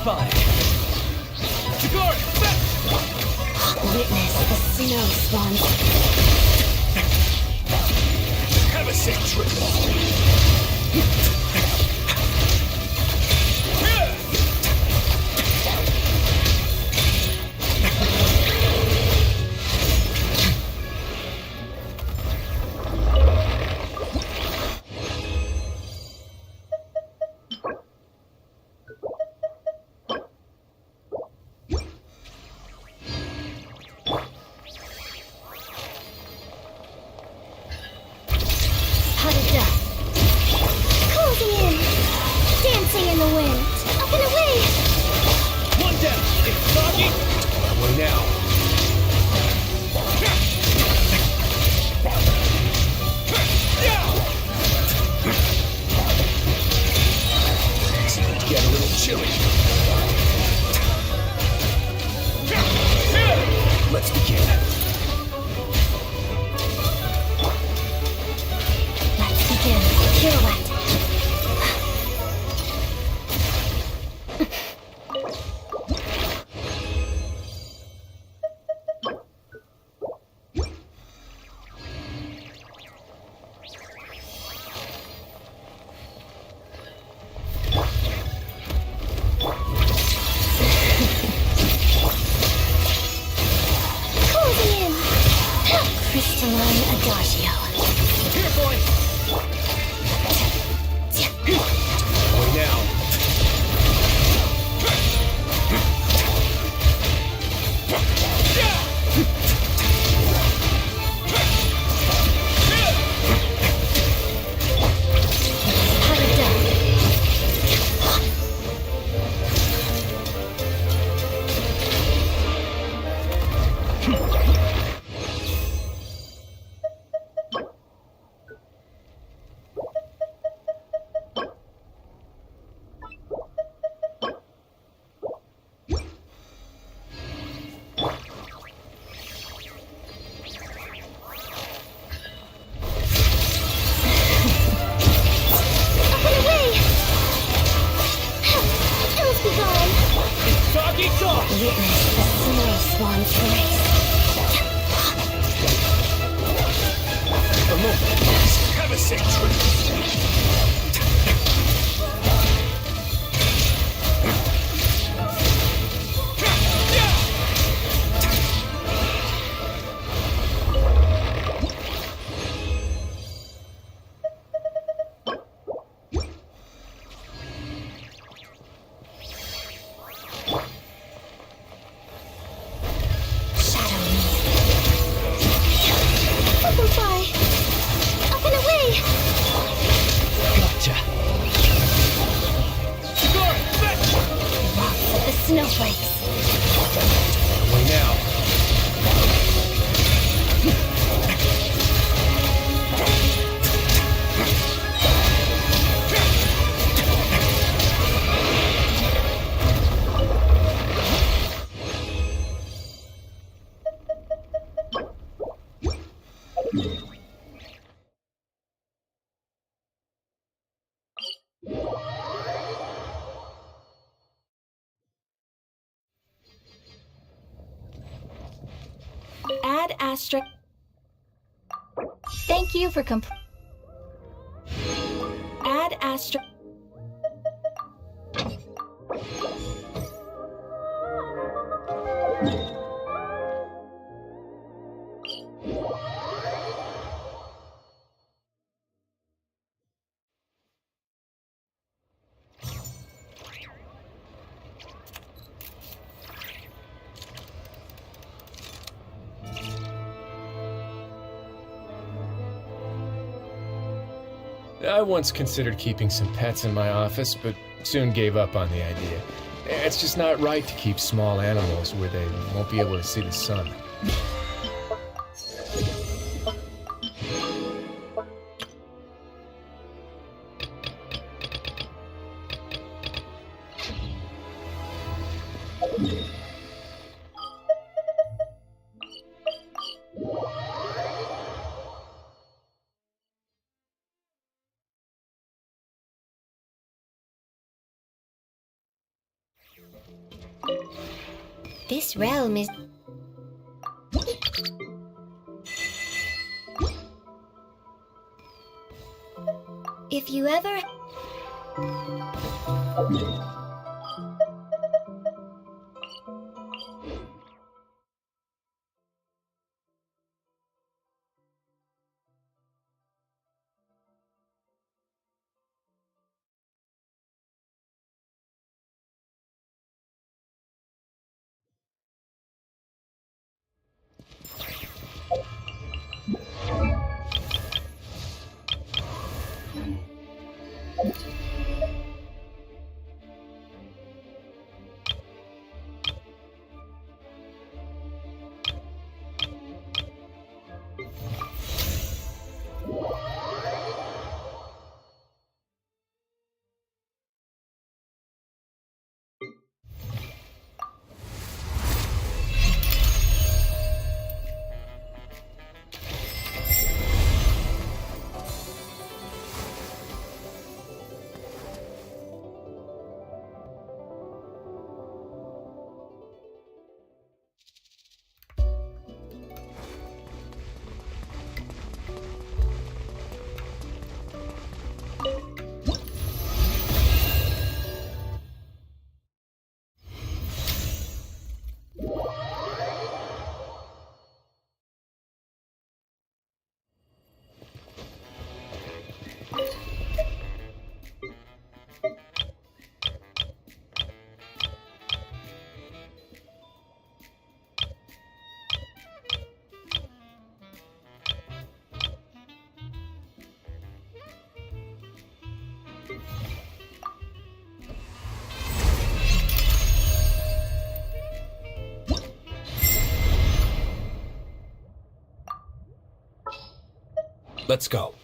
fine. Cigar! Witness the snow swans. Have a safe trip. Closing in. Dancing in the wind. Up and away. One down. It's foggy. Way now. It's get a little chilly. Let's begin. Let's begin. Pirouette. Closing in. Crystalline Adagio. Here, boy. Way now. Witness the snow swan's race. A moment. Have a safe trip. Up and away! Gotcha. Cigar! Back! Lots of the snowflakes. Way now. Add asterisk. Thank you for Add asterisk. I once considered keeping some pets in my office, but soon gave up on the idea. It's just not right to keep small animals where they won't be able to see the sun. This realm is... If you ever... Let's go.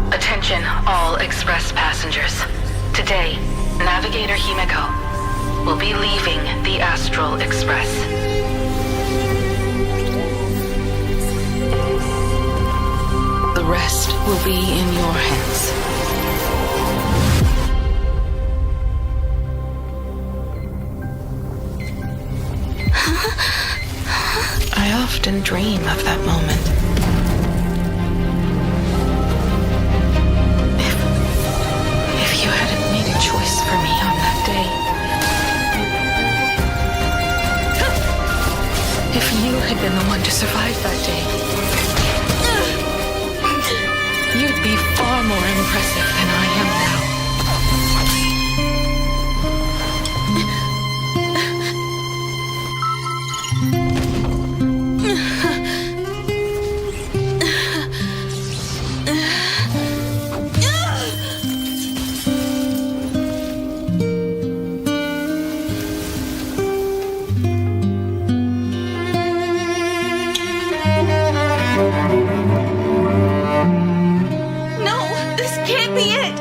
Attention all express passengers. Today, Navigator Himeko will be leaving the Astral Express. The rest will be in your hands. I often dream of that moment. If you hadn't made a choice for me on that day. If you had been the one to survive that day. You'd be far more impressive than I am now. No, this can't be it!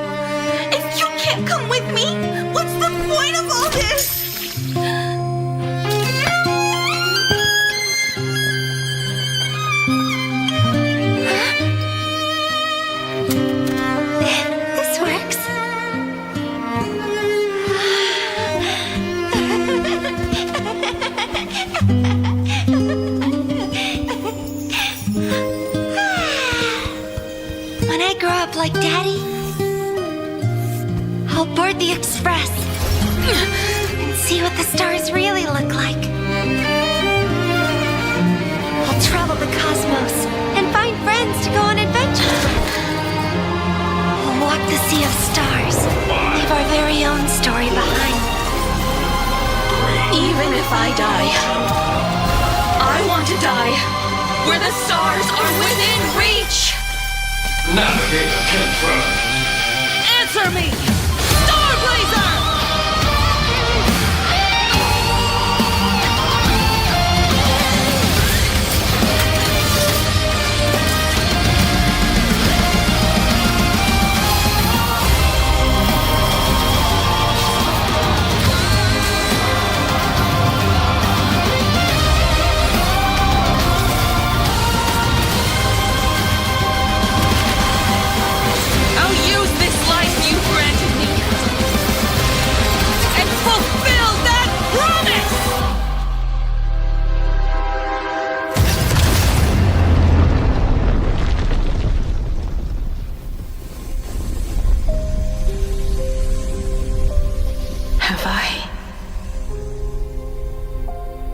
sea of stars. Leave our very own story behind. Even if I die, I want to die where the stars are within reach! Navigator confirmed. Answer me! Starblazer!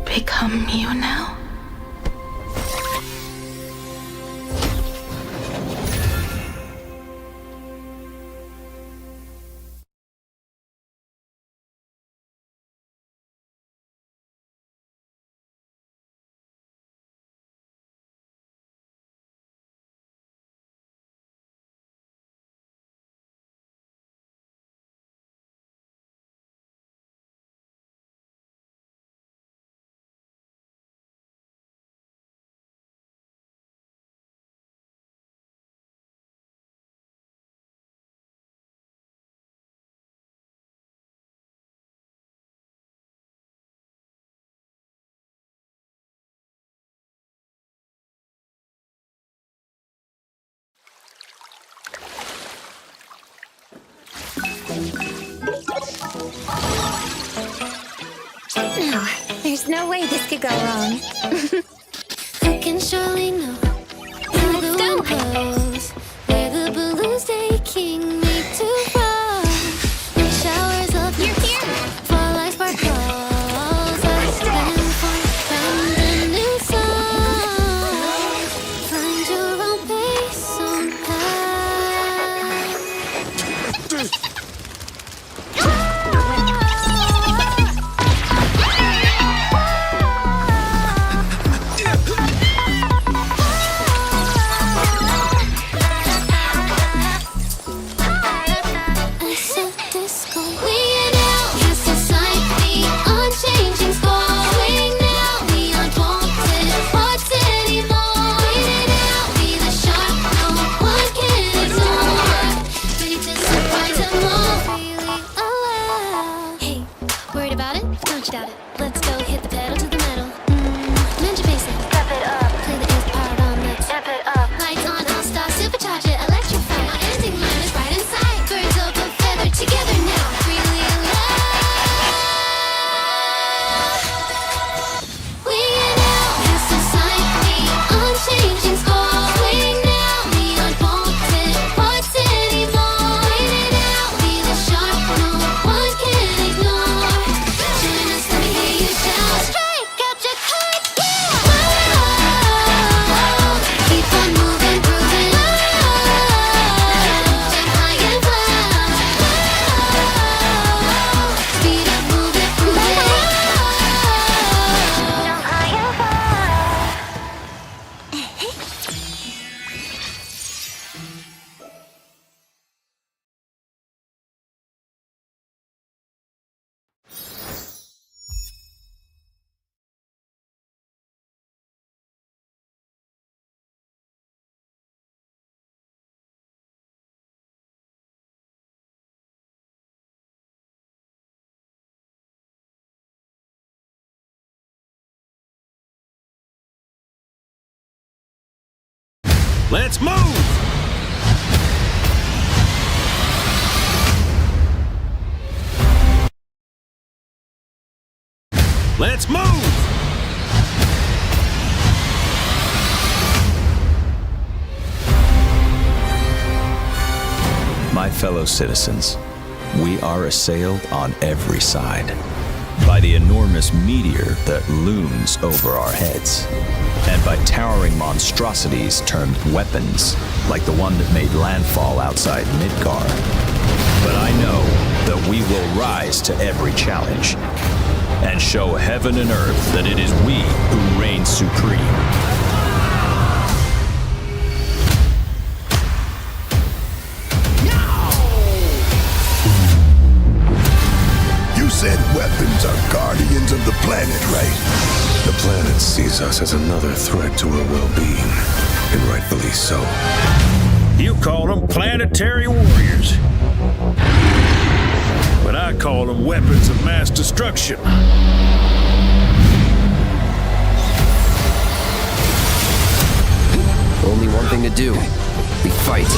Become you now? No, there's no way this could go wrong. Who can surely know how the wind blows, where the balloon's taking me to fall. The showers of you're here. Fall like sparkles. And find a new song. Find your own pace on path. Let's move! Let's move! My fellow citizens, we are assailed on every side by the enormous meteor that looms over our heads, and by towering monstrosities termed weapons, like the one that made landfall outside Midgar. But I know that we will rise to every challenge and show heaven and earth that it is we who reign supreme. You said weapons are guardians of the planet, right? The planet sees us as another threat to her well-being, and rightfully so. You call them planetary warriors. But I call them weapons of mass destruction. Only one thing to do. We fight.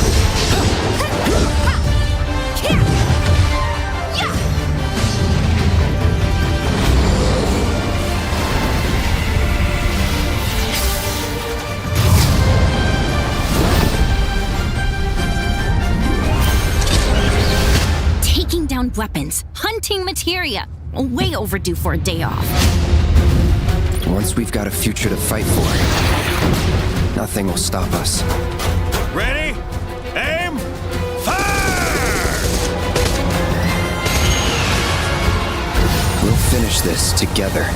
Taking down weapons, hunting materia. Way overdue for a day off. Once we've got a future to fight for, nothing will stop us. Ready? Aim! Fire! We'll finish this together.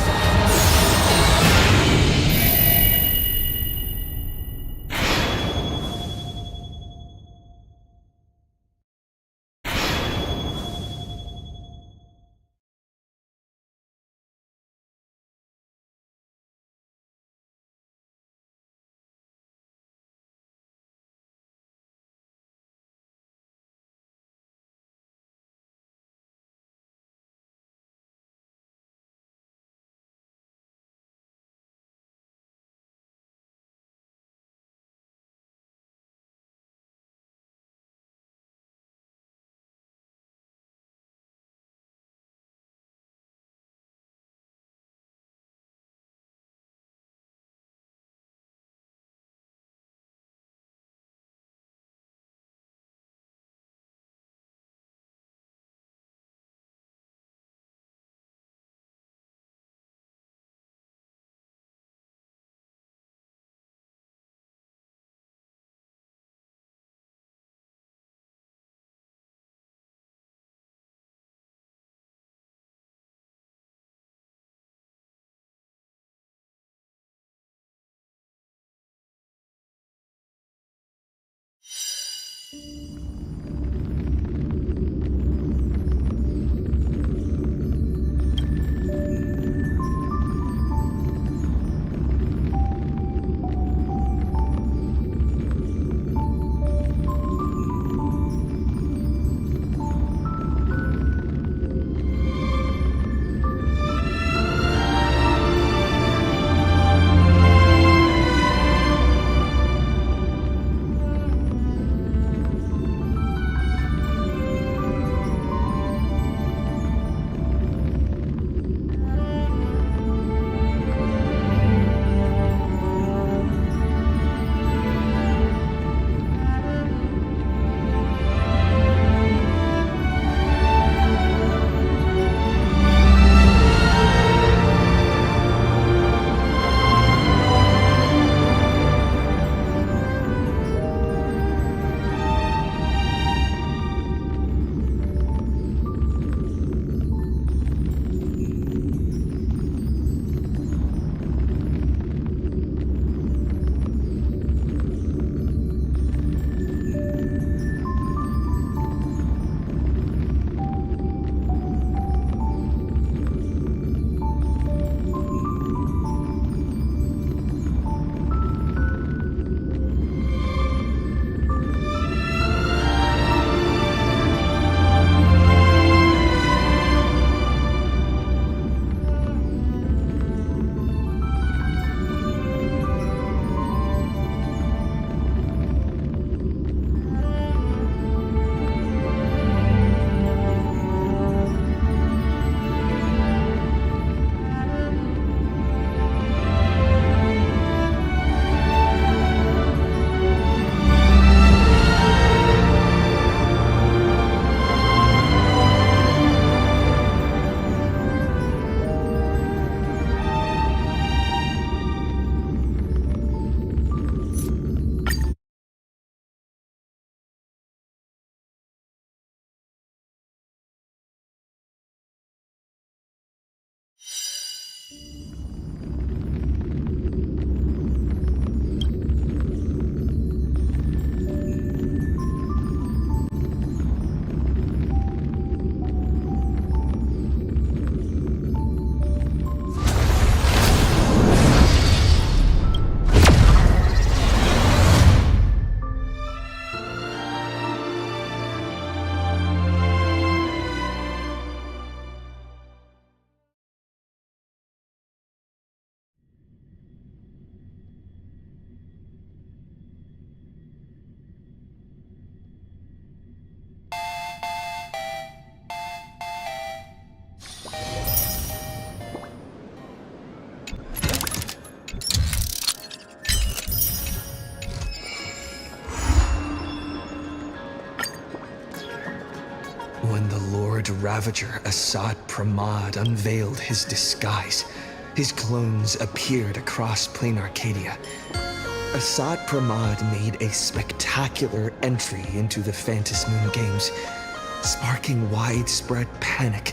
Lord Ravager Assad Pramad unveiled his disguise, his clones appeared across Planarcadia. Assad Pramad made a spectacular entry into the Phantasmoon Games, sparking widespread panic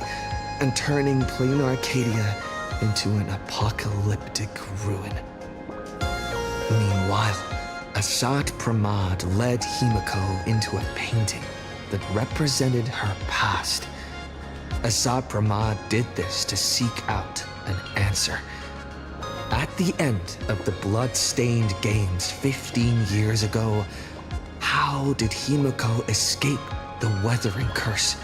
and turning Planarcadia into an apocalyptic ruin. Meanwhile, Assad Pramad led Himiko into a painting that represented her past. Assad Pramad did this to seek out an answer. At the end of the blood-stained games 15 years ago, how did Himiko escape the weathering curse?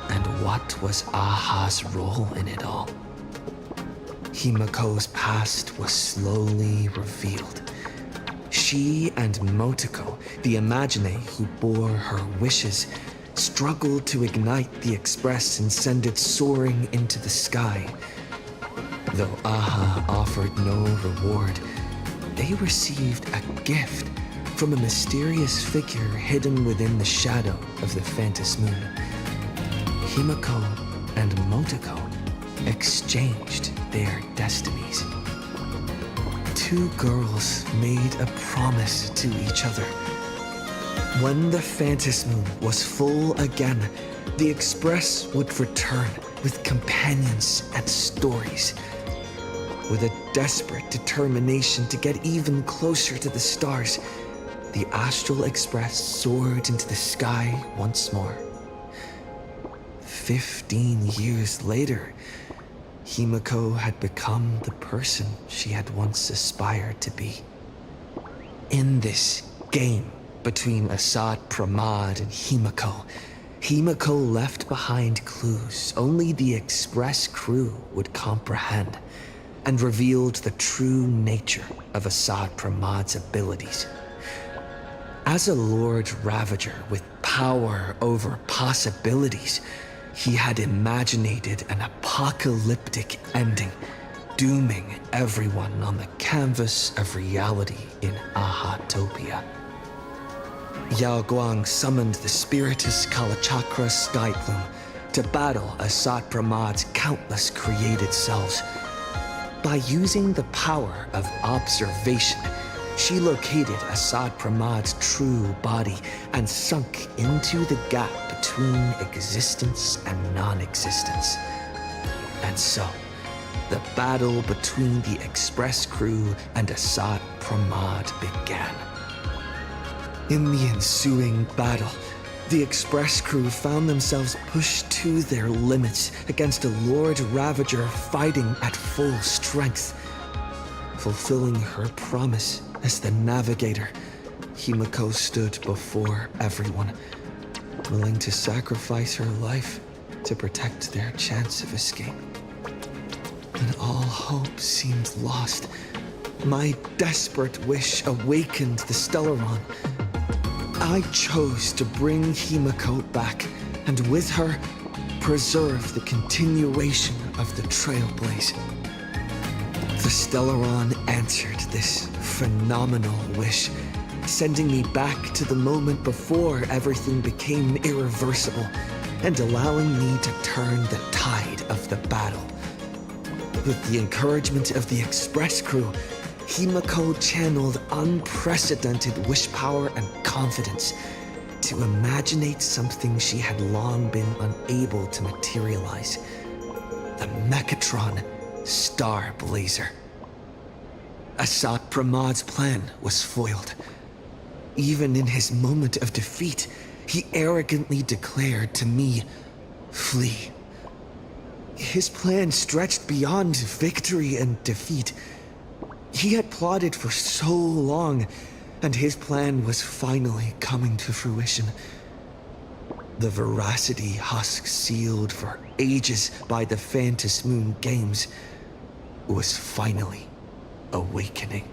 And what was Aha's role in it all? Himiko's past was slowly revealed. She and Motoko, the Imagine who bore her wishes, struggled to ignite the Express and send it soaring into the sky. Though Aha offered no reward, they received a gift from a mysterious figure hidden within the shadow of the Phantasmoon. Himiko and Motoko exchanged their destinies. Two girls made a promise to each other. When the Phantasmoon was full again, the Express would return with companions and stories. With a desperate determination to get even closer to the stars, the Astral Express soared into the sky once more. 15 years later, Himiko had become the person she had once aspired to be. In this game between Assad Pramad and Himiko, Himiko left behind clues only the Express crew would comprehend, and revealed the true nature of Assad Pramad's abilities. As a Lord Ravager with power over possibilities, he had imaginated an apocalyptic ending, dooming everyone on the canvas of reality in Ahatopia. Yao Guang summoned the spiritist Kalachakra Skyplume to battle Assad Pramad's countless created selves. By using the power of observation, she located Assad Pramad's true body and sunk into the gap between existence and non-existence. And so, the battle between the Express crew and Assad Pramad began. In the ensuing battle, the Express crew found themselves pushed to their limits against a Lord Ravager fighting at full strength. Fulfilling her promise as the navigator, Himiko stood before everyone, willing to sacrifice her life to protect their chance of escape. When all hope seemed lost, my desperate wish awakened the Stellaron. I chose to bring Himiko back, and with her, preserve the continuation of the Trailblaze. The Stellaron answered this phenomenal wish, sending me back to the moment before everything became irreversible, and allowing me to turn the tide of the battle. With the encouragement of the Express crew, Himiko channeled unprecedented wish power and confidence to imaginate something she had long been unable to materialize: the Mechatron Star Blazer. Assad Pramad's plan was foiled. Even in his moment of defeat, he arrogantly declared to me, "Flee." His plan stretched beyond victory and defeat. He had plotted for so long, and his plan was finally coming to fruition. The veracity husk sealed for ages by the Phantasmoon Games was finally awakening.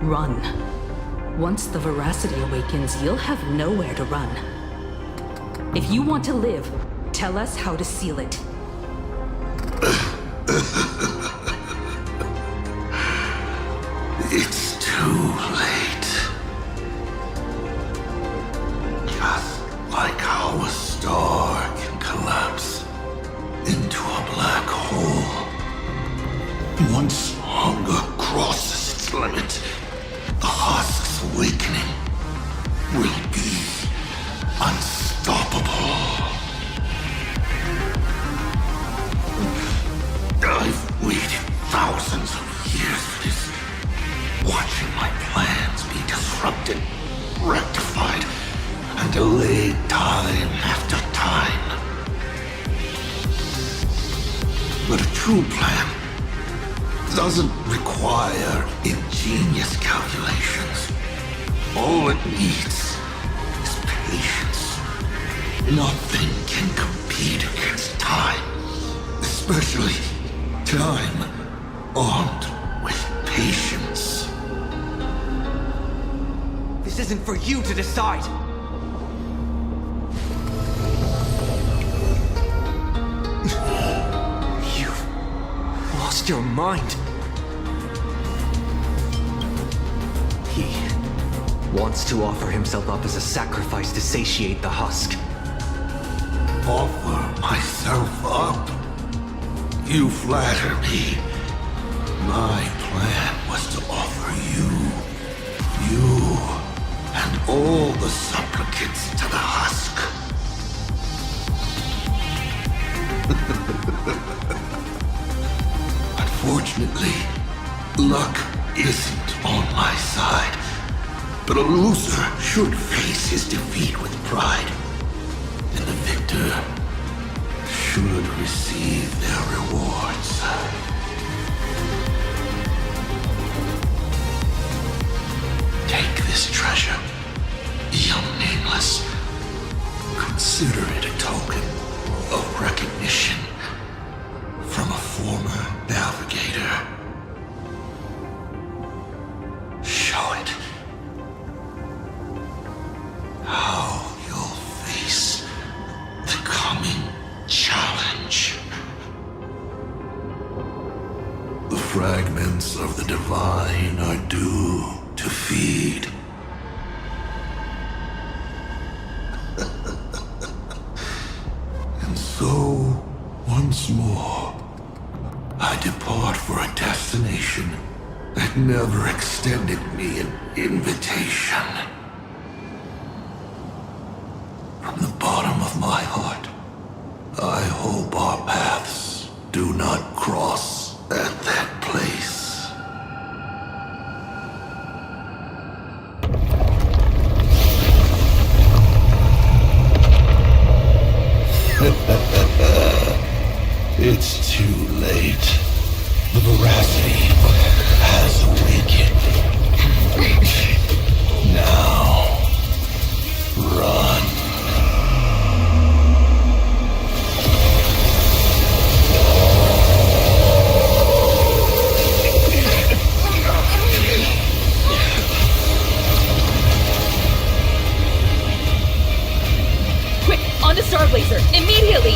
Run. Once the veracity awakens, you'll have nowhere to run. If you want to live, tell us how to seal it. It's too late. Just like how a star can collapse into a black hole. Once hunger crosses its limit, the husk's awakening will be unstoppable. I've waited thousands of years for this, watching my plans be disrupted, rectified, and delayed time after time. But a true plan doesn't require ingenious calculations. All it needs is patience. Nothing can compete against time, especially time armed with patience. This isn't for you to decide. You've lost your mind. He wants to offer himself up as a sacrifice to satiate the husk. Offer myself up? You flatter me. My plan was to offer you, and all the supplicants to the husk. Unfortunately, luck isn't on my side, but a loser should face his defeat with pride, and the victor should receive their rewards. Take this treasure, young nameless. Consider it a token of recognition from a former navigator. Show it how you'll face the coming challenge. The fragments of the divine are due to feed. And so, once more, I depart for a destination that never extended me an invitation. From the bottom of my heart, I hope our paths do not cross at that place. It's too late. The veracity has awakened. Now, run. Quick, on the Star Blazer, immediately!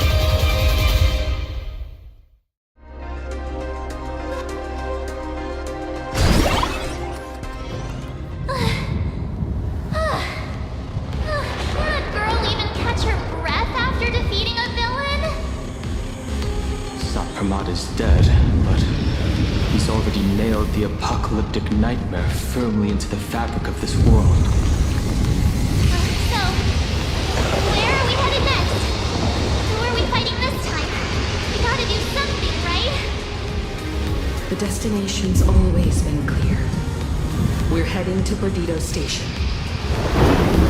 Can't a girl even catch her breath after defeating a villain? Saprama's dead, but he's already nailed the apocalyptic nightmare firmly into the fabric of this world. So, where are we headed next? Who are we fighting this time? We gotta do something, right? The destination's always been clear. We're heading to Perdido Station.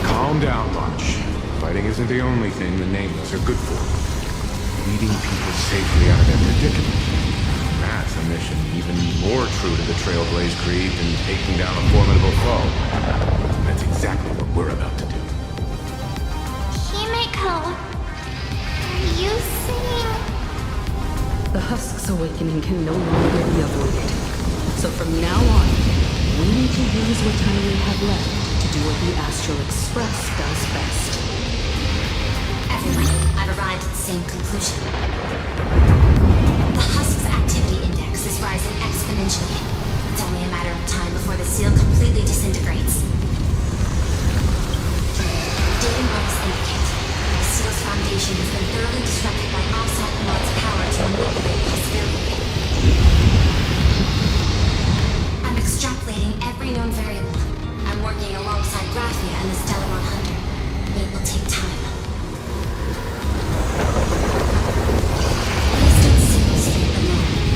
Calm down, Launch. Fighting isn't the only thing the Nameless are good for. Leading people safely out of their predicament. That's a mission even more true to the Trailblaze Creed than taking down a formidable foe. That's exactly what we're about to do. Himiko, are you saying... The Husk's awakening can no longer be avoided. So from now on, we You need to use what time you have left to do what the Astral Express does best. Everyone, I've arrived at the same conclusion. The husk's activity index is rising exponentially. It's only a matter of time before the seal completely disintegrates. Data models indicate the seal's foundation has been thoroughly disrupted by offset Mod's power to manipulate possibility. I'm extrapolating every known variable. I'm working alongside Graphia and the Stellar Hunter. It will take time.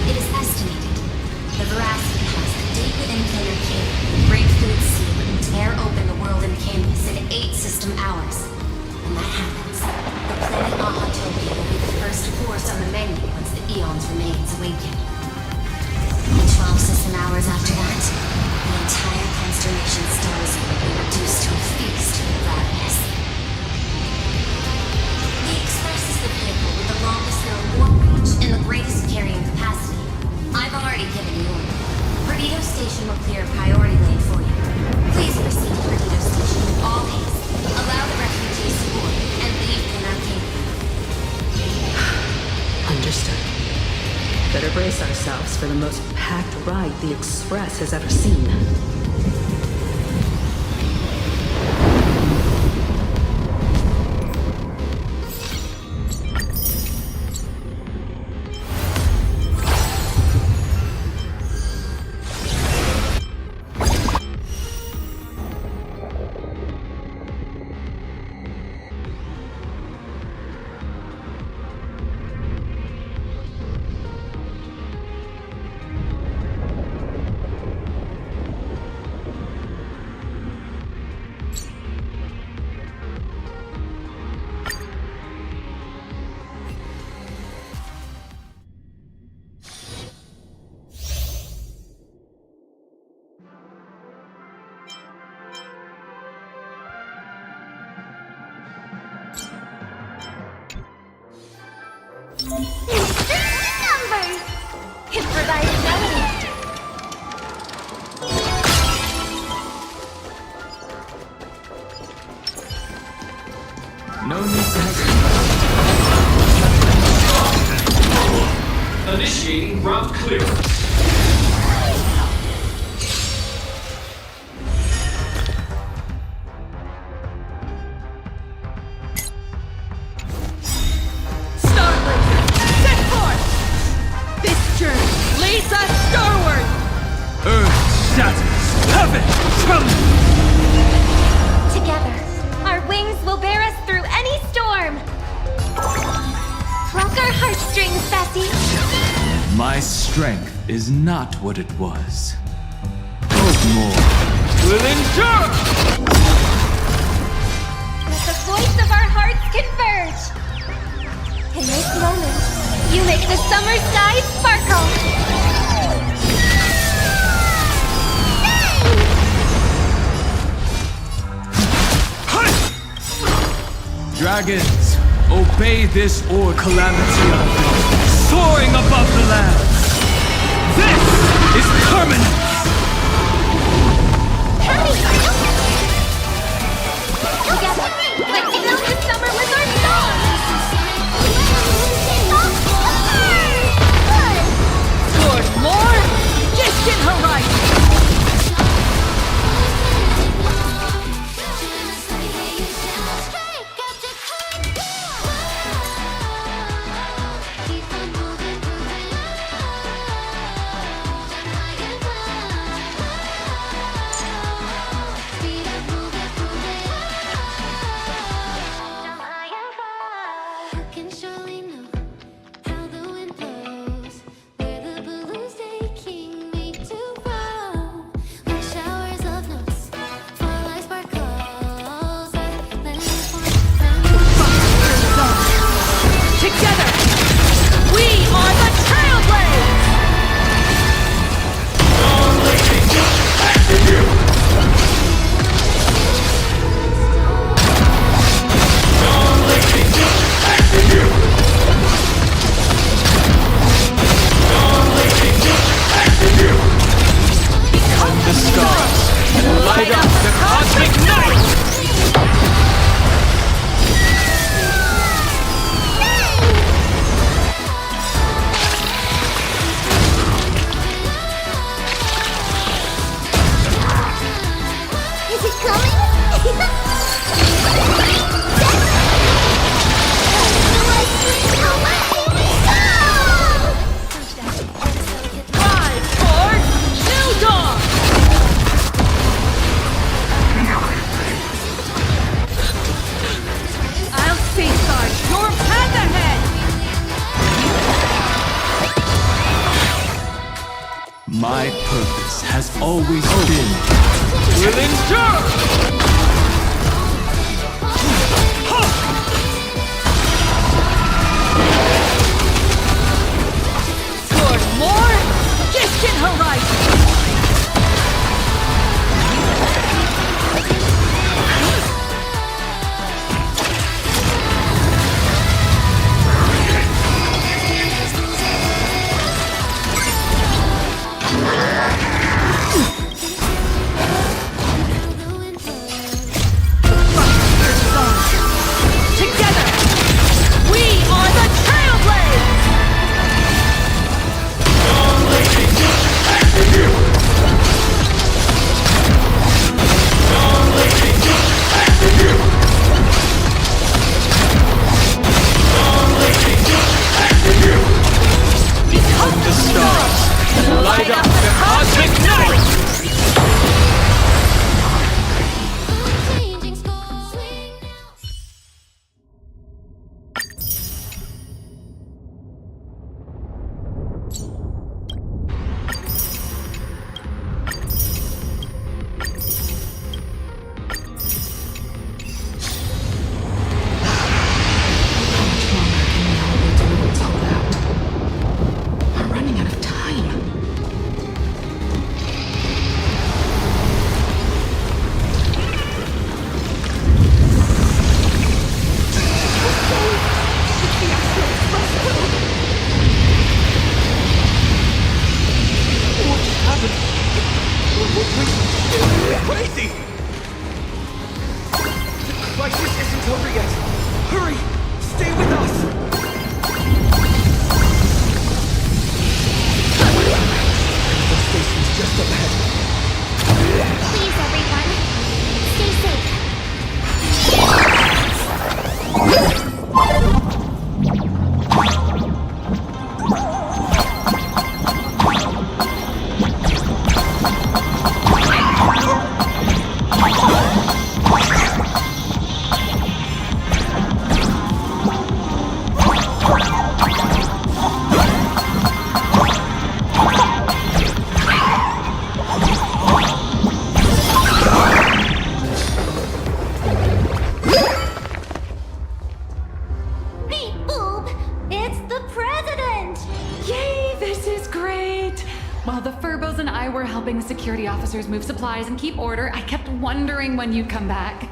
It is estimated the Veracity husk deep within Planarcadia will break through its seal and tear open the world in canvas in 8 system hours. When that happens, the planet Ahatopia will be the first force on the menu once the Eons remains awaken. In 12 system hours after that, the entire constellation stars will be reduced to a feast for the ravenous. The Express is the vehicle with the longest known warp range and the greatest carrying capacity. I've already given the order. Perdido Station will clear a priority lane for you. Please proceed to Perdido Station with all haste. Allow the refugees to board and leave Planarcadia. Understood. Better brace ourselves for the most packed ride the Express has ever seen. Numbers! Improvised melody! No need to hesitate. Initiating route clearance. Leads us starward! Earth shatters, heaven trembles! Together, our wings will bear us through any storm! Pluck our heartstrings, Bessie! My strength is not what it was. Hope more will endure! Let the voice of our hearts converge! In this moment, you make the summer sky sparkle! Dragons, obey this order. Calamity soaring above the land. This is permanent! Together, let's fill the summer with our song! Toward more distant horizon! He's Time for New Dawn! I'll safeguard your path ahead! My purpose has always been Will endure! Toward more distant horizons! Together, we are the Trailblazers! Become the stars! Light up the cosmic night! We're running out of time. Crazy! The crisis isn't over yet. Hurry! Stay with us! The station's just up ahead. Please, everyone, stay safe. Beep boop! It's the president! Yay, this is great! While the Furbos and I were helping the security officers move supplies and keep order, I kept wondering when you'd come back.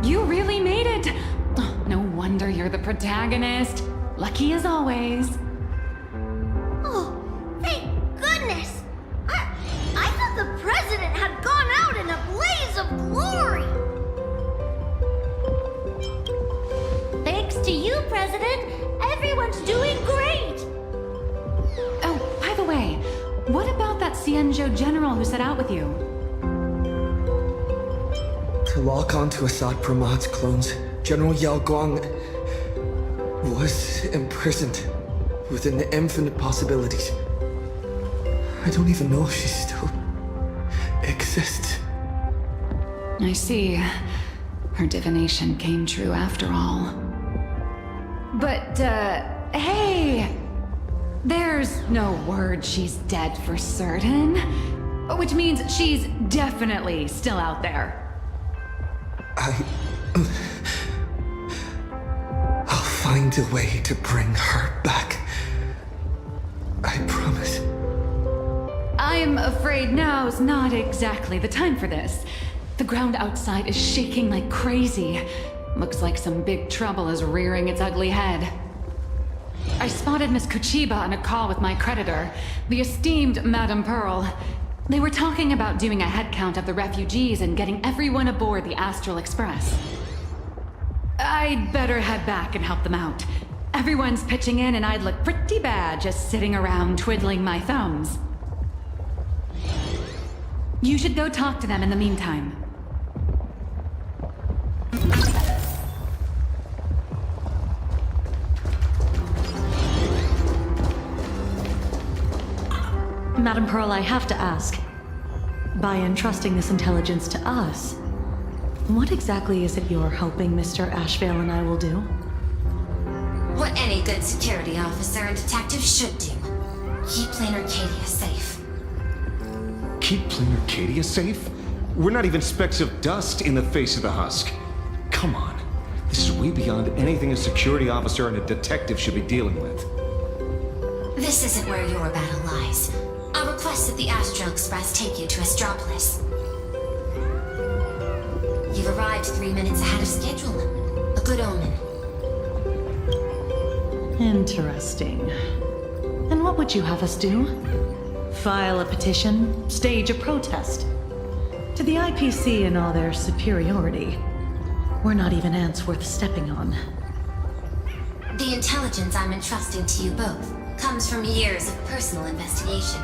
You really made it! Oh, no wonder you're the protagonist. Lucky as always. Oh, thank goodness! I thought the president had gone out in a blaze of glory! Thanks to you, President, everyone's doing great! Oh, by the way, what about that Xianzhou general who set out with you? To lock onto Assad Pramad's clones, General Yao Guang was imprisoned within the infinite possibilities. I don't even know if she still exists. I see. Her divination came true after all. But, hey! There's no word she's dead for certain. Which means she's definitely still out there. I'll find a way to bring her back. I promise. I'm afraid now's not exactly the time for this. The ground outside is shaking like crazy. Looks like some big trouble is rearing its ugly head. I spotted Miss Kuchiba on a call with my creditor, the esteemed Madame Pearl. They were talking about doing a head count of the refugees and getting everyone aboard the Astral Express. I'd better head back and help them out. Everyone's pitching in and I'd look pretty bad just sitting around twiddling my thumbs. You should go talk to them in the meantime. Madam Pearl, I have to ask. By entrusting this intelligence to us, what exactly is it you're hoping Mr. Ashvale and I will do? What any good security officer and detective should do. Keep Planarcadia safe. Keep Planarcadia safe? We're not even specks of dust in the face of the husk. Come on. This is way beyond anything a security officer and a detective should be dealing with. This isn't where your battle lies. I'll request that the Astral Express take you to Astropolis. You've arrived 3 minutes ahead of schedule. A good omen. Interesting. And what would you have us do? File a petition? Stage a protest? To the IPC in all their superiority, we're not even ants worth stepping on. The intelligence I'm entrusting to you both comes from years of personal investigation.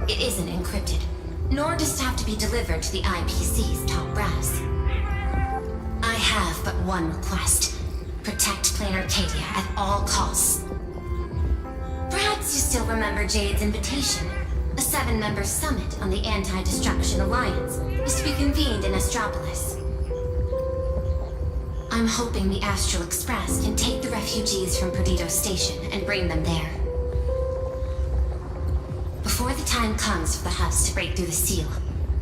It isn't encrypted, nor does it have to be delivered to the IPC's top brass. I have but one request. Protect Planarcadia at all costs. Perhaps you still remember Jade's invitation. A 7-member summit on the Anti-Destruction Alliance is to be convened in Astropolis. I'm hoping the Astral Express can take the refugees from Perdido Station and bring them there. Before the time comes for the husk to break through the seal,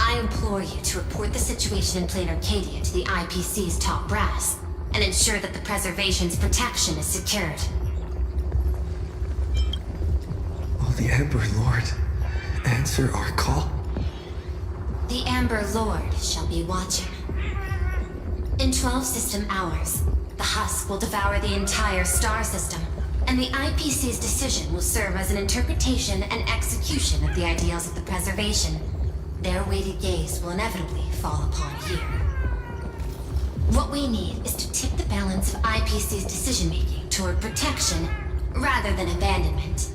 I implore you to report the situation in Planarcadia to the IPC's top brass and ensure that the preservation's protection is secured. Will the Amber Lord answer our call? The Amber Lord shall be watching. In 12 system hours, the husk will devour the entire star system, and the IPC's decision will serve as an interpretation and execution of the ideals of the preservation. Their weighted gaze will inevitably fall upon here. What we need is to tip the balance of IPC's decision-making toward protection rather than abandonment.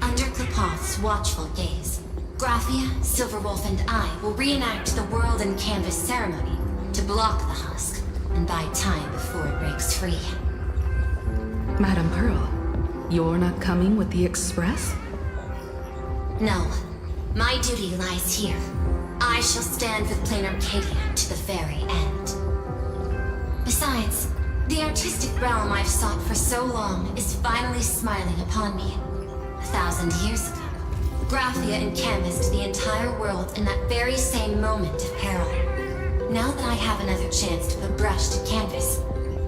Under Klepoth's watchful gaze, Graphia, Silverwolf, and I will reenact the World and Canvas ceremony to block the husk and buy time before it breaks free. Madam Pearl, you're not coming with the Express? No. My duty lies here. I shall stand with Planarcadia to the very end. Besides, the artistic realm I've sought for so long is finally smiling upon me. 1,000 years ago, Graphia and Canvas to the entire world in that very same moment of peril. Now that I have another chance to put brush to canvas,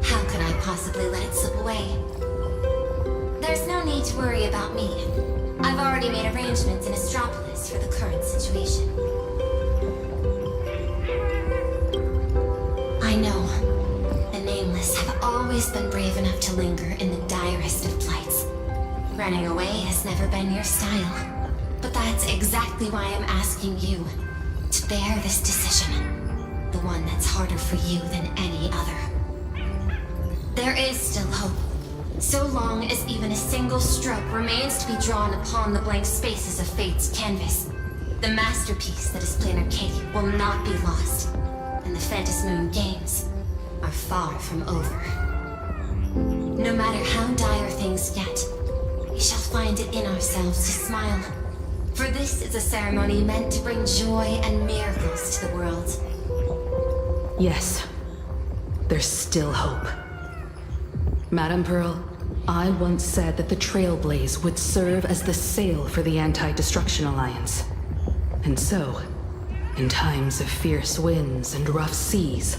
how could I possibly let it slip away? There's no need to worry about me. I've already made arrangements in Astropolis for the current situation. I know. The Nameless have always been brave enough to linger in the direst of plights. Running away has never been your style. But that's exactly why I'm asking you to bear this decision. The one that's harder for you than any other. There is still hope. So long as even a single stroke remains to be drawn upon the blank spaces of fate's canvas, the masterpiece that is Planarcadia will not be lost, and the Phantasmoon Games are far from over. No matter how dire things get, we shall find it in ourselves to smile. For this is a ceremony meant to bring joy and miracles to the world. Yes. There's still hope. Madam Pearl, I once said that the Trailblaze would serve as the sail for the Anti-Destruction Alliance. And so, in times of fierce winds and rough seas,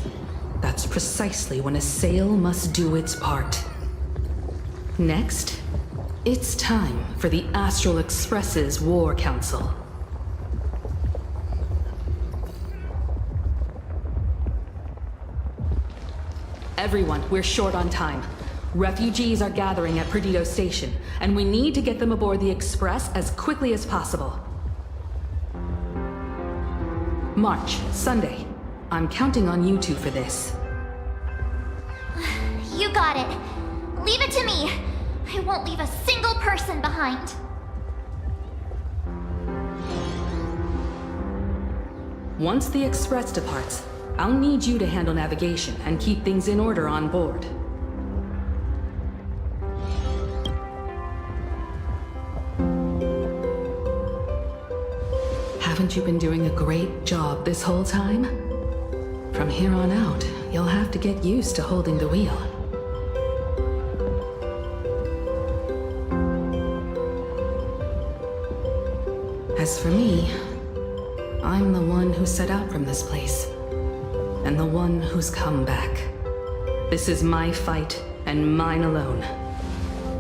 that's precisely when a sail must do its part. Next, it's time for the Astral Express's War Council. Everyone, we're short on time. Refugees are gathering at Perdido Station, and we need to get them aboard the Express as quickly as possible. March, Sunday. I'm counting on you two for this. You got it. Leave it to me. I won't leave a single person behind. Once the Express departs, I'll need you to handle navigation and keep things in order on board. Haven't you been doing a great job this whole time? From here on out, you'll have to get used to holding the wheel. As for me, I'm the one who set out from this place, and the one who's come back. This is my fight, and mine alone.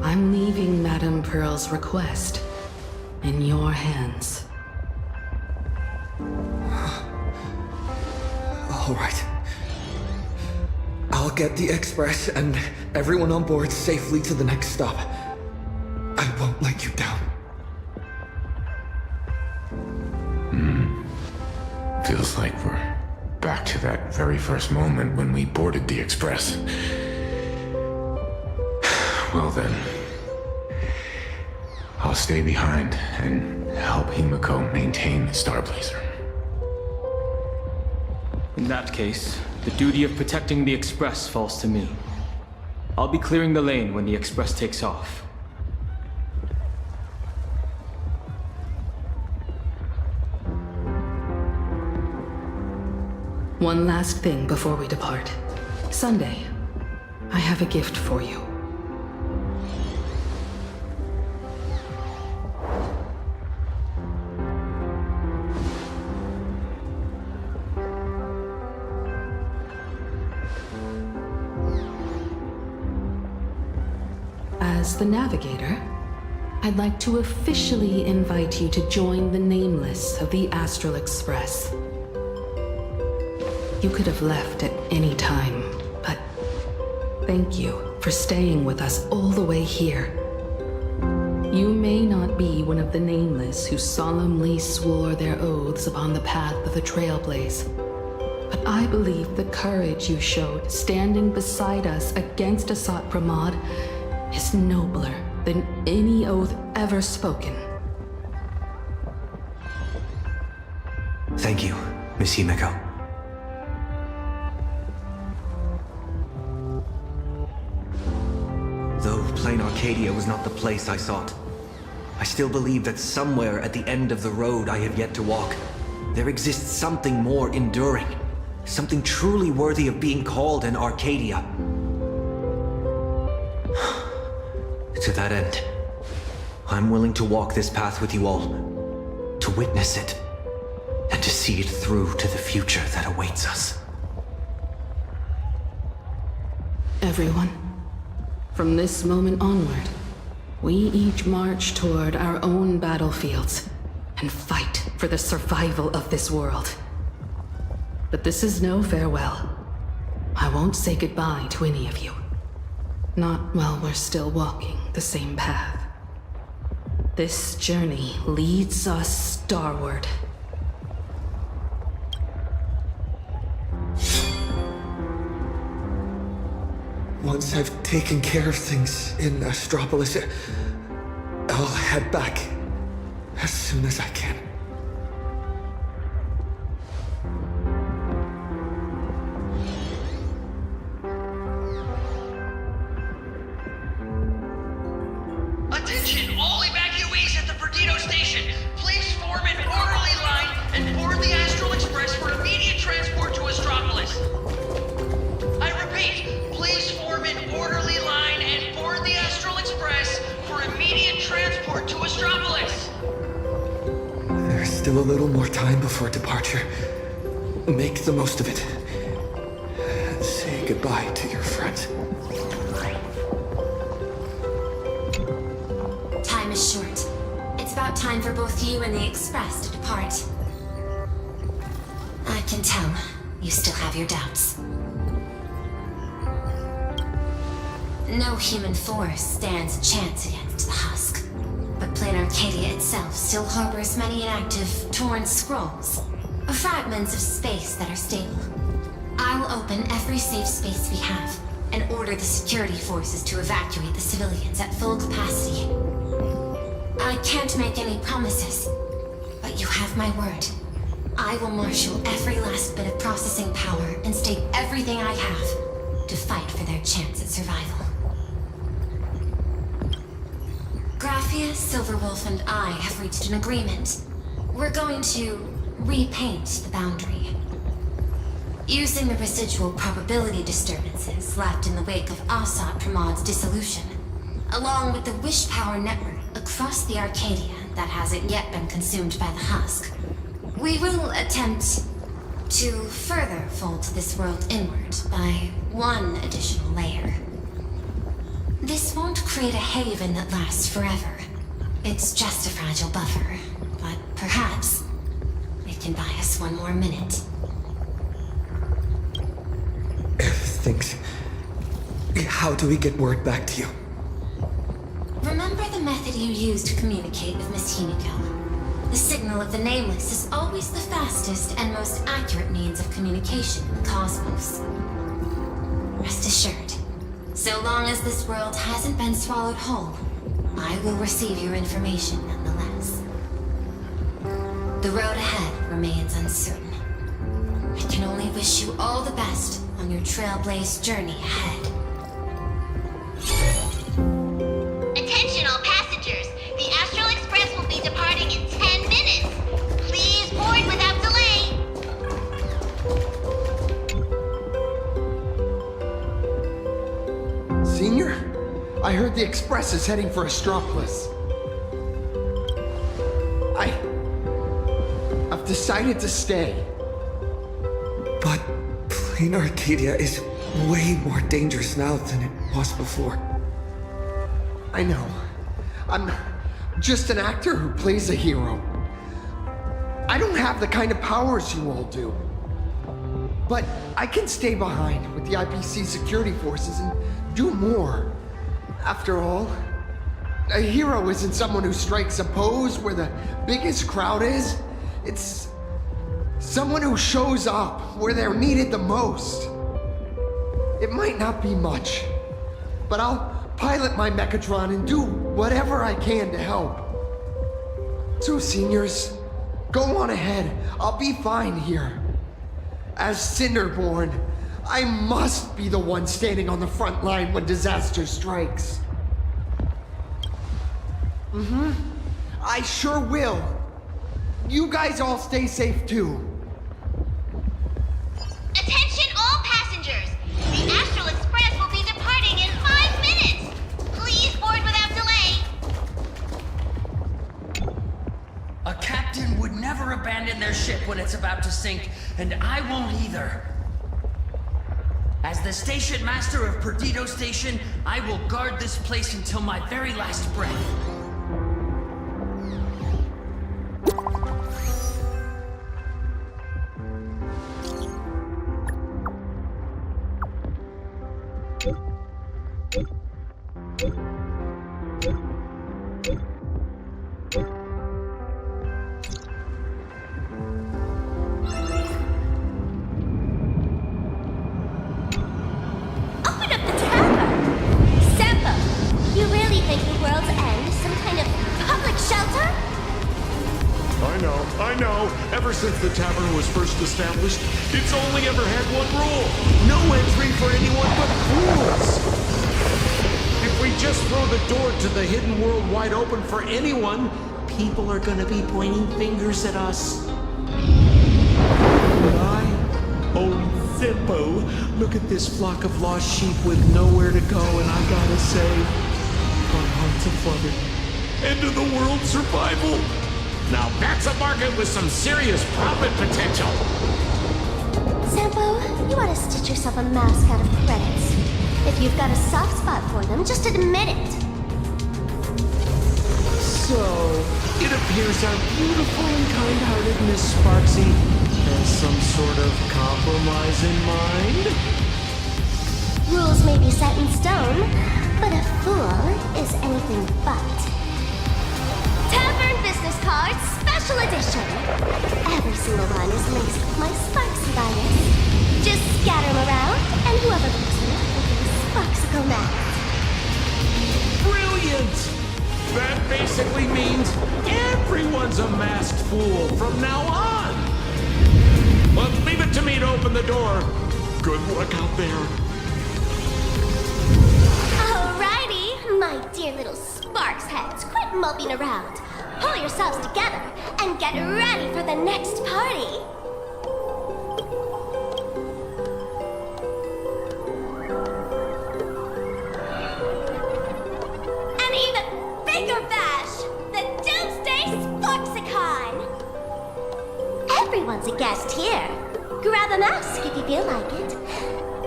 I'm leaving Madame Pearl's request in your hands. All right. I'll get the Express and everyone on board safely to the next stop. I won't let you down. Feels like we're back to that very first moment when we boarded the Express. Well then, I'll stay behind and help Himiko maintain the Star Blazer. In that case, the duty of protecting the Express falls to me. I'll be clearing the lane when the Express takes off. One last thing before we depart. Sunday, I have a gift for you. As the Navigator, I'd like to officially invite you to join the Nameless of the Astral Express. You could have left at any time, but thank you for staying with us all the way here. You may not be one of the Nameless who solemnly swore their oaths upon the path of the Trailblaze, but I believe the courage you showed standing beside us against Asat Pramod is nobler than any oath ever spoken. Thank you, Miss Himiko. Though Planarcadia was not the place I sought, I still believe that somewhere at the end of the road I have yet to walk, there exists something more enduring, something truly worthy of being called an Arcadia. To that end, I'm willing to walk this path with you all, to witness it, and to see it through to the future that awaits us. Everyone, from this moment onward, we each march toward our own battlefields and fight for the survival of this world. But this is no farewell. I won't say goodbye to any of you. Not while we're still walking the same path. This journey leads us starward. Once I've taken care of things in Astropolis, I'll head back as soon as I can. Attention, all evacuees at the Perdido station. Please form an orderly line and board the Astral Express for immediate transport to Astropolis. I repeat, please form an orderly line and board the Astral Express for immediate transport to Astropolis. There's still a little more time before departure. Make the most of it. And say goodbye to your friends. Time is short. It's about time for both you and the Express to depart. I can tell you still have your doubts. No human force stands a chance against the husk. But Planarcadia itself still harbors many inactive, torn scrolls, or fragments of space that are stable. I will open every safe space we have, and order the security forces to evacuate the civilians at full capacity. I can't make any promises, but you have my word. I will marshal every last bit of processing power and stake everything I have to fight for their chance at survival. Graphia, Silverwolf, and I have reached an agreement. We're going to repaint the boundary. Using the residual probability disturbances left in the wake of Assad Pramod's dissolution, along with the wish power network across the Arcadia that hasn't yet been consumed by the husk, we will attempt to further fold this world inward by one additional layer. This won't create a haven that lasts forever. It's just a fragile buffer, but perhaps it can buy us one more minute. Thanks. How do we get word back to you? Remember the method you used to communicate with Miss Himiko? The signal of the Nameless is always the fastest and most accurate means of communication in the cosmos. Rest assured, so long as this world hasn't been swallowed whole, I will receive your information nonetheless. The road ahead remains uncertain. I can only wish you all the best on your Trailblaze journey ahead. Attention all passengers! The Astral Express will be departing in 10 minutes! Please board without delay! Senior? I heard the Express is heading for Astropolis. I've decided to stay. But Planarcadia is way more dangerous now than it was before. I know. I'm just an actor who plays a hero. I don't have the kind of powers you all do. But I can stay behind with the IPC security forces and do more. After all, a hero isn't someone who strikes a pose where the biggest crowd is. It's someone who shows up where they're needed the most. It might not be much, but I'll pilot my Mechatron and do whatever I can to help. So seniors, go on ahead. I'll be fine here. As Cinderborn, I must be the one standing on the front line when disaster strikes. I sure will. You guys all stay safe too. Attention all passengers! The Astral Express will be departing in 5 minutes! Please board without delay! A captain would never abandon their ship when it's about to sink, and I won't either. As the station master of Perdido Station, I will guard this place until my very last breath. I know. Ever since the tavern was first established, it's only ever had one rule. No entry for anyone but fools. If we just throw the door to the hidden world wide open for anyone, people are gonna be pointing fingers at us. But Zippo, look at this flock of lost sheep with nowhere to go, and I gotta say, our hearts are flooded. End of the world survival. Now that's a market with some serious profit potential. Sampo, you ought to stitch yourself a mask out of credits. If you've got a soft spot for them, just admit it. So, it appears our beautiful and kind-hearted Miss Sparksy has some sort of compromise in mind? Rules may be set in stone, but a fool is anything but. Tavern business cards, special edition. Every single one is laced with my Sparksy virus. Just scatter them around, and whoever picks them up will get a Sparksicle mask. Brilliant! That basically means everyone's a masked fool from now on. door. Good luck out there. Alrighty, my dear little sparks heads, quit moping around. Pull yourselves together and get ready for the next party. An even bigger bash, the Doomsday Sparksicon. Everyone's a guest here. Grab a mask if you feel like it.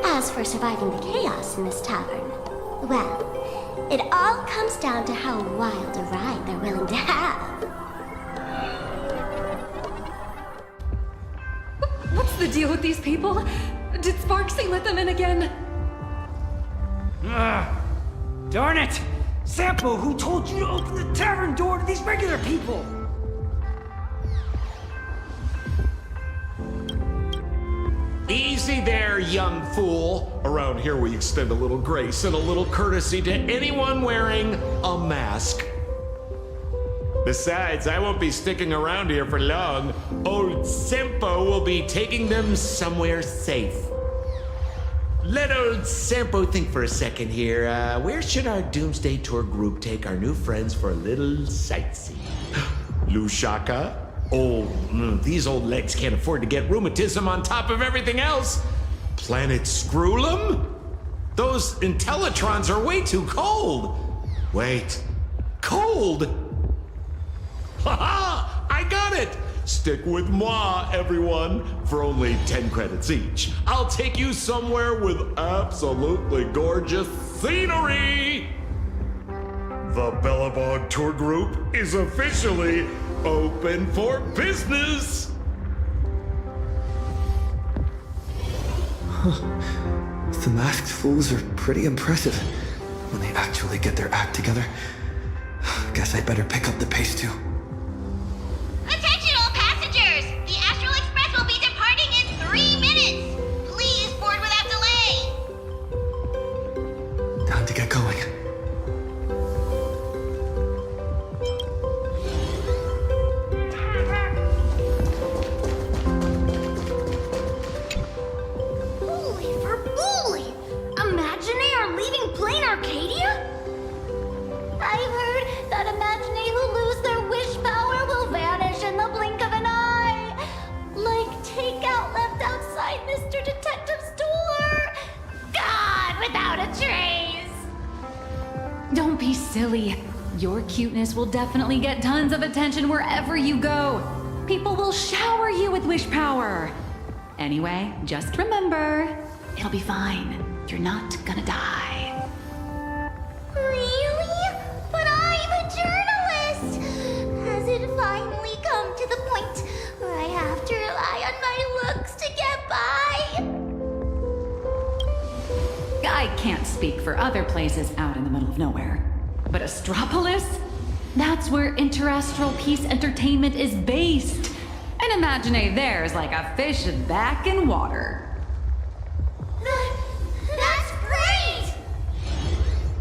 As for surviving the chaos in this tavern, well, it all comes down to how wild a ride they're willing to have. What's the deal with these people? Did Sparksy let them in again? Darn it! Sampo, who told you to open the tavern door to these regular people? Easy there, young fool. Around here we extend a little grace and a little courtesy to anyone wearing a mask. Besides, I won't be sticking around here for long. Old Sempo will be taking them somewhere safe. Let old Sempo think for a second here. Where should our Doomsday Tour group take our new friends for a little sightseeing? Lushaka? Oh, these old legs can't afford to get rheumatism on top of everything else. Planet Screwlum? Those Intellitrons are way too cold. Wait, cold? Haha! I got it! Stick with moi, everyone, for only 10 credits each. I'll take you somewhere with absolutely gorgeous scenery! The Bellabog Tour Group is officially open for business! The masked fools are pretty impressive when they actually get their act together. Guess I better pick up the pace too. Attention all passengers! The Astral Express will be departing in 3 minutes! Please board without delay! Time to get going. Holy for bully! Imaginary are leaving Planarcadia? I've heard that Imaginary who lose their wish power will vanish in the blink of an eye. Like takeout left outside Mr. Detective's door. God, without a trace. Don't be silly. Your cuteness will definitely get tons of attention wherever you go. People will shower you with wish power. Anyway, just remember, it'll be fine. You're not gonna die. Really? But I'm a journalist! Has it finally come to the point where I have to rely on my looks to get by? I can't speak for other places out in the middle of nowhere. But Astropolis? That's where Interastral Peace Entertainment is based. And Imagine there's like a fish back in water. That's great!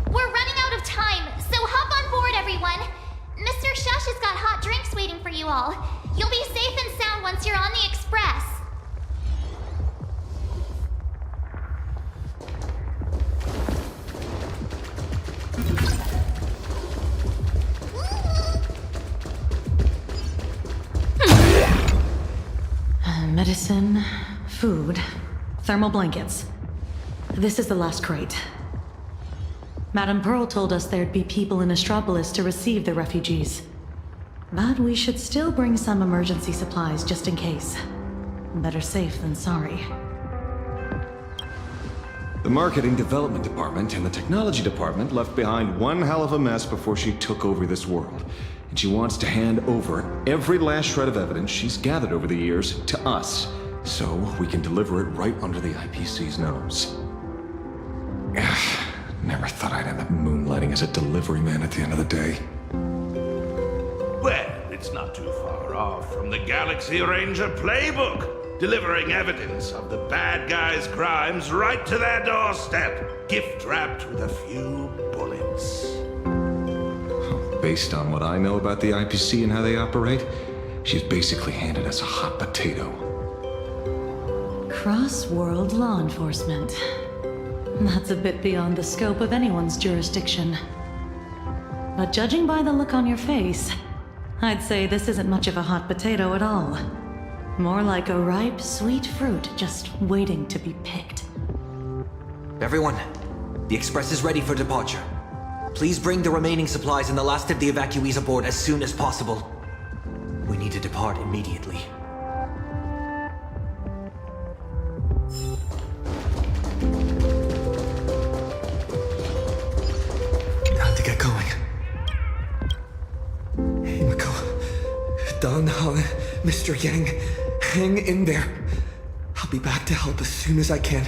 We're running out of time, so hop on board, everyone. Mr. Shush has got hot drinks waiting for you all. You'll be safe and sound once you're on the express. Medicine, food, thermal blankets. This is the last crate. Madame Pearl told us there'd be people in Astropolis to receive the refugees. But we should still bring some emergency supplies just in case. Better safe than sorry. The marketing development department and the technology department left behind one hell of a mess before she took over this world. And she wants to hand over every last shred of evidence she's gathered over the years to us, so we can deliver it right under the IPC's nose. Never thought I'd end up moonlighting as a delivery man at the end of the day. Well, it's not too far off from the Galaxy Ranger playbook, delivering evidence of the bad guys' crimes right to their doorstep, gift-wrapped with a few bullets. Based on what I know about the IPC and how they operate, she's basically handed us a hot potato. Cross-world law enforcement. That's a bit beyond the scope of anyone's jurisdiction. But judging by the look on your face, I'd say this isn't much of a hot potato at all. More like a ripe, sweet fruit just waiting to be picked. Everyone, the Express is ready for departure. Please bring the remaining supplies and the last of the evacuees aboard as soon as possible. We need to depart immediately. Time to get going. Himiko, Dan Hong, Mr. Yang, hang in there. I'll be back to help as soon as I can.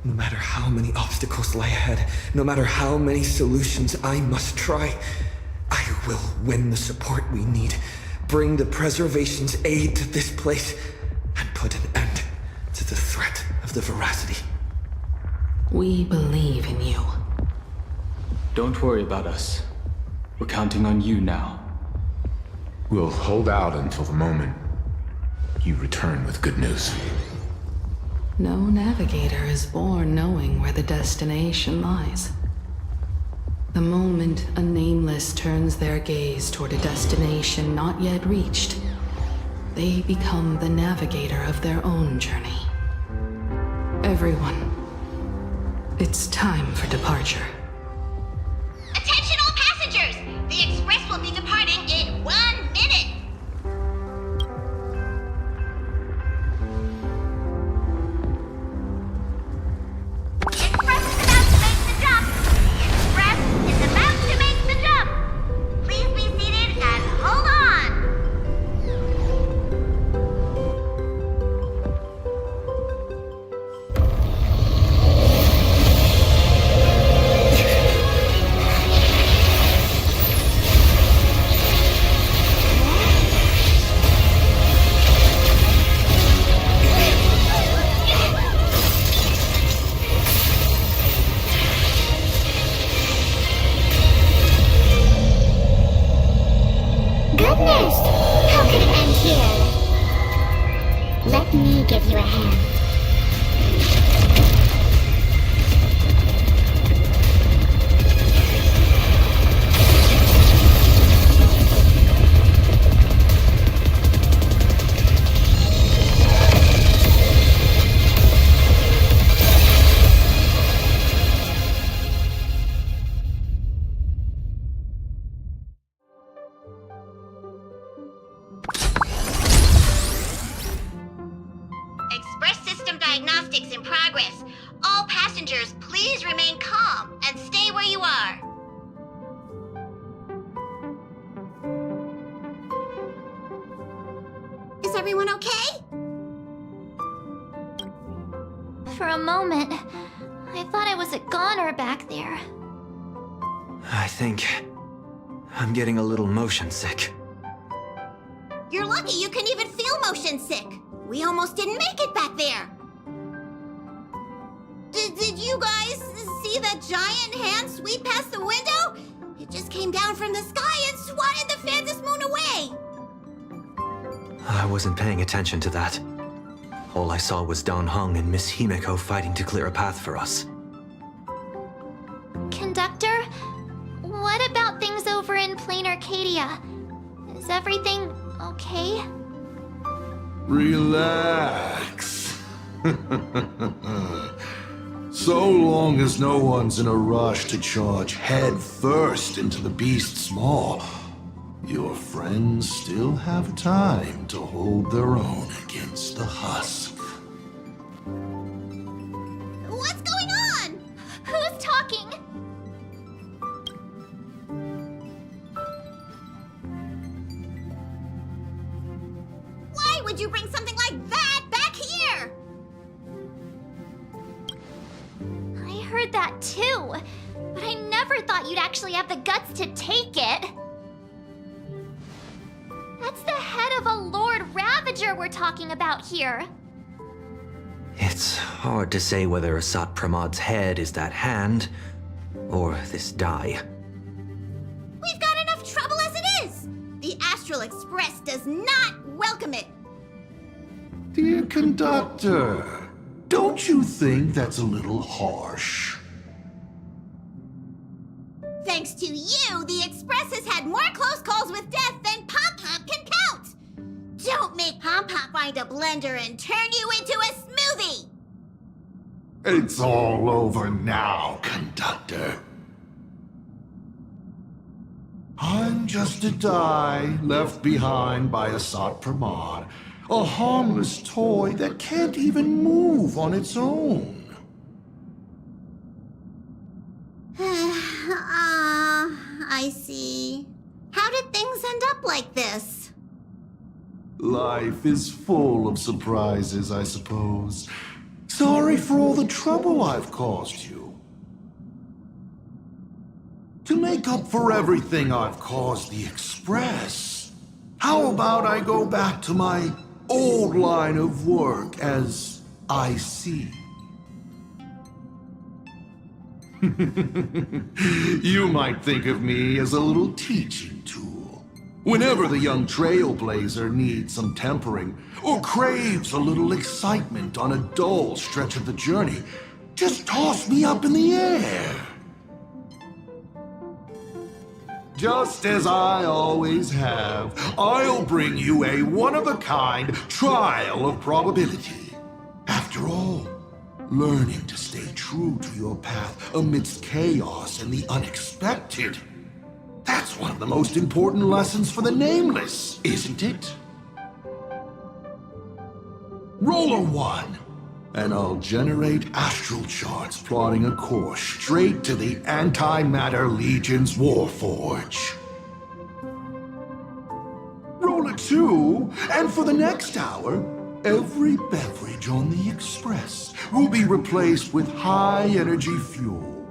No matter how many obstacles lie ahead, no matter how many solutions I must try, I will win the support we need, bring the preservation's aid to this place, and put an end to the threat of the Veracity. We believe in you. Don't worry about us. We're counting on you now. We'll hold out until the moment you return with good news. No navigator is born knowing where the destination lies. The moment a nameless turns their gaze toward a destination not yet reached, they become the navigator of their own journey. Everyone, it's time for departure. Attention all passengers! The Express will be departing in 1 minute! Goodness! How could it end here? Let me give you a hand. Express system diagnostics in progress. All passengers, please remain calm and stay where you are. Is everyone okay? For a moment, I thought I was a goner back there. I think I'm getting a little motion sick. You're lucky you can even feel motion sick. We almost didn't make it back there. Did you guys see that giant hand sweep past the window? It just came down from the sky and swatted the Phantom Moon away. I wasn't paying attention to that. All I saw was Dan Hong and Miss Himiko fighting to clear a path for us. Conductor, what about things over in Planarcadia? Is everything okay? Relax. So long as no one's in a rush to charge head first into the beast's maw, your friends still have time to hold their own against the husk. What's going on? Who's talking? Why would you bring something like that back here? I heard that too, but I never thought you'd actually have the guts to take it. That's the head of a Lord Ravager we're talking about here. It's hard to say whether Asat Pramad's head is that hand, or this die. We've got enough trouble as it is. The Astral Express does not welcome it. Dear conductor, don't you think that's a little harsh? Thanks to you, the Express has had more close calls with death than Pom Pom can count! Don't make Pom Pom find a blender and turn you into a smoothie! It's all over now, conductor. I'm just a die left behind by Asat Pramod, a harmless toy that can't even move on its own. I see. How did things end up like this? Life is full of surprises, I suppose. Sorry for all the trouble I've caused you. To make up for everything I've caused the Express, how about I go back to my old line of work as IC? You might think of me as a little teaching tool. Whenever the young trailblazer needs some tempering, or craves a little excitement on a dull stretch of the journey, just toss me up in the air. Just as I always have, I'll bring you a one-of-a-kind trial of probability. After all, learning to stay true to your path amidst chaos and the unexpected, that's one of the most important lessons for the Nameless, isn't it? Roll a 1, and I'll generate astral charts plotting a course straight to the Antimatter Legion's Warforge. Roll a 2, and for the next hour, every beverage on the Express will be replaced with high-energy fuel,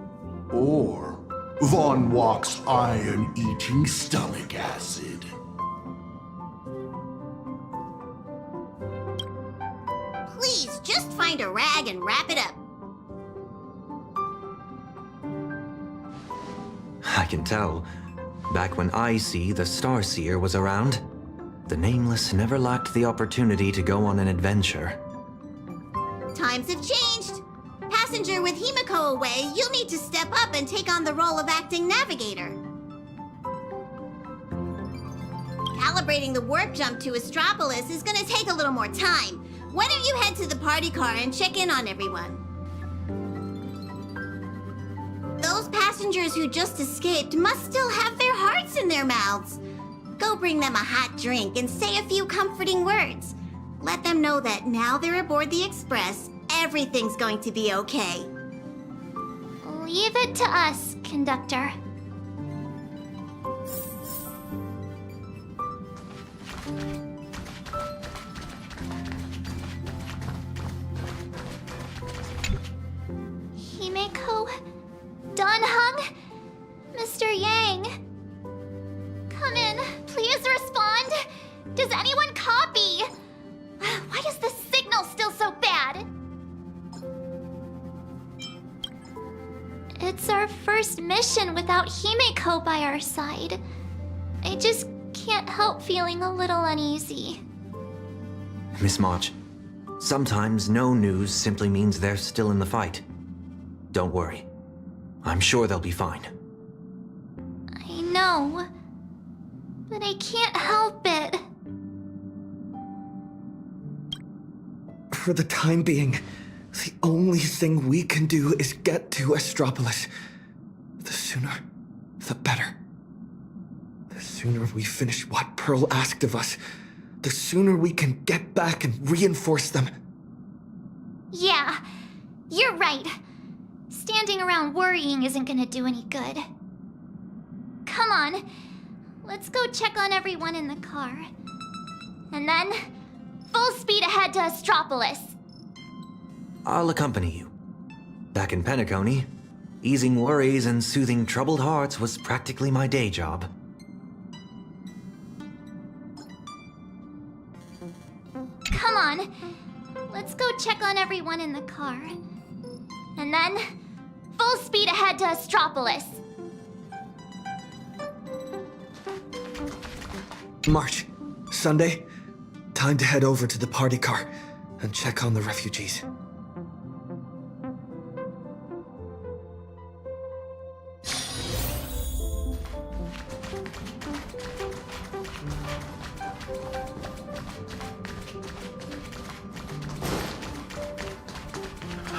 or Von Walk's iron-eating stomach acid. Please, just find a rag and wrap it up. I can tell. Back when IC, the Starseer, was around, the Nameless never lacked the opportunity to go on an adventure. Times have changed. Passenger with Himiko away, you'll need to step up and take on the role of acting navigator. Calibrating the warp jump to Astropolis is gonna take a little more time. Why don't you head to the party car and check in on everyone? Those passengers who just escaped must still have their hearts in their mouths. Go bring them a hot drink and say a few comforting words. Let them know that now they're aboard the Express, everything's going to be okay. Leave it to us, conductor. Himeko? Donhung? Mr. Yang? Come in, please respond. Does anyone copy? Why is the signal still so bad? It's our first mission without Himeko by our side. I just can't help feeling a little uneasy. Miss March, sometimes no news simply means they're still in the fight. Don't worry. I'm sure they'll be fine. I know, but I can't help it. For the time being, the only thing we can do is get to Astropolis. The sooner, the better. The sooner we finish what Pearl asked of us, the sooner we can get back and reinforce them. Yeah, you're right. Standing around worrying isn't gonna do any good. Come on, let's go check on everyone in the car. And then, full speed ahead to Astropolis. I'll accompany you. Back in Penacony, easing worries and soothing troubled hearts was practically my day job. Come on, let's go check on everyone in the car. And then, full speed ahead to Astropolis. March, Sunday, time to head over to the party car. and check on the refugees.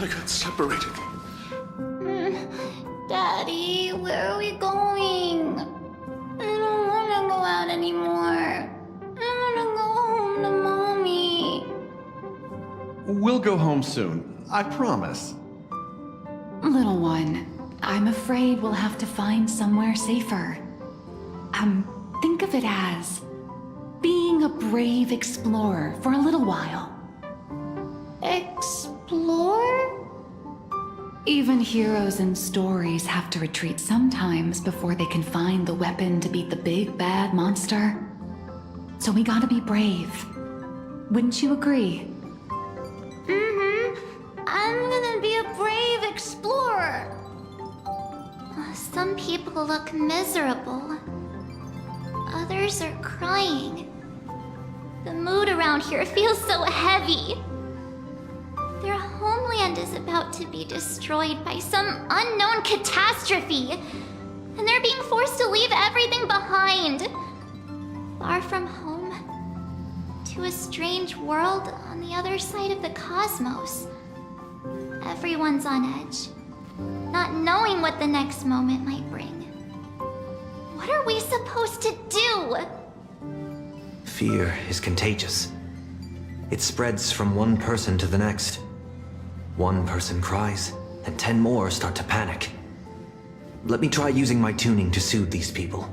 I got separated. Daddy, where are we going? I don't want to go out anymore. I want to go home to Mommy. We'll go home soon, I promise. Little one, I'm afraid we'll have to find somewhere safer. Think of it as being a brave explorer for a little while. Explore? Even heroes in stories have to retreat sometimes before they can find the weapon to beat the big bad monster. So we gotta be brave. Wouldn't you agree? I'm gonna be a brave explorer. Some people look miserable. Others are crying. The mood around here feels so heavy. Their homeland is about to be destroyed by some unknown catastrophe, and they're being forced to leave everything behind. Far from home, to a strange world on the other side of the cosmos. Everyone's on edge, not knowing what the next moment might bring. What are we supposed to do? Fear is contagious. It spreads from one person to the next. One person cries, and 10 more start to panic. Let me try using my tuning to soothe these people.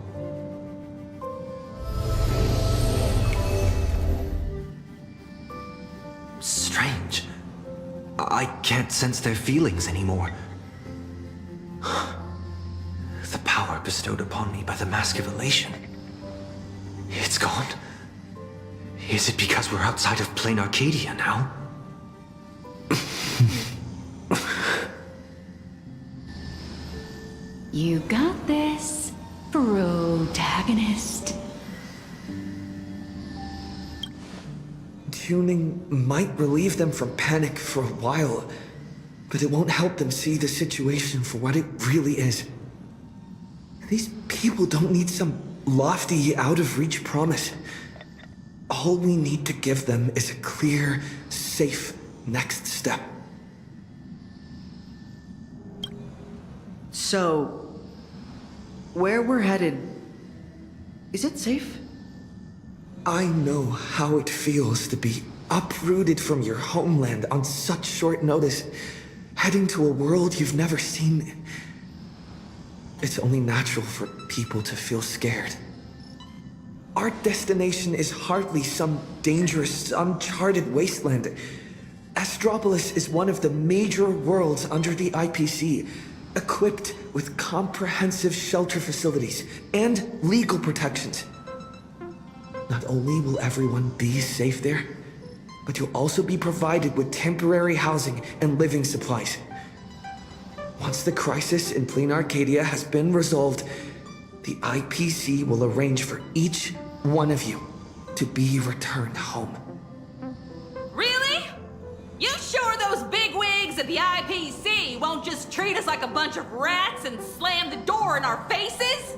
Strange. I can't sense their feelings anymore. The power bestowed upon me by the Mask of Elation. It's gone. Is it because we're outside of Planarcadia now? You got this, protagonist. Tuning might relieve them from panic for a while, but it won't help them see the situation for what it really is. These people don't need some lofty, out-of-reach promise. All we need to give them is a clear, safe next step. So, where we're headed, is it safe? I know how it feels to be uprooted from your homeland on such short notice, heading to a world you've never seen. It's only natural for people to feel scared. Our destination is hardly some dangerous, uncharted wasteland. Astropolis is one of the major worlds under the IPC, equipped with comprehensive shelter facilities and legal protections. Not only will everyone be safe there, but you'll also be provided with temporary housing and living supplies. Once the crisis in Planarcadia has been resolved, the IPC will arrange for each one of you to be returned home. Really? You sure those bigwigs at the IPC won't just treat us like a bunch of rats and slam the door in our faces?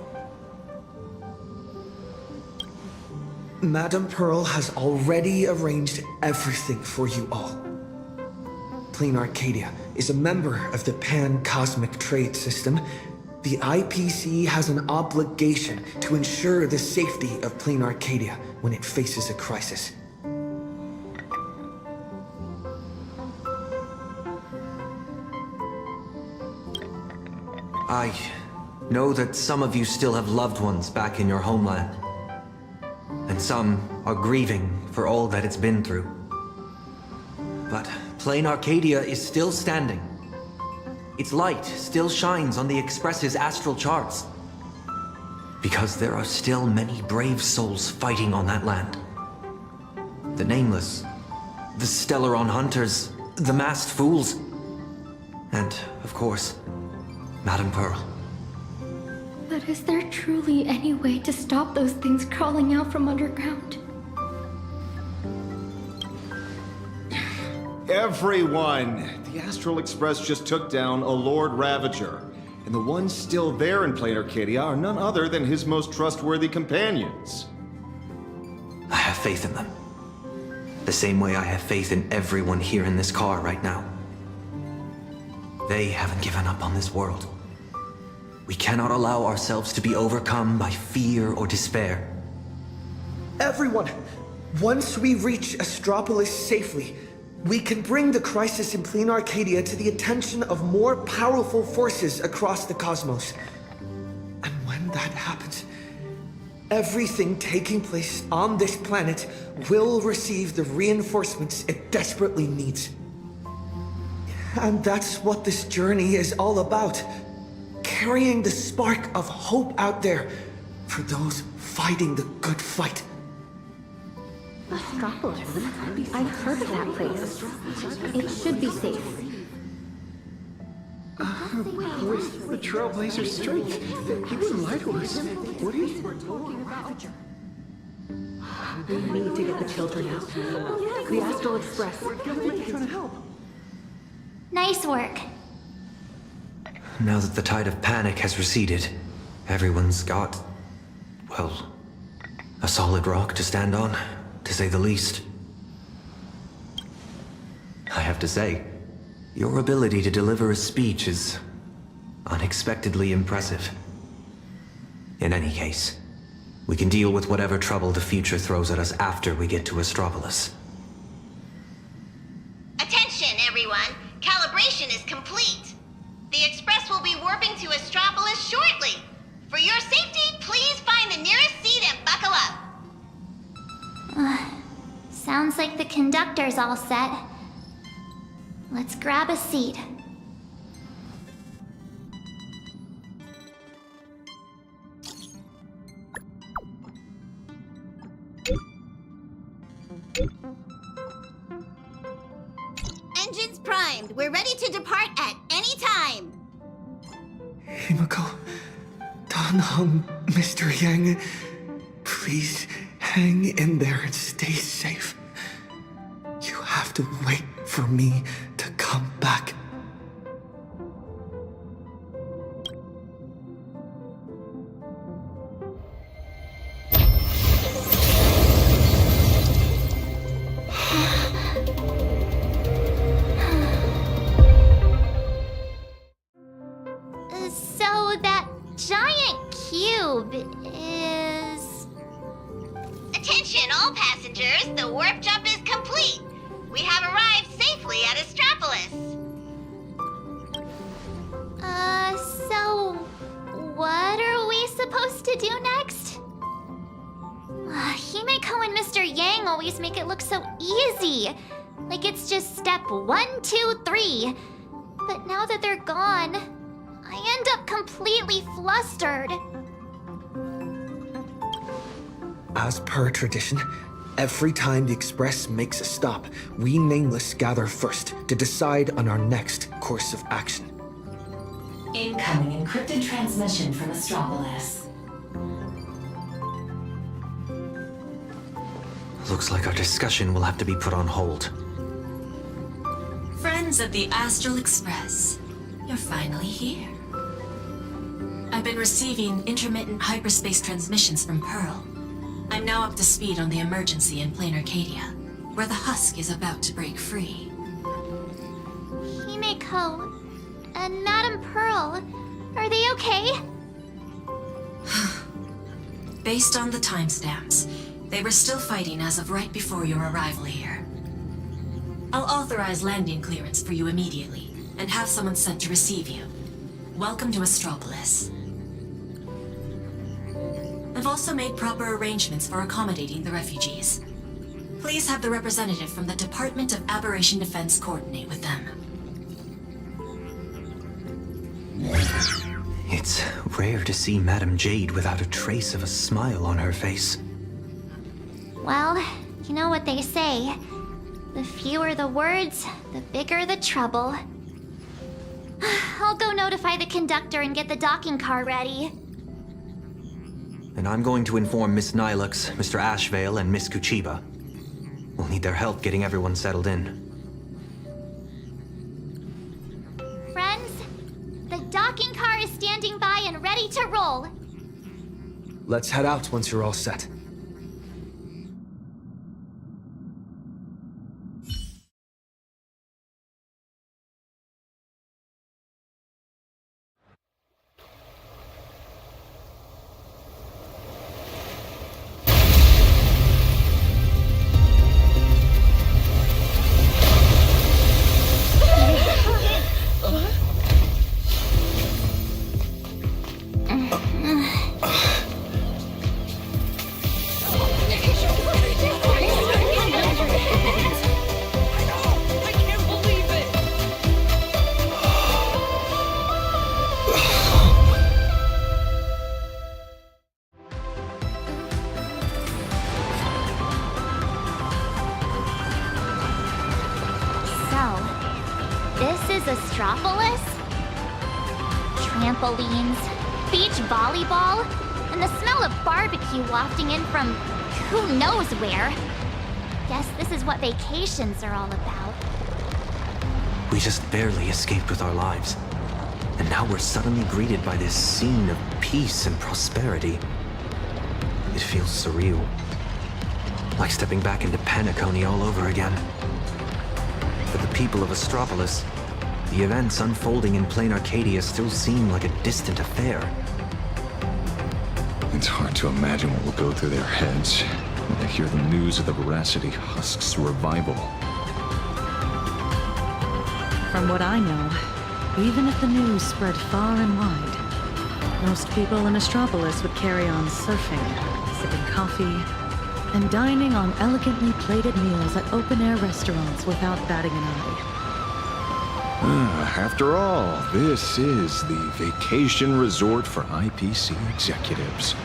Madame Pearl has already arranged everything for you all. Planarcadia is a member of the Pan-Cosmic Trade System. The IPC has an obligation to ensure the safety of Planarcadia when it faces a crisis. I know that some of you still have loved ones back in your homeland. And some are grieving for all that it's been through. But Planarcadia is still standing. Its light still shines on the Express's astral charts. Because there are still many brave souls fighting on that land. The Nameless, the Stellaron Hunters, the Masked Fools, and, of course, Madame Pearl. But is there truly any way to stop those things crawling out from underground? Everyone! The Astral Express just took down a Lord Ravager, and the ones still there in Planarcadia are none other than his most trustworthy companions. I have faith in them. The same way I have faith in everyone here in this car right now. They haven't given up on this world. We cannot allow ourselves to be overcome by fear or despair. Everyone, once we reach Astropolis safely, we can bring the crisis in Planarcadia to the attention of more powerful forces across the cosmos. And when that happens, everything taking place on this planet will receive the reinforcements it desperately needs. And that's what this journey is all about. Carrying the spark of hope out there for those fighting the good fight. Astropolis. I've heard of that place. It should be safe. With the Trailblazer's strength, he wouldn't lie to us, would he? We need to get the children out. The Astral Express. We're definitely trying to help. Nice work. Now that the tide of panic has receded, everyone's got, well, a solid rock to stand on, to say the least. I have to say, your ability to deliver a speech is unexpectedly impressive. In any case, we can deal with whatever trouble the future throws at us after we get to Astropolis. Attention, everyone! Calibration is complete. The Express will be warping to Astropolis shortly. For your safety, please find the nearest seat and buckle up. Sounds like the conductor's all set. Let's grab a seat. Engines primed. We're ready to depart at any time. Himiko, Danhong, Mr. Yang, please hang in there and stay safe. You have to wait for me to come back. So that giant cube is... Attention, all passengers. The warp jump is complete. We have arrived safely at Astropolis. So what are we supposed to do next? Himeko and Mr. Yang always make it look so easy. Like it's just step 1, 2, 3. But now that they're gone, I end up completely flustered. As per tradition, every time the Express makes a stop, we Nameless gather first to decide on our next course of action. Incoming encrypted transmission from Astropolis. Looks like our discussion will have to be put on hold. Friends of the Astral Express, you're finally here. I've been receiving intermittent hyperspace transmissions from Pearl. I'm now up to speed on the emergency in Planarcadia, where the husk is about to break free. Himeko and Madame Pearl, are they okay? Based on the timestamps, they were still fighting as of right before your arrival here. I'll authorize landing clearance for you immediately, and have someone sent to receive you. Welcome to Astropolis. I've also made proper arrangements for accommodating the refugees. Please have the representative from the Department of Aberration Defense coordinate with them. It's rare to see Madame Jade without a trace of a smile on her face. Well, you know what they say. The fewer the words, the bigger the trouble. I'll go notify the conductor and get the docking car ready. And I'm going to inform Miss Nilux, Mr. Ashvale, and Miss Kuchiba. We'll need their help getting everyone settled in. standing by and ready to roll. Let's head out once you're all set. This is Astropolis? Trampolines, beach volleyball, and the smell of barbecue wafting in from who knows where. Guess this is what vacations are all about. We just barely escaped with our lives. And now we're suddenly greeted by this scene of peace and prosperity. It feels surreal. Like stepping back into Paniconi all over again. For the people of Astropolis, the events unfolding in Planarcadia still seem like a distant affair. It's hard to imagine what will go through their heads when they hear the news of the Veracity Husk's revival. From what I know, even if the news spread far and wide, most people in Astropolis would carry on surfing, sipping coffee, and dining on elegantly plated meals at open-air restaurants without batting an eye. After all, this is the vacation resort for IPC executives.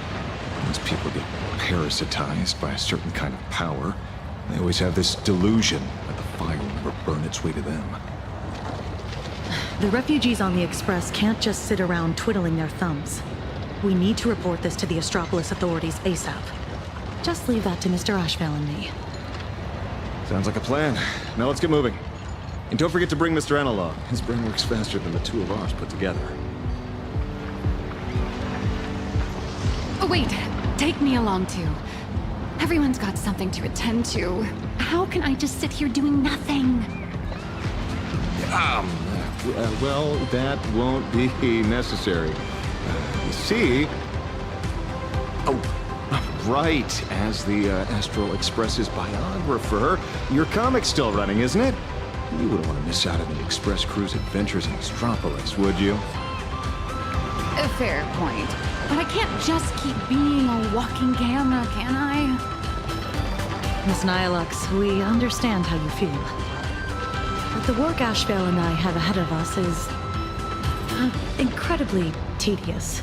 Once people get parasitized by a certain kind of power, they always have this delusion that the fire will never burn its way to them. The refugees on the Express can't just sit around twiddling their thumbs. We need to report this to the Astropolis authorities ASAP. Just leave that to Mr. Ashvale and me. Sounds like a plan. Now let's get moving. And don't forget to bring Mr. Analog. His brain works faster than the two of ours put together. Oh, wait. Take me along, too. Everyone's got something to attend to. How can I just sit here doing nothing? Well, that won't be necessary. You see... Oh, right. As the Astral Express's biographer, your comic's still running, isn't it? You wouldn't want to miss out on the Express crew's adventures in Astropolis, would you? A fair point. But I can't just keep being a walking camera, can I? Miss Nihilux, we understand how you feel. But the work Ashvale and I have ahead of us is... incredibly tedious.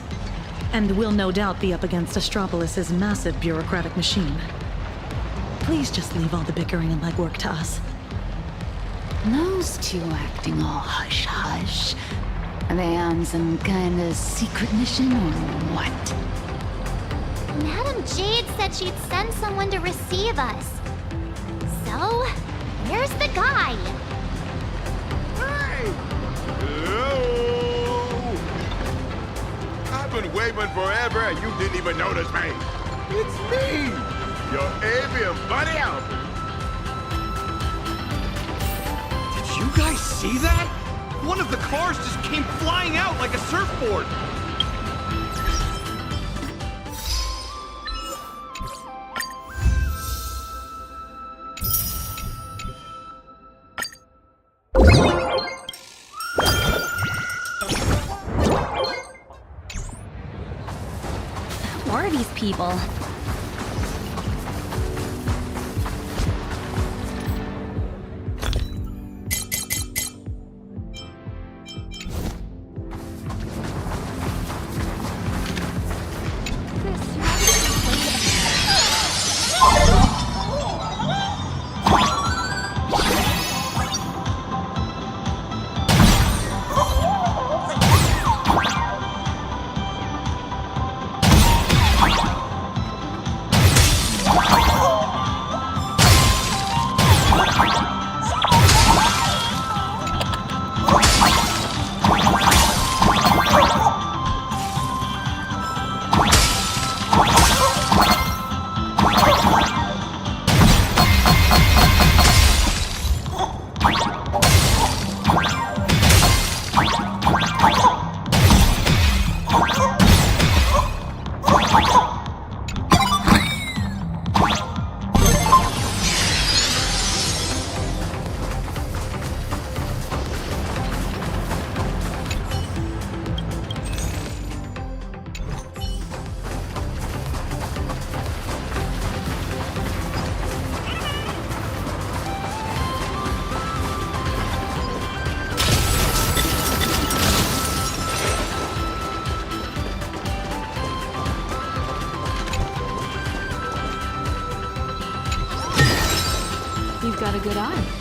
And will no doubt be up against Astropolis' massive bureaucratic machine. Please just leave all the bickering and legwork to us. Those two acting all hush-hush. Are they on some kind of secret mission or what? Madam Jade said she'd send someone to receive us. So, where's the guy? Hey! Hello! I've been waving forever and you didn't even notice me. It's me, your avian buddy Albert. Did you guys see that? One of the cars just came flying out like a surfboard. Who are these people? a good eye.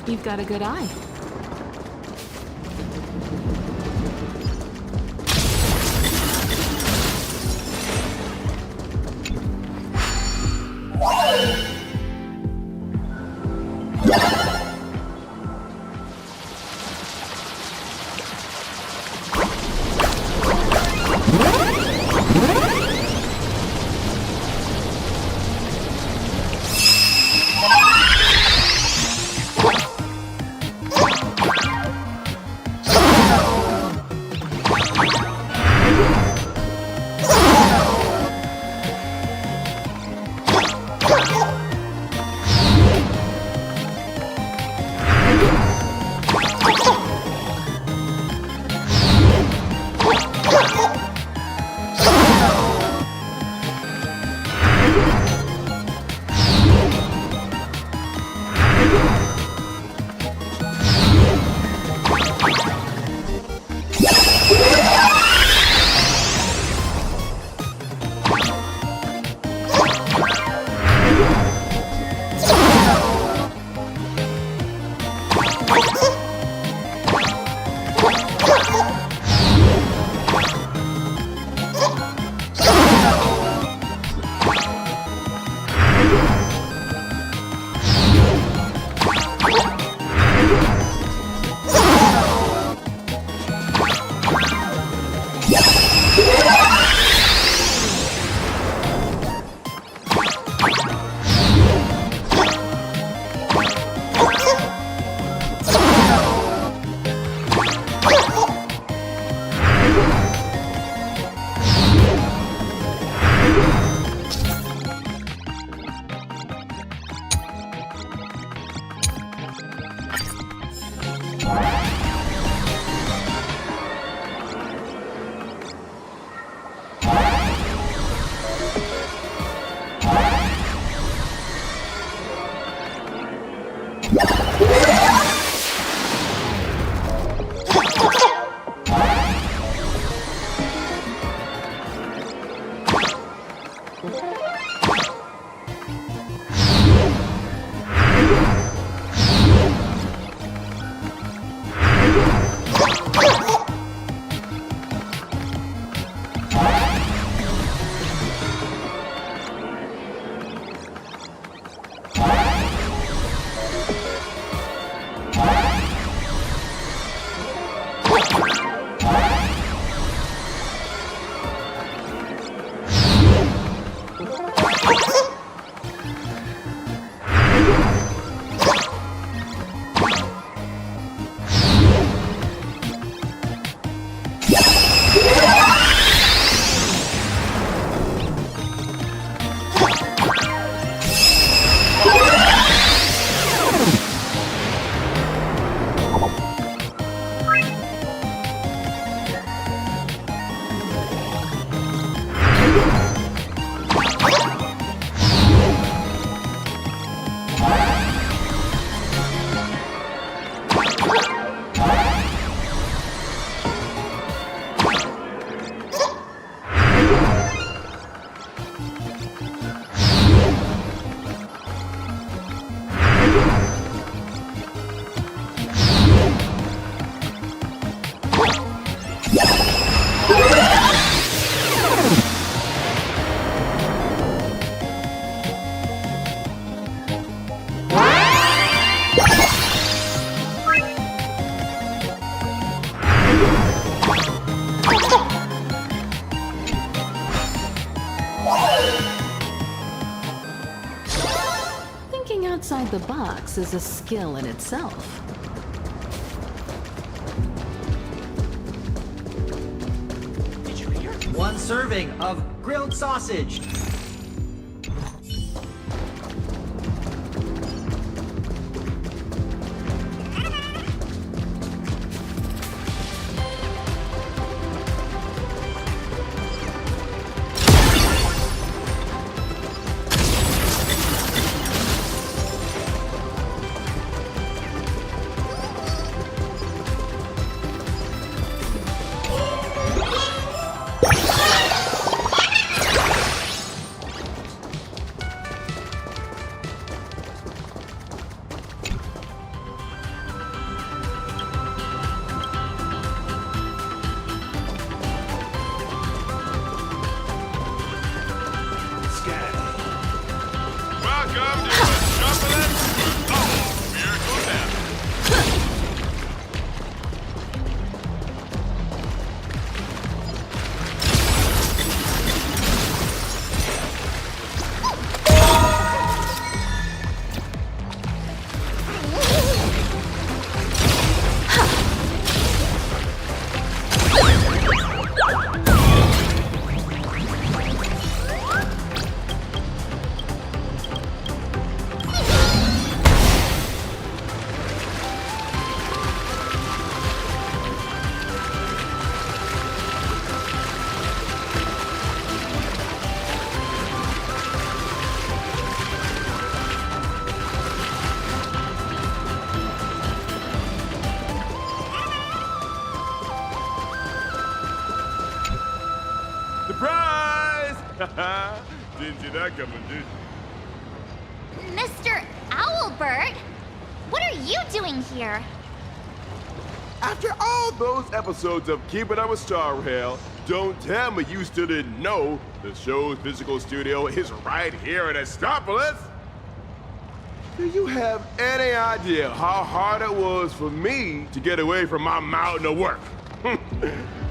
You've got a good eye. thinking outside the box is a skill in itself. One serving of grilled sausage. Surprise! Didn't see that coming, did you? Mr. Owlbird, what are you doing here? After all those episodes of Keeping Up with Star Rail, don't tell me you still didn't know the show's physical studio is right here in Astropolis. Do you have any idea how hard it was for me to get away from my mountain of work?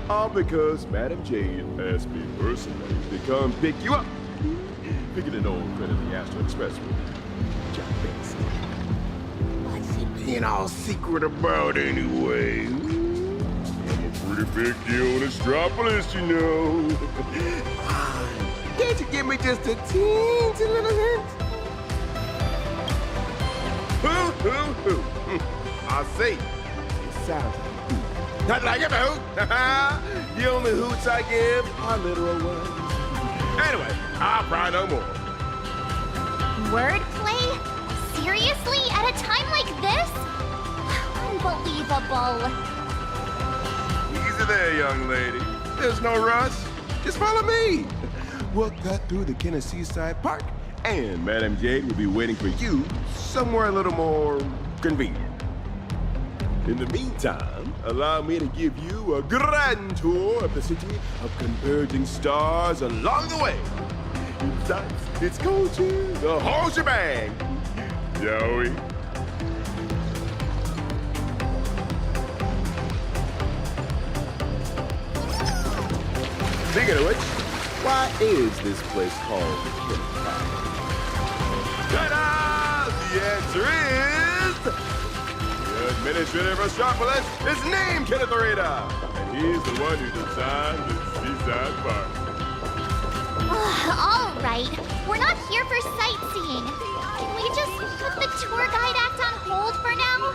All because Madam Jade asked me personally to come pick you up. Picking an old friend of the Astro Express with Jack Benson. What's he being all secret about anyway? I'm a pretty big deal in Astropolis, you know. Can't you give me just a teensy little hint? I see. It sounds not like a hoot. The only hoots I give are literal ones. Anyway, I'll cry no more. Wordplay? Seriously? At a time like this? Unbelievable. Easy there, young lady. There's no rush. Just follow me. We'll cut through the Kenner Seaside Park, and Madam Jade will be waiting for you somewhere a little more convenient. In the meantime, allow me to give you a grand tour of the city of converging stars along the way. It's sights, it's coaches, the whole shebang. Shall we? Speaking of which, why is this place called the Impact? Ta-da! The answer is... the administrator of Astropolis is named Kenneth Arita, and he's the one who designed the Seaside Park. All right, we're not here for sightseeing. Can we just put the tour guide act on hold for now?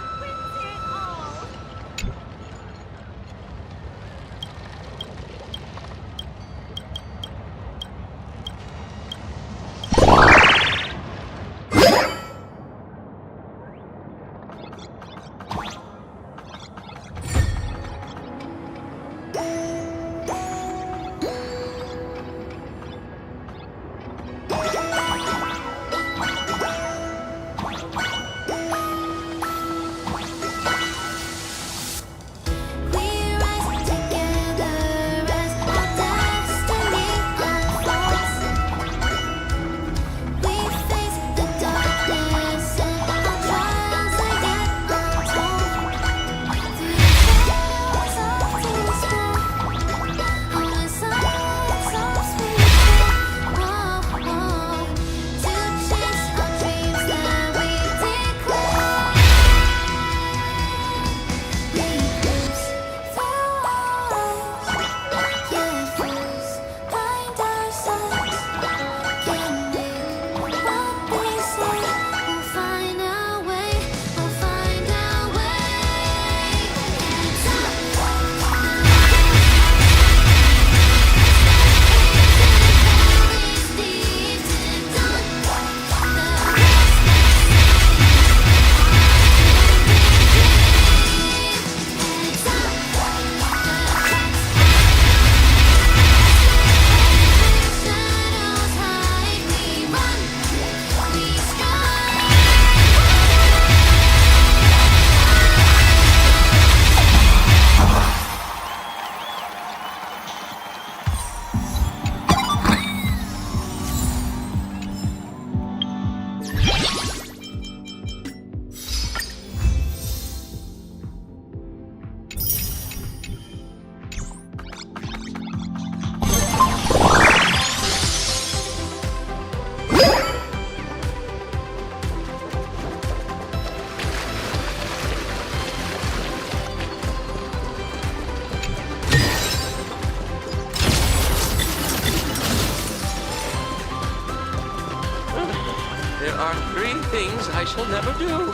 There are 3 things I shall never do.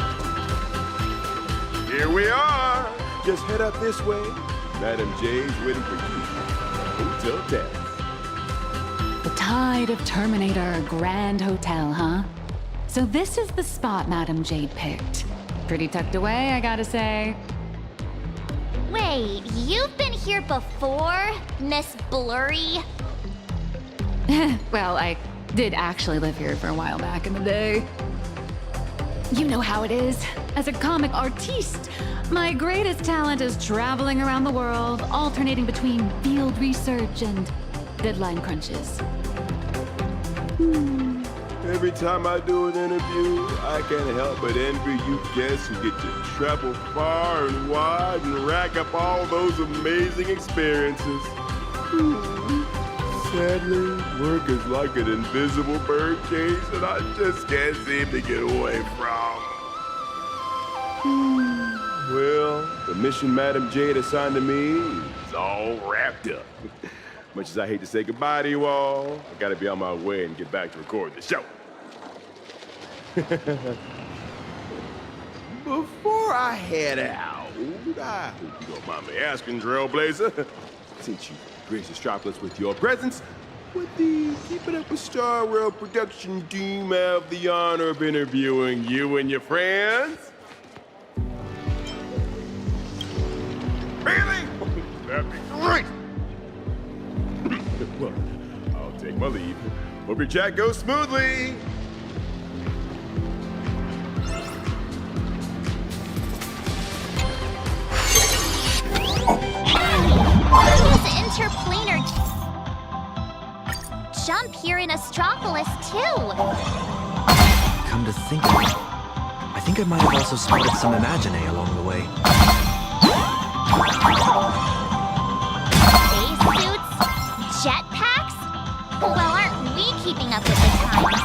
Here we are. Just head up this way. Madam J's waiting for you. Hotel Dance. The Tide of Terminator Grand Hotel, huh? So this is the spot Madam Jade picked. Pretty tucked away, I gotta say. Wait, you've been here before, Miss Blurry? Well, I did actually live here for a while back in the day. You know how it is. As a comic artiste, my greatest talent is traveling around the world, alternating between field research and deadline crunches. Every time I do an interview, I can't help but envy you guests who get to travel far and wide and rack up all those amazing experiences. Sadly, work is like an invisible bird cage that I just can't seem to get away from. Well, the mission Madam Jade assigned to me is all wrapped up. Much as I hate to say goodbye to you all, I gotta be on my way and get back to record the show. Before I head out, I hope you don't mind me asking, Trailblazer, since you graced Astropolis with your presence, would the Keep It Up with Star Rail production team have the honor of interviewing you and your friends? Really? That'd be great! Well, I'll take my leave. Hope your chat goes smoothly. Use interplanar jump here in Astropolis too. Come to think of it, I think I might have also spotted some Imagine along the way. Spacesuits? Jetpacks? Well, aren't we keeping up with the times?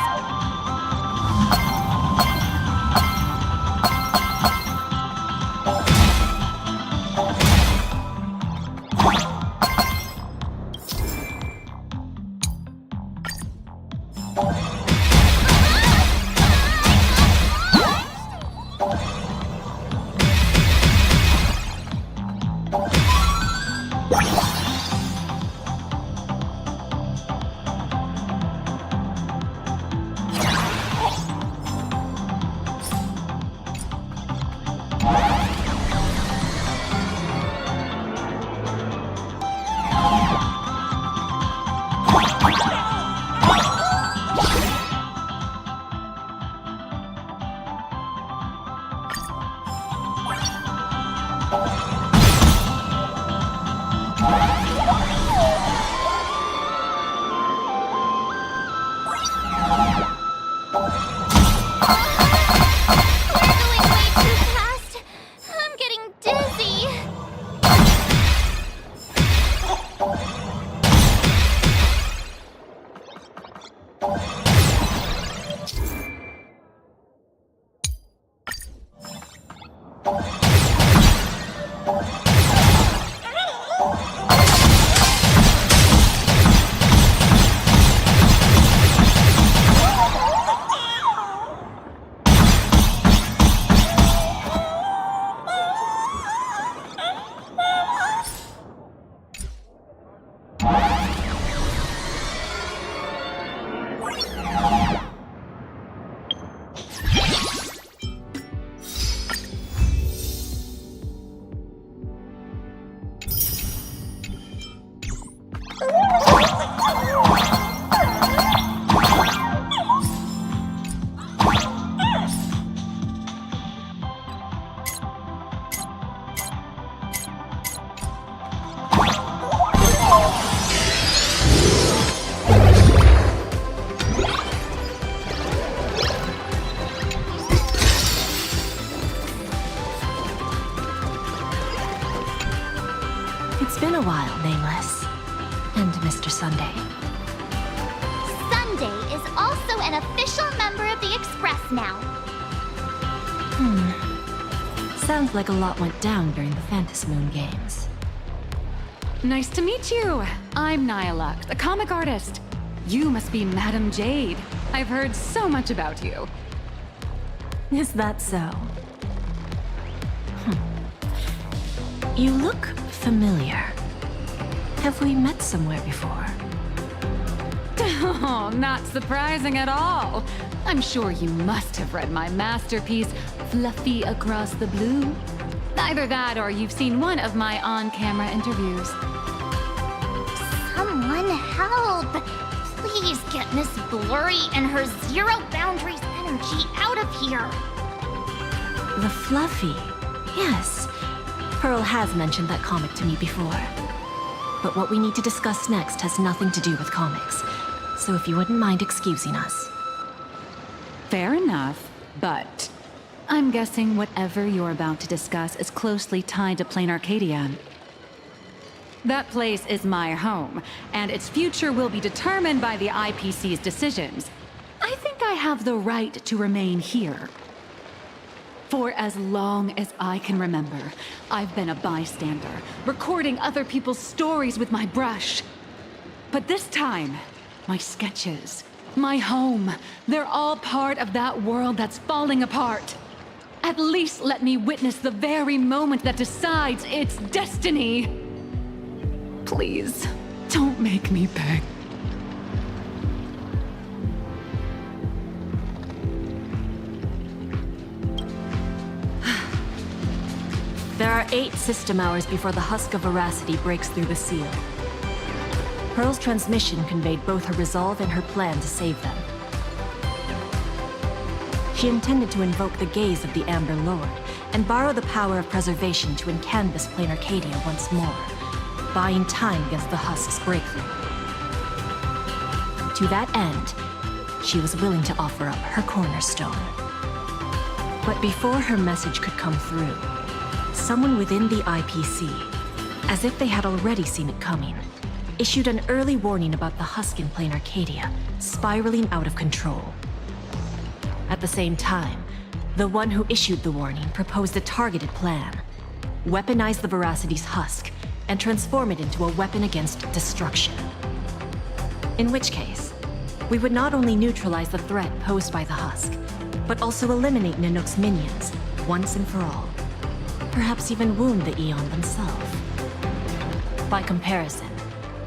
It's been a while, Nameless. And Mr. Sunday. Sunday is also an official member of the Express now. Sounds like a lot went down during the Phantom Moon Games. Nice to meet you. I'm Nihilux, a comic artist. You must be Madam Jade. I've heard so much about you. Is that so? You look familiar. Have we met somewhere before? Oh, not surprising at all. I'm sure you must have read my masterpiece, Fluffy Across the Blue. Either that or you've seen one of my on-camera interviews. Someone help! Please get Miss Blurry and her zero boundaries energy out of here! The Fluffy. Yes. Pearl has mentioned that comic to me before. But what we need to discuss next has nothing to do with comics. So if you wouldn't mind excusing us. Fair enough, but I'm guessing whatever you're about to discuss is closely tied to Planarcadia. That place is my home, and its future will be determined by the IPC's decisions. I think I have the right to remain here. For as long as I can remember, I've been a bystander, recording other people's stories with my brush. But this time, my sketches, my home, they're all part of that world that's falling apart. At least let me witness the very moment that decides its destiny. Please, don't make me beg. There are 8 system hours before the husk of veracity breaks through the seal. Pearl's transmission conveyed both her resolve and her plan to save them. She intended to invoke the gaze of the Amber Lord and borrow the power of preservation to encanvas Planarcadia once more, buying time against the husk's breakthrough. To that end, she was willing to offer up her cornerstone. But before her message could come through, someone within the IPC, as if they had already seen it coming, issued an early warning about the husk in Planarcadia spiraling out of control. At the same time, the one who issued the warning proposed a targeted plan: weaponize the Veracity's husk and transform it into a weapon against destruction. In which case, we would not only neutralize the threat posed by the husk, but also eliminate Nanook's minions once and for all. Perhaps even wound the Eon themselves. By comparison,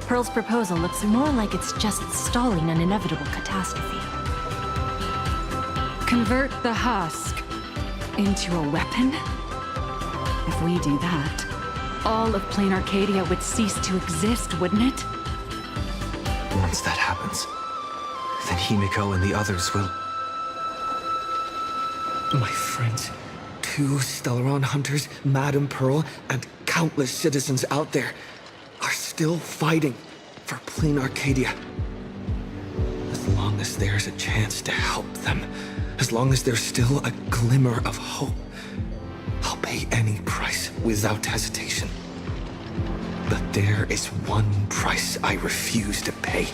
Pearl's proposal looks more like it's just stalling an inevitable catastrophe. Convert the husk into a weapon? If we do that, all of Planarcadia would cease to exist, wouldn't it? Once that happens, then Himiko and the others will... My friends, 2 Stellaron hunters, Madame Pearl, and countless citizens out there are still fighting for Planarcadia. As long as there's a chance to help them, as long as there's still a glimmer of hope, I'll pay any price without hesitation. But there is one price I refuse to pay.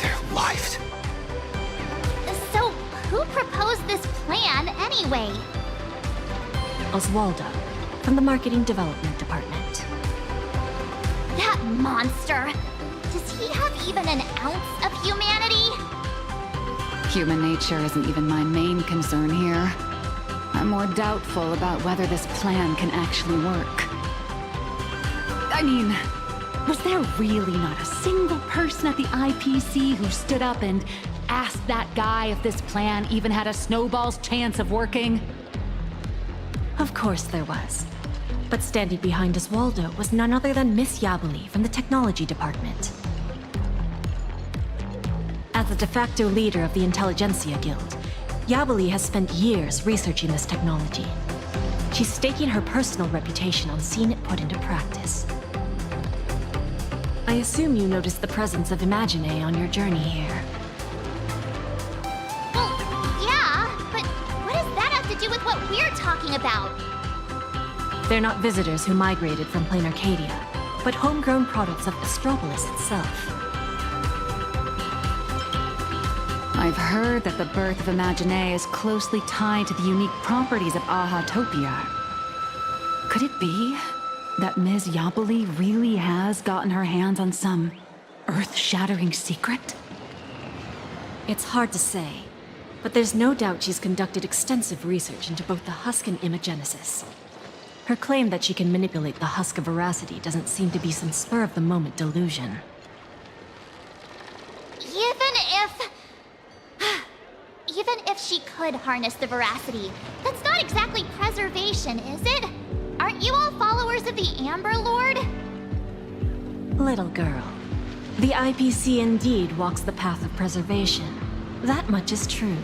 Their lives. So, who proposed this plan anyway? Oswaldo, from the Marketing Development Department. That monster! Does he have even an ounce of humanity? Human nature isn't even my main concern here. I'm more doubtful about whether this plan can actually work. I mean, was there really not a single person at the IPC who stood up and asked that guy if this plan even had a snowball's chance of working? Of course there was. But standing behind Oswaldo was none other than Miss Yabuli from the Technology Department. As the de facto leader of the Intelligentsia Guild, Yabuli has spent years researching this technology. She's staking her personal reputation on seeing it put into practice. I assume you noticed the presence of Imagine on your journey here. Well, yeah, but what does that have to do with what we're talking about? They're not visitors who migrated from Planarcadia, but homegrown products of Astropolis itself. I've heard that the birth of Imagine is closely tied to the unique properties of Ahatopia. Could it be that Ms. Yabuli really has gotten her hands on some earth-shattering secret? It's hard to say, but there's no doubt she's conducted extensive research into both the husk and imagenesis. Her claim that she can manipulate the husk of veracity doesn't seem to be some spur-of-the-moment delusion. Even if she could harness the veracity, that's not exactly preservation, is it? Aren't you all followers of the Amber Lord? Little girl, the IPC indeed walks the path of preservation. That much is true.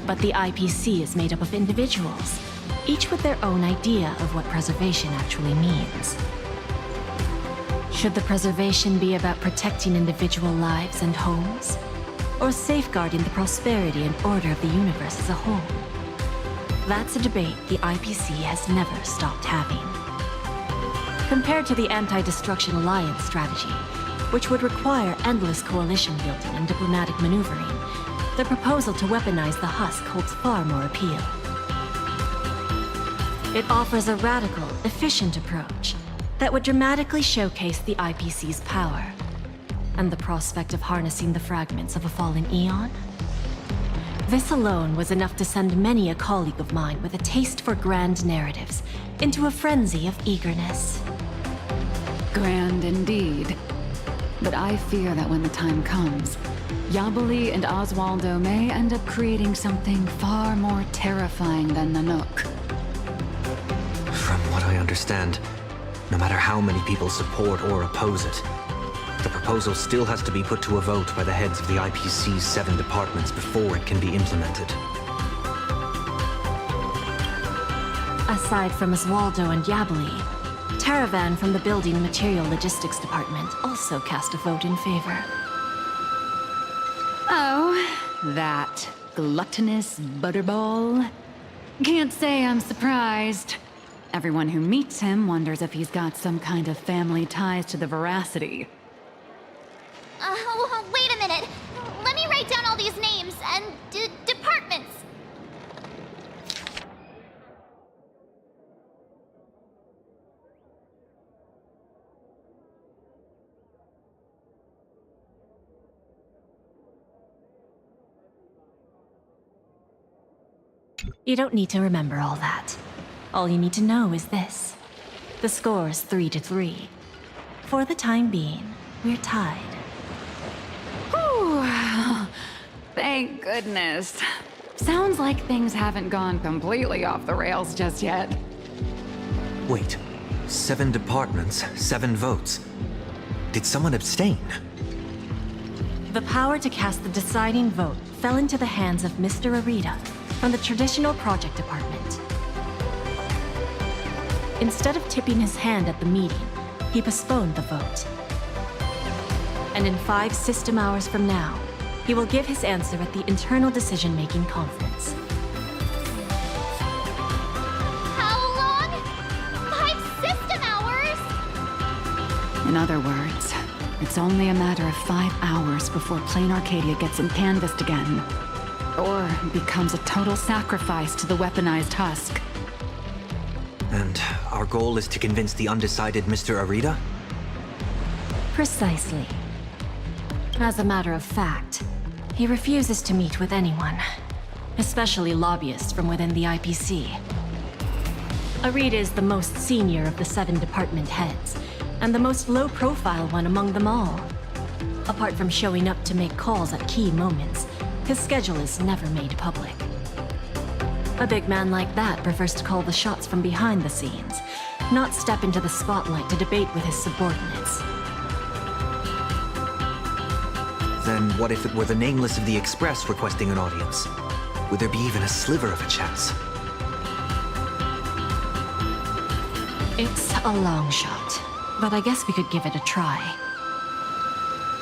But the IPC is made up of individuals, each with their own idea of what preservation actually means. Should the preservation be about protecting individual lives and homes? Or safeguarding the prosperity and order of the universe as a whole? That's a debate the IPC has never stopped having. Compared to the Anti-Destruction Alliance strategy, which would require endless coalition building and diplomatic maneuvering, the proposal to weaponize the husk holds far more appeal. It offers a radical, efficient approach that would dramatically showcase the IPC's power. And the prospect of harnessing the fragments of a fallen eon? This alone was enough to send many a colleague of mine with a taste for grand narratives into a frenzy of eagerness. Grand indeed. But I fear that when the time comes, Yabali and Oswaldo may end up creating something far more terrifying than Nanook. From what I understand, no matter how many people support or oppose it, the proposal still has to be put to a vote by the heads of the IPC's 7 departments before it can be implemented. Aside from Oswaldo and Yabali, Taravan from the Building Material Logistics Department also cast a vote in favor. Oh, that gluttonous butterball. Can't say I'm surprised. Everyone who meets him wonders if he's got some kind of family ties to the veracity. Wait a minute. Let me write down all these names and departments. You don't need to remember all that. All you need to know is this. The score's 3-3. For the time being, we're tied. Whew. Thank goodness. Sounds like things haven't gone completely off the rails just yet. Wait, 7 departments, 7 votes. Did someone abstain? The power to cast the deciding vote fell into the hands of Mr. Arita from the Traditional Project Department. Instead of tipping his hand at the meeting, he postponed the vote. And in 5 system hours from now, he will give his answer at the Internal Decision-Making Conference. How long? 5 system hours? In other words, it's only a matter of 5 hours before Planarcadia gets canvassed again. Or becomes a total sacrifice to the weaponized husk. And our goal is to convince the undecided Mr. Arita? Precisely. As a matter of fact, he refuses to meet with anyone, especially lobbyists from within the IPC. Arita is the most senior of the 7 department heads, and the most low-profile one among them all. Apart from showing up to make calls at key moments, his schedule is never made public. A big man like that prefers to call the shots from behind the scenes, not step into the spotlight to debate with his subordinates. Then what if it were the Nameless of the Express requesting an audience? Would there be even a sliver of a chance? It's a long shot, but I guess we could give it a try.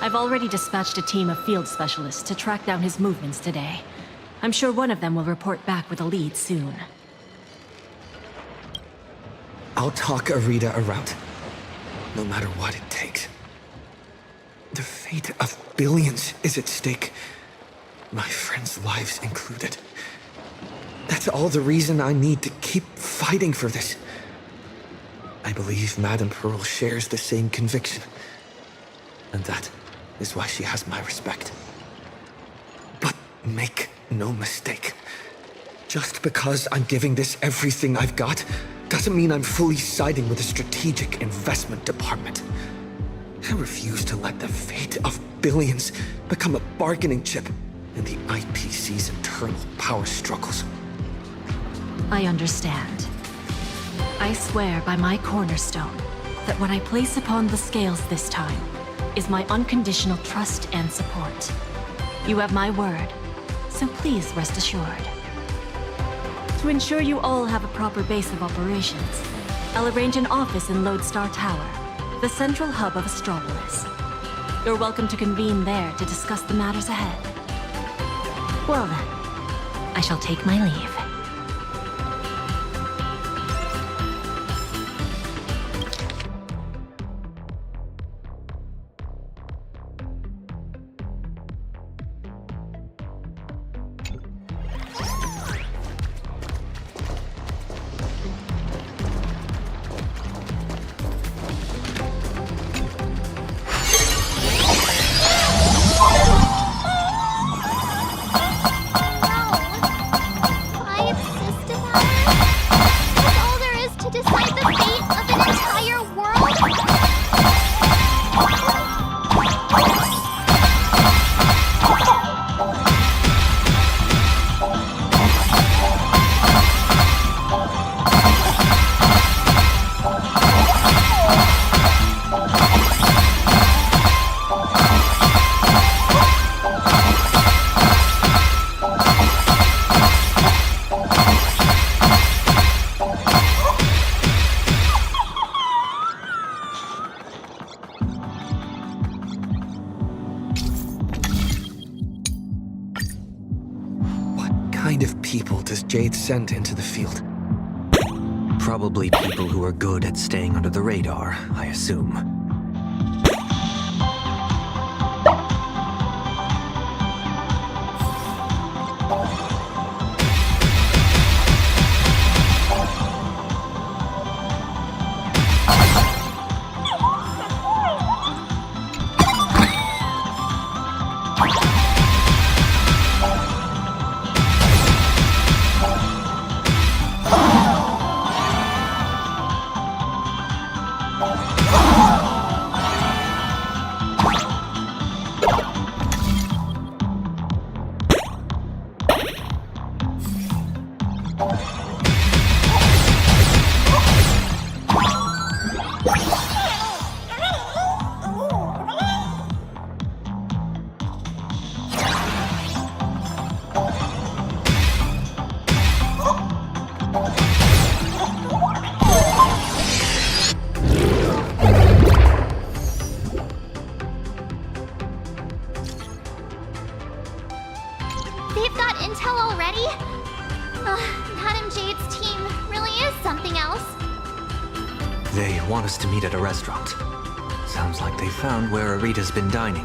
I've already dispatched a team of field specialists to track down his movements today. I'm sure one of them will report back with a lead soon. I'll talk Arita around, no matter what it takes. The fate of billions is at stake, my friends' lives included. That's all the reason I need to keep fighting for this. I believe Madame Pearl shares the same conviction, and that is why she has my respect. Make no mistake. Just because I'm giving this everything I've got, doesn't mean I'm fully siding with the strategic investment department. I refuse to let the fate of billions become a bargaining chip in the IPC's internal power struggles. I understand. I swear by my cornerstone that what I place upon the scales this time is my unconditional trust and support. You have my word, so please rest assured. To ensure you all have a proper base of operations, I'll arrange an office in Lodestar Tower, the central hub of Astropolis. You're welcome to convene there to discuss the matters ahead. Well then, I shall take my leave. Jade sent into the field? Probably people who are good at staying under the radar, I assume. Found where Arita's been dining.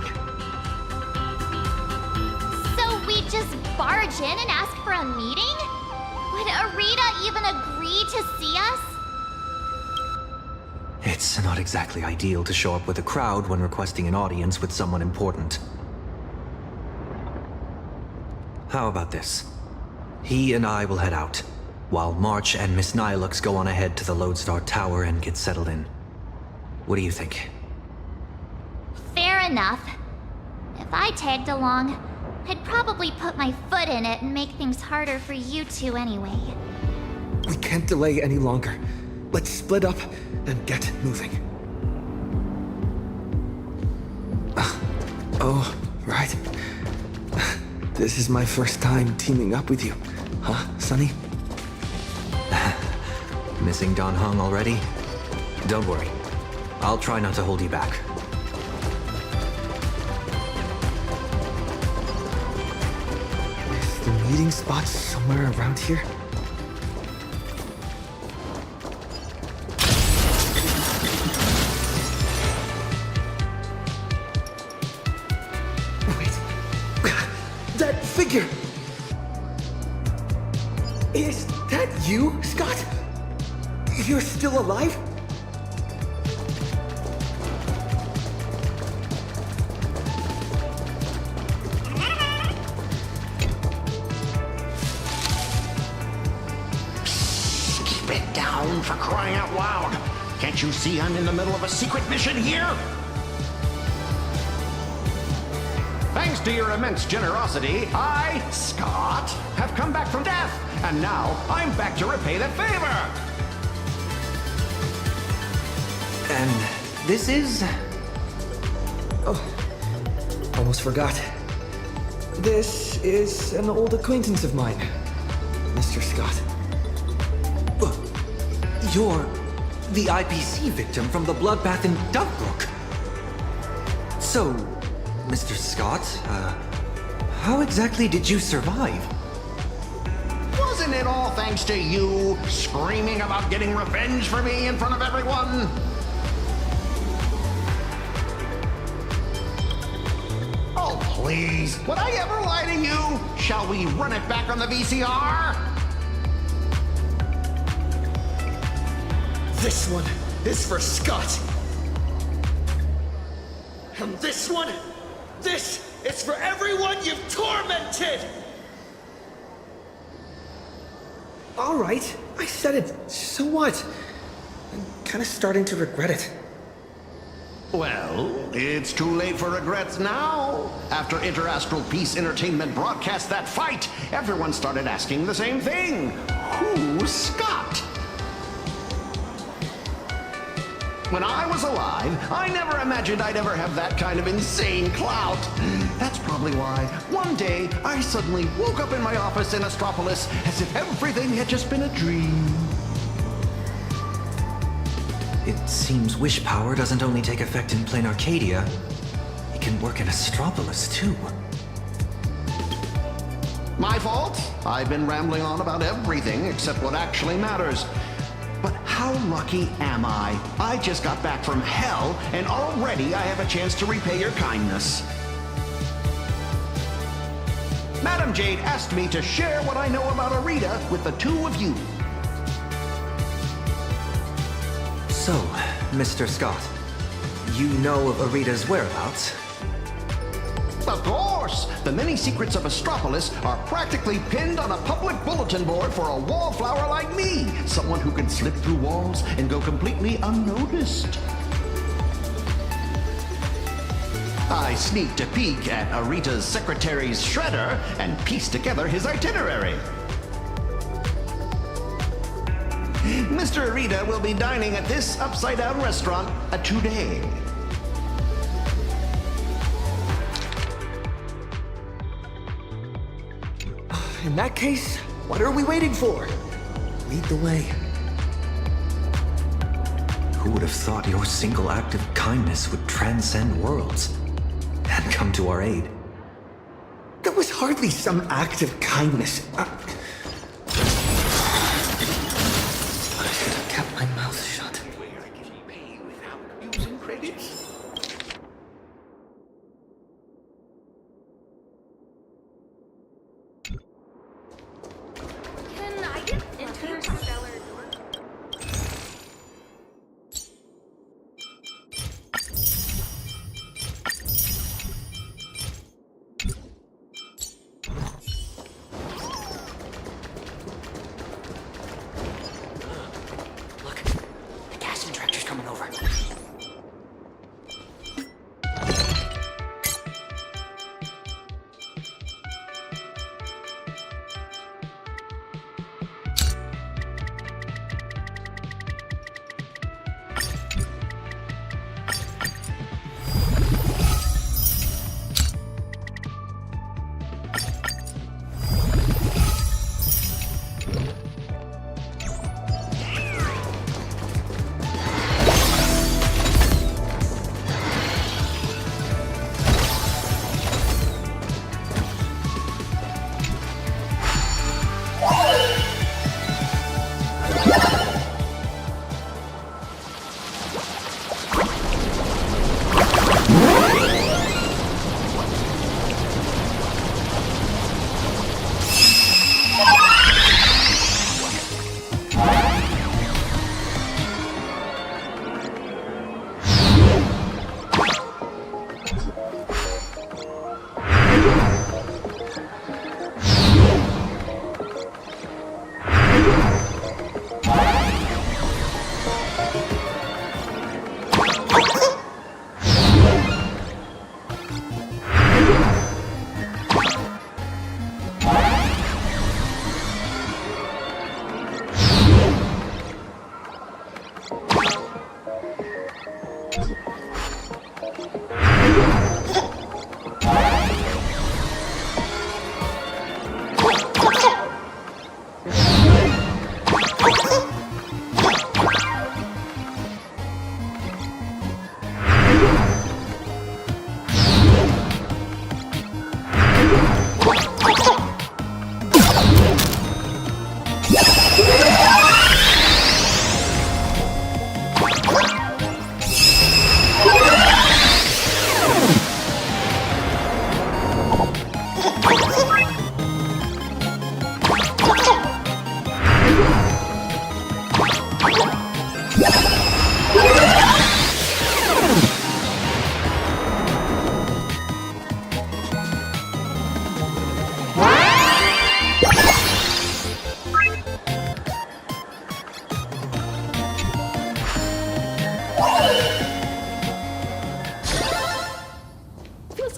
So we just barge in and ask for a meeting? Would Arita even agree to see us? It's not exactly ideal to show up with a crowd when requesting an audience with someone important. How about this? He and I will head out, while March and Miss Nilux go on ahead to the Lodestar Tower and get settled in. What do you think? Fair enough. If I tagged along, I'd probably put my foot in it and make things harder for you two anyway. We can't delay any longer. Let's split up and get moving. Oh, right. This is my first time teaming up with you. Huh, Sonny? Missing Don Hung already? Don't worry. I'll try not to hold you back. Is the meeting spot somewhere around here? That figure! Is that you, Scott? You're still alive? down for crying out loud? Can't you see I'm in the middle of a secret mission here? Thanks to your immense generosity, I, Scott, have come back from death, and now I'm back to repay that favor! And this is... Oh, almost forgot. This is an old acquaintance of mine, Mr. Scott. You're the IPC victim from the bloodbath in Dovebrook. So, Mr. Scott, how exactly did you survive? Wasn't it all thanks to you screaming about getting revenge for me in front of everyone? Oh, please, would I ever lie to you? Shall we run it back on the VCR? This one is for Scott. And this one, this is for everyone you've tormented! All right, I said it. So what? I'm kind of starting to regret it. Well, it's too late for regrets now. After Interastral Peace Entertainment broadcast that fight, everyone started asking the same thing. Who's Scott? When I was alive, I never imagined I'd ever have that kind of insane clout. That's probably why one day I suddenly woke up in my office in Astropolis as if everything had just been a dream. It seems wish power doesn't only take effect in Planarcadia. It can work in Astropolis, too. My fault. I've been rambling on about everything except what actually matters. But how lucky am I? I just got back from hell, and already I have a chance to repay your kindness. Madam Jade asked me to share what I know about Arita with the two of you. So, Mr. Scott, you know of Arita's whereabouts? Of course! The many secrets of Astropolis are practically pinned on a public bulletin board for a wallflower like me, someone who can slip through walls and go completely unnoticed. I sneaked a peek at Arita's secretary's shredder and pieced together his itinerary. Mr. Arita will be dining at this upside-down restaurant today. In that case, what are we waiting for? Lead the way. Who would have thought your single act of kindness would transcend worlds and come to our aid? That was hardly some act of kindness. I should have kept my mouth shut. Using credits? Can I get interstellar?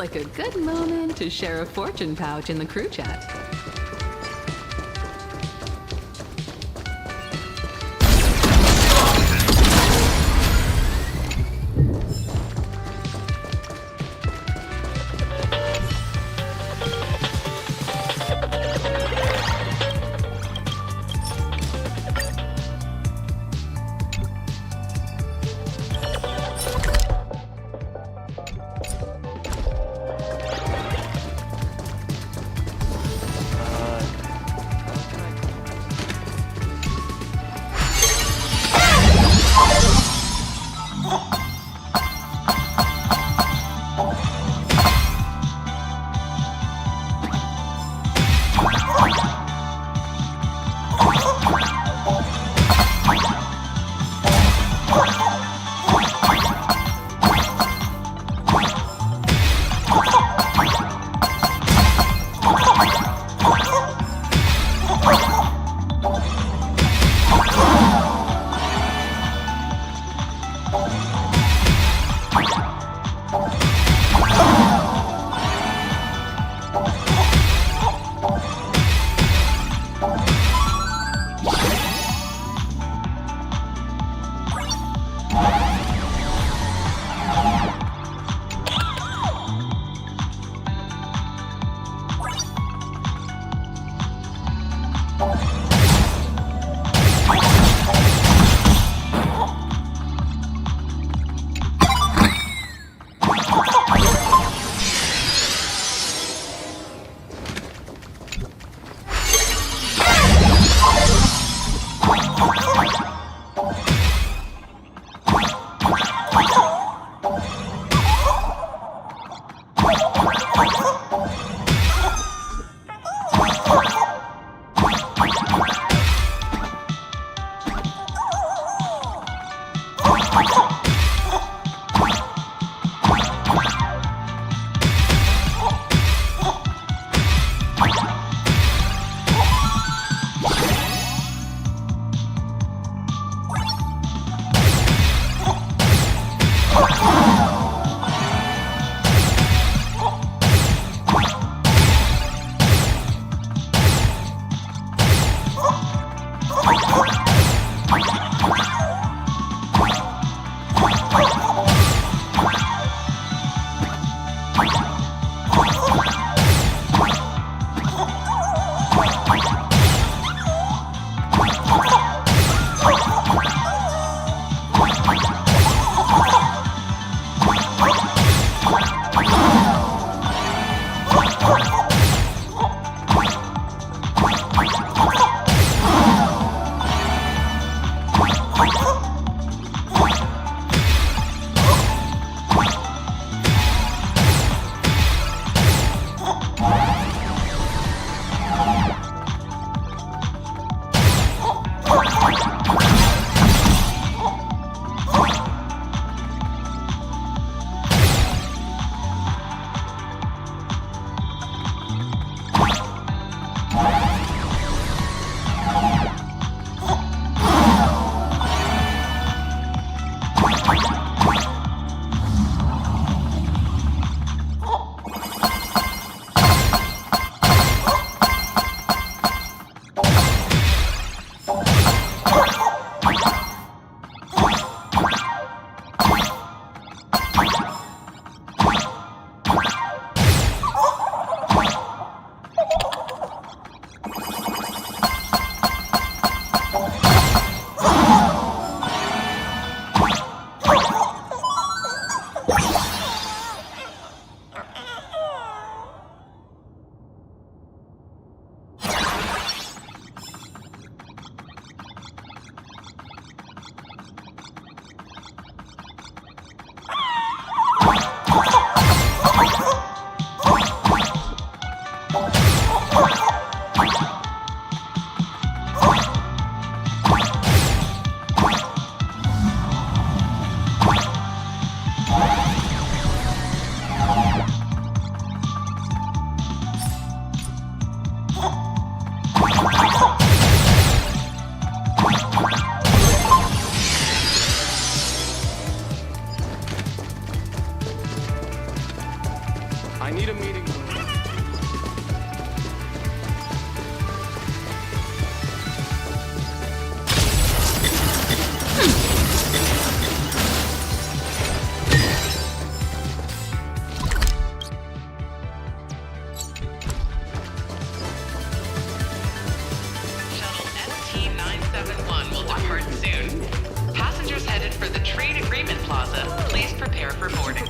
like a good moment to share a fortune pouch in the crew chat. Watford soon. Passengers headed for the Trade Agreement Plaza, please prepare for boarding.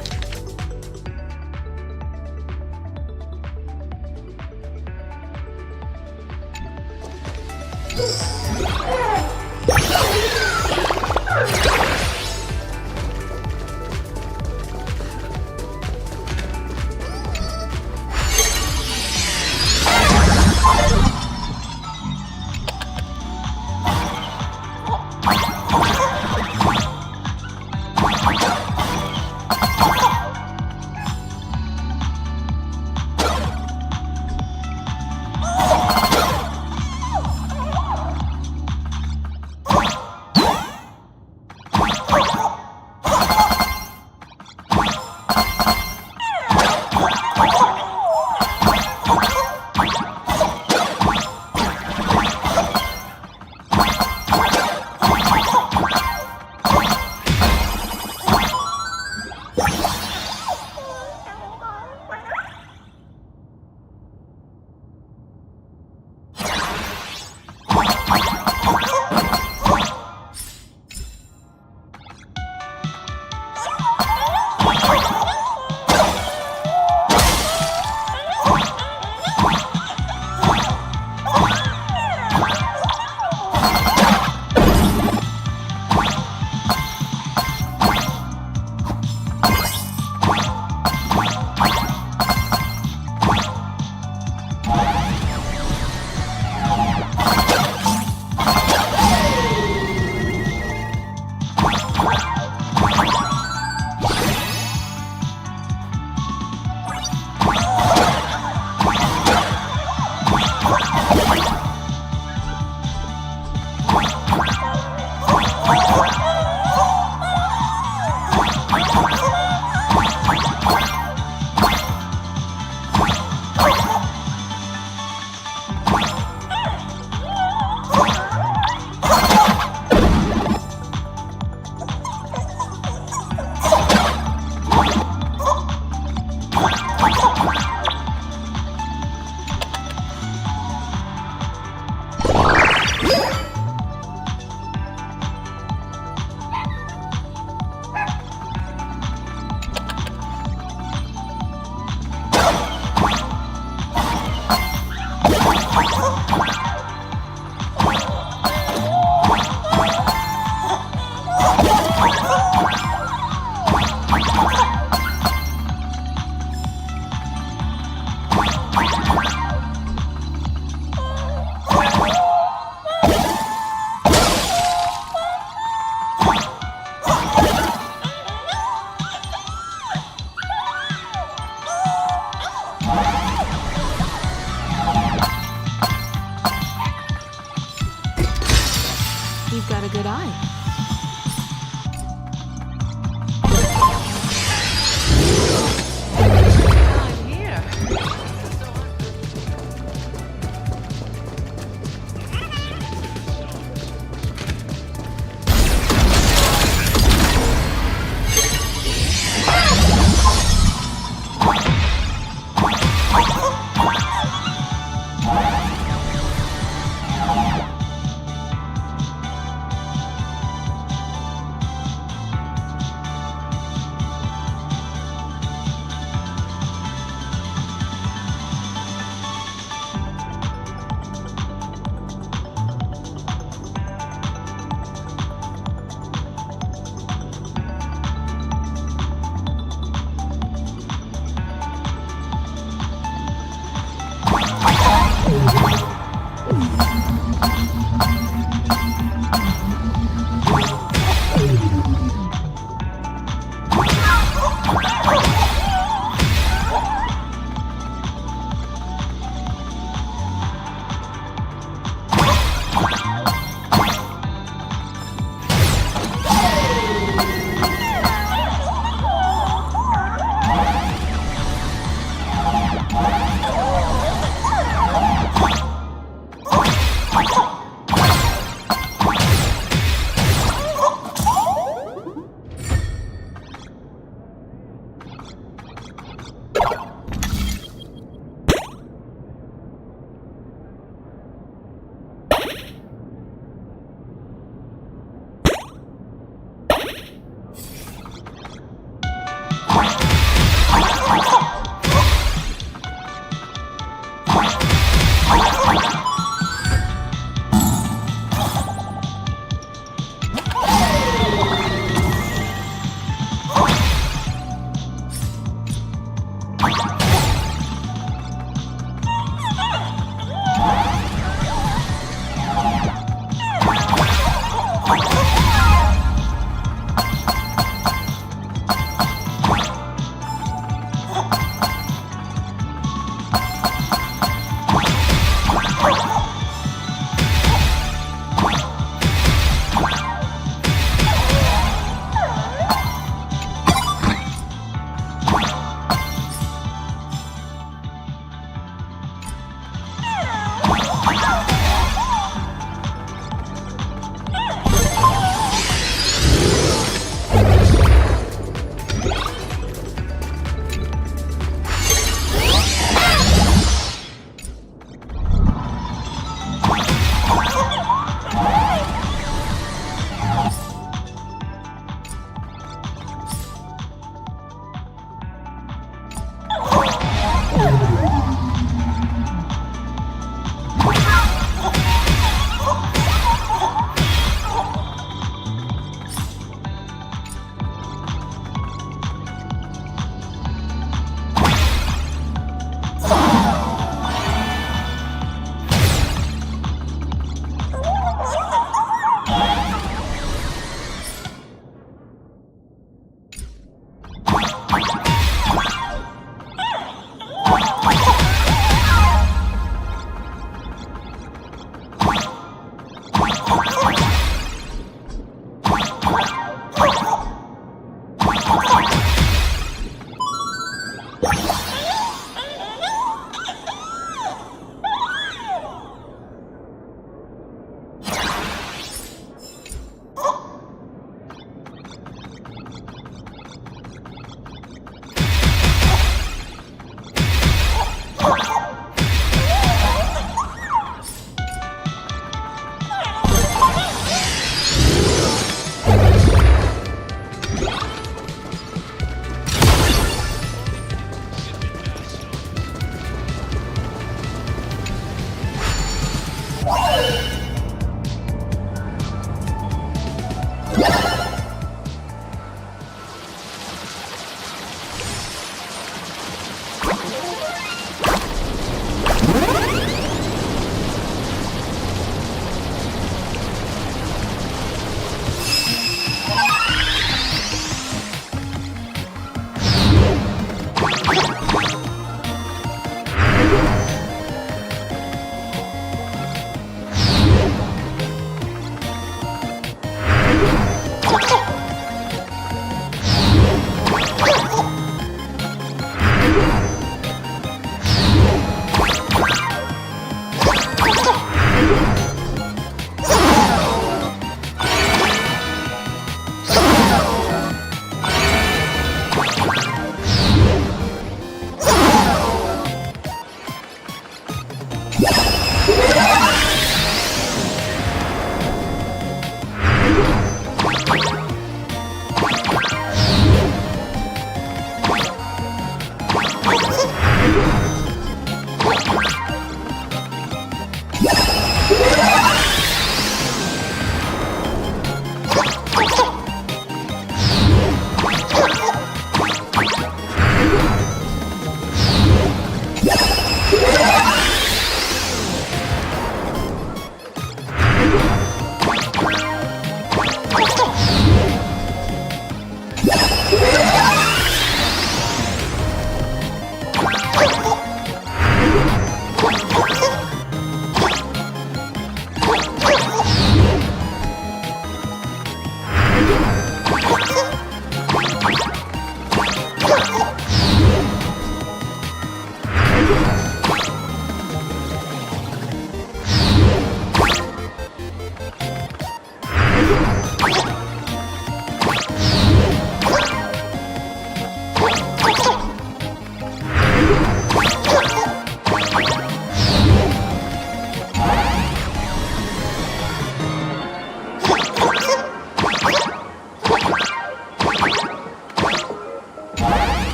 You've got a good eye.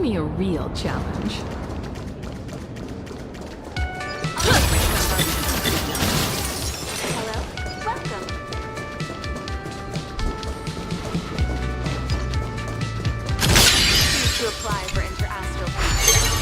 me a real challenge. To apply for Astropolis.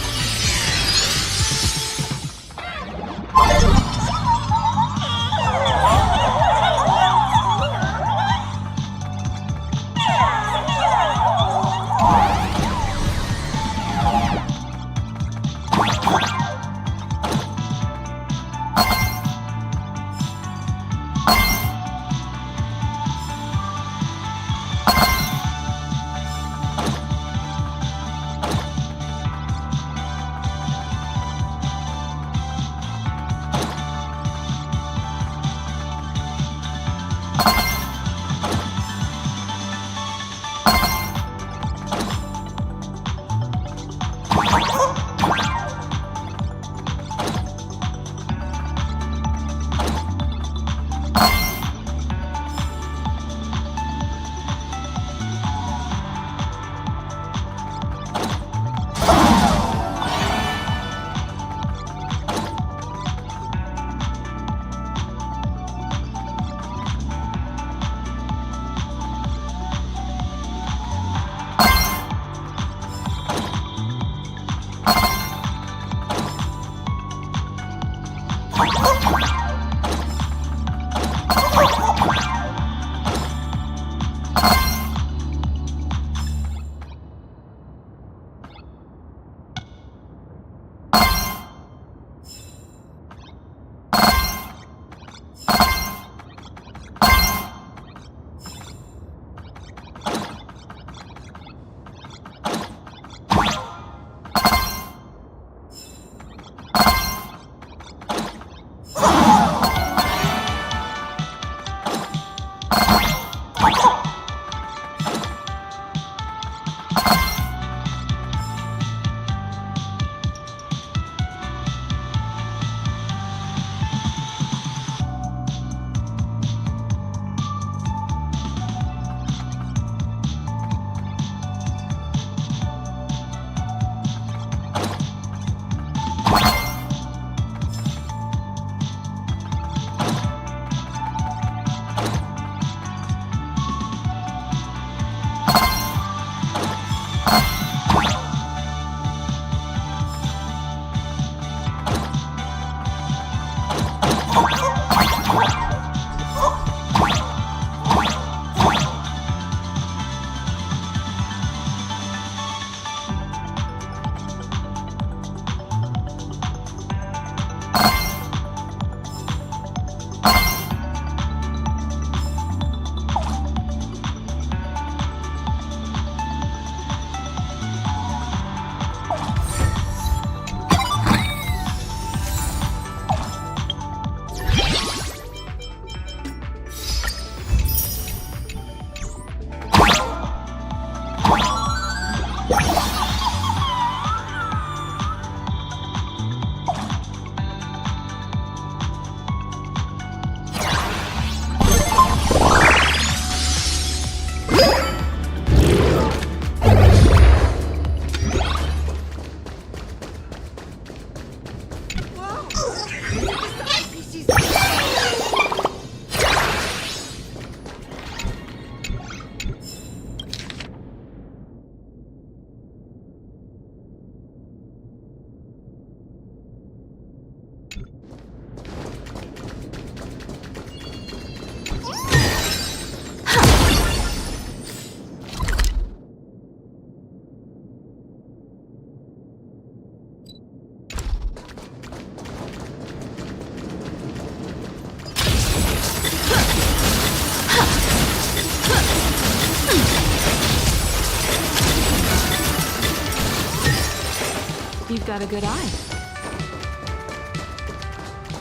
You've got a good eye.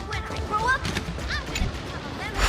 When I grow up, I'm gonna become a member.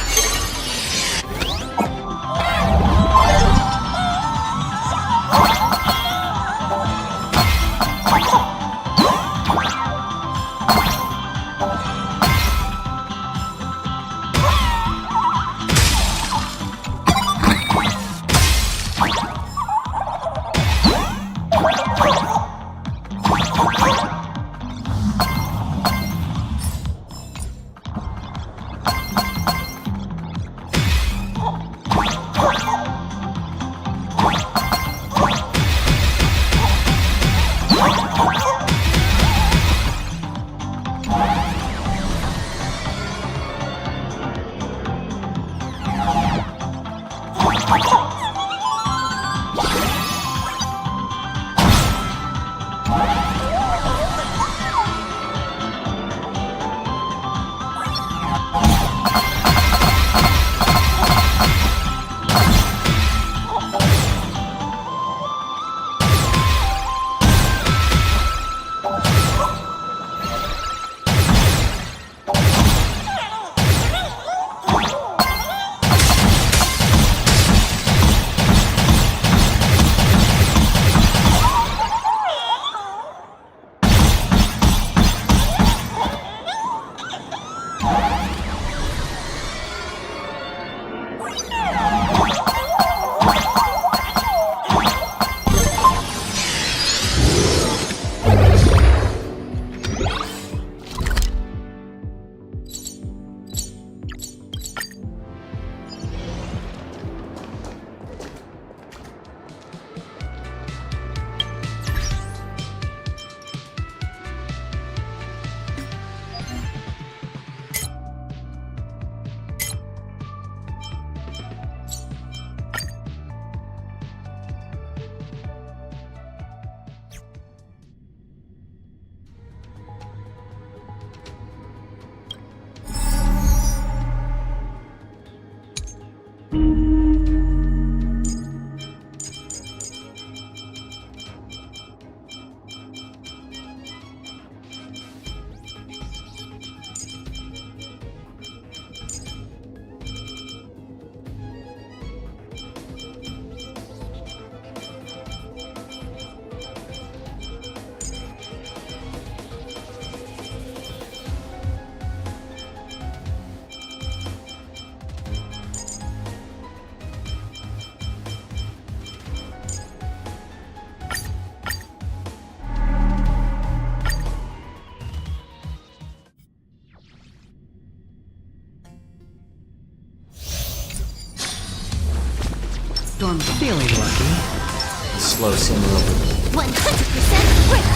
Storm Feeling lucky. Slow simmer over. 100% quick.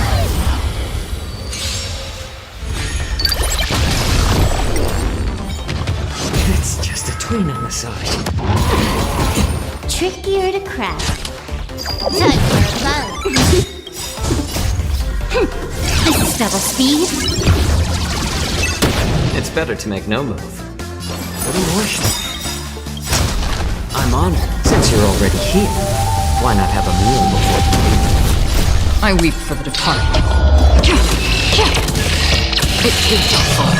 It's just a tweener massage. Trickier to crack. Time for a bug. This is double speed. It's better to make no move. What emotion? I'm honored. Since you're already here, why not have a meal before? I weep for the departed. It is your fault.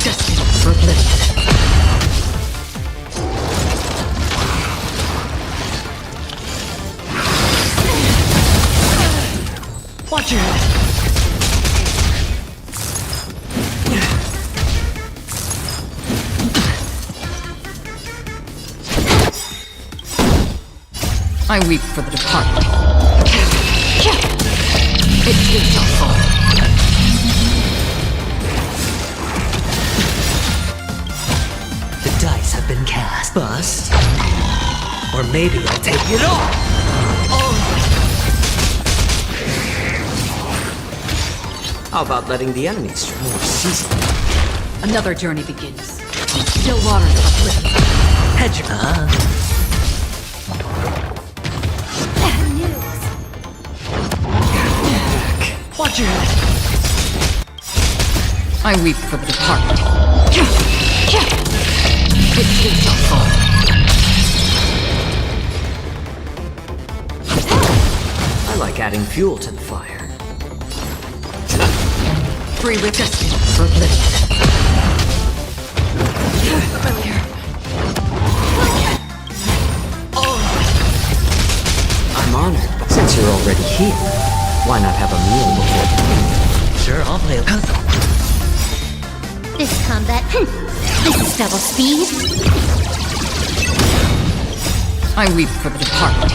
Destined for oblivion. Watch your head. I weep for the departed. It is your fault. The dice have been cast. Bust. Or maybe I'll take it all. How about letting the enemies try more season? Another journey begins. Still waters of oblivion. Hedge. Watch your head. I weep for the departed. It is your fault. adding fuel to the fire. Free with destiny for oblivion. Familiar. I'm honored, but since you're already here, why not have a meal before? Sure, I'll play a This combat, this is double speed. I weep for the departed.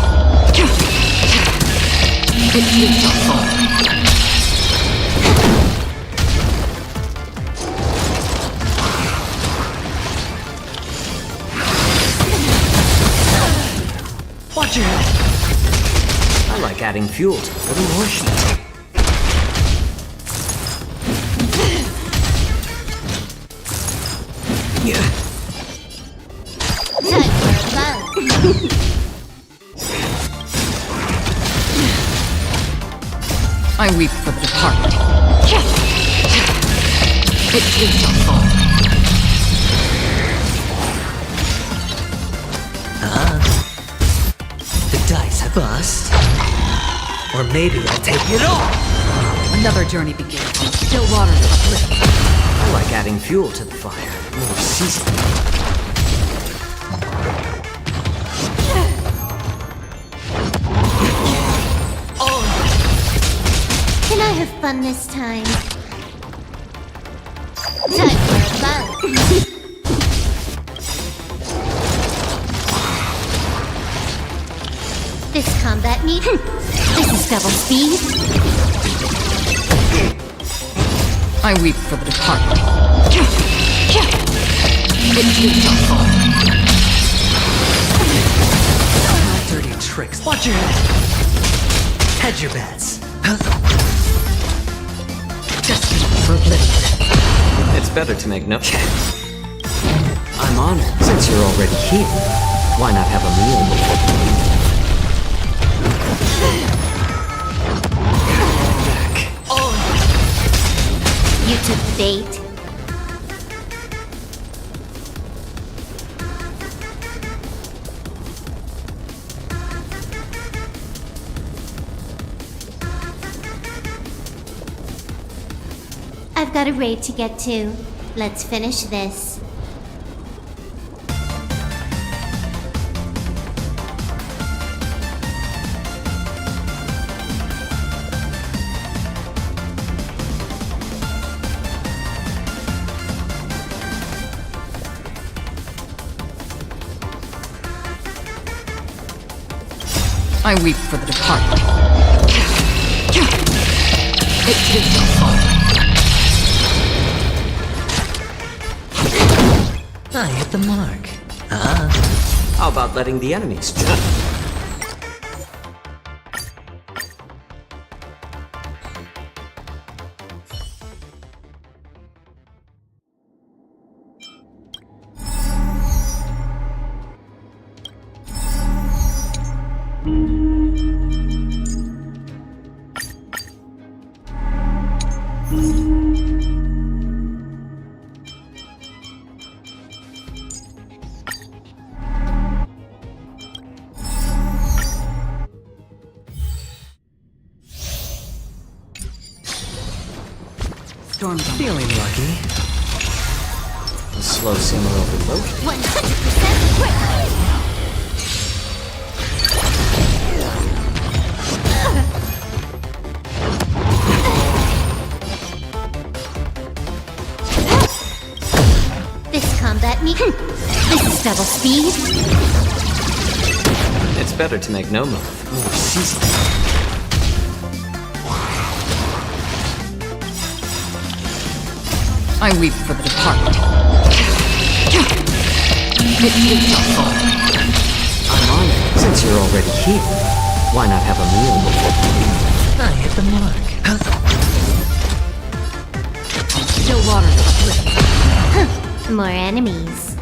It will not fall. Watch your head. I like adding fuel to a little more heat. Time for a bug. I weep for the departed. It will not fall. The dice have bust. Or maybe I'll take it all. Another journey begins on still waters of oblivion. I like adding fuel to the fire. More seasoning. Can I have fun this time? Time for a bug. This combat need. This is double speed. I weep for the departed. It will not fall. My dirty tricks. Watch your head. Hedge your bets. Destiny for oblivion. It's better to make no... I'm honored. Since you're already here, why not have a meal before? You took bait. I've got a raid to get to. Let's finish this. I weep for the departed. It will not fall. I hit the mark. How about letting the enemies jump? Storm feeling lucky. A slow simmer over low. 100% quick! This combat need. This is double speed. It's better to make no move. More seasoning. I weep for the departed. It will not fall. I'm honored. Since you're already here, why not have a meal before? I hit the mark. Still waters of oblivion. More enemies.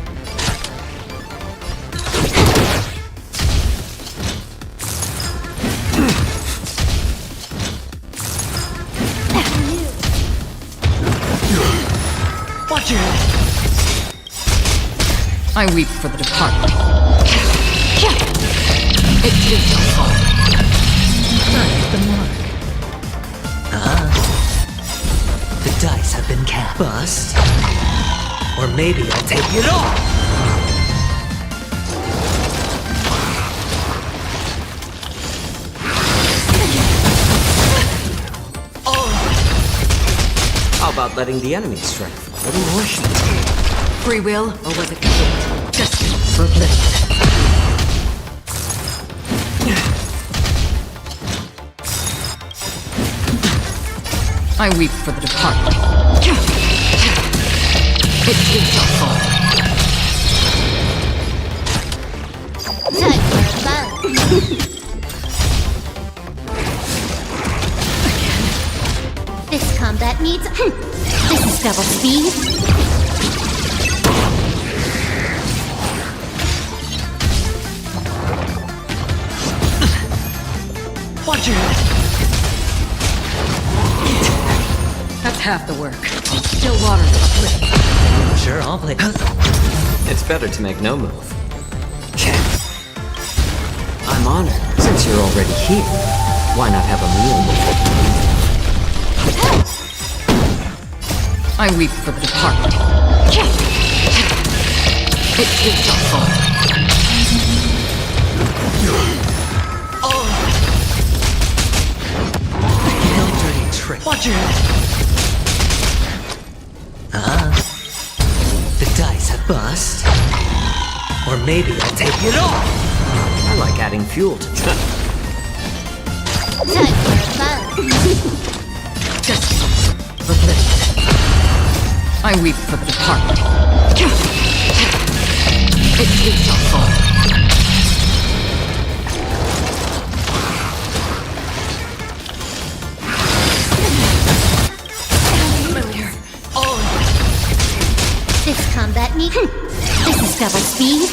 Watch your head. I weep for the departed. It will not fall. I hit the mark. maybe I'll take it all! How about letting the enemy strike? A little more shots. Free will, or was it guilt? Just for oblivion. I weep for the departed. It shall fall. Time for fun. This combat needs. This is double speed. Watch your head. That's half the work. Still water's uplifting. Sure, I'll play. It's better to make no move. I'm honored. Since you're already here, why not have a meal before? I weep for the departed. It shall fall. No dirty trick. Watch your head. The dice have bust. Or maybe I'll take it all! I like adding fuel to Time for fun. Just for oblivion. I weep for the departed. It shall fall. Familiar. Oh. This combat needs. This is double speed.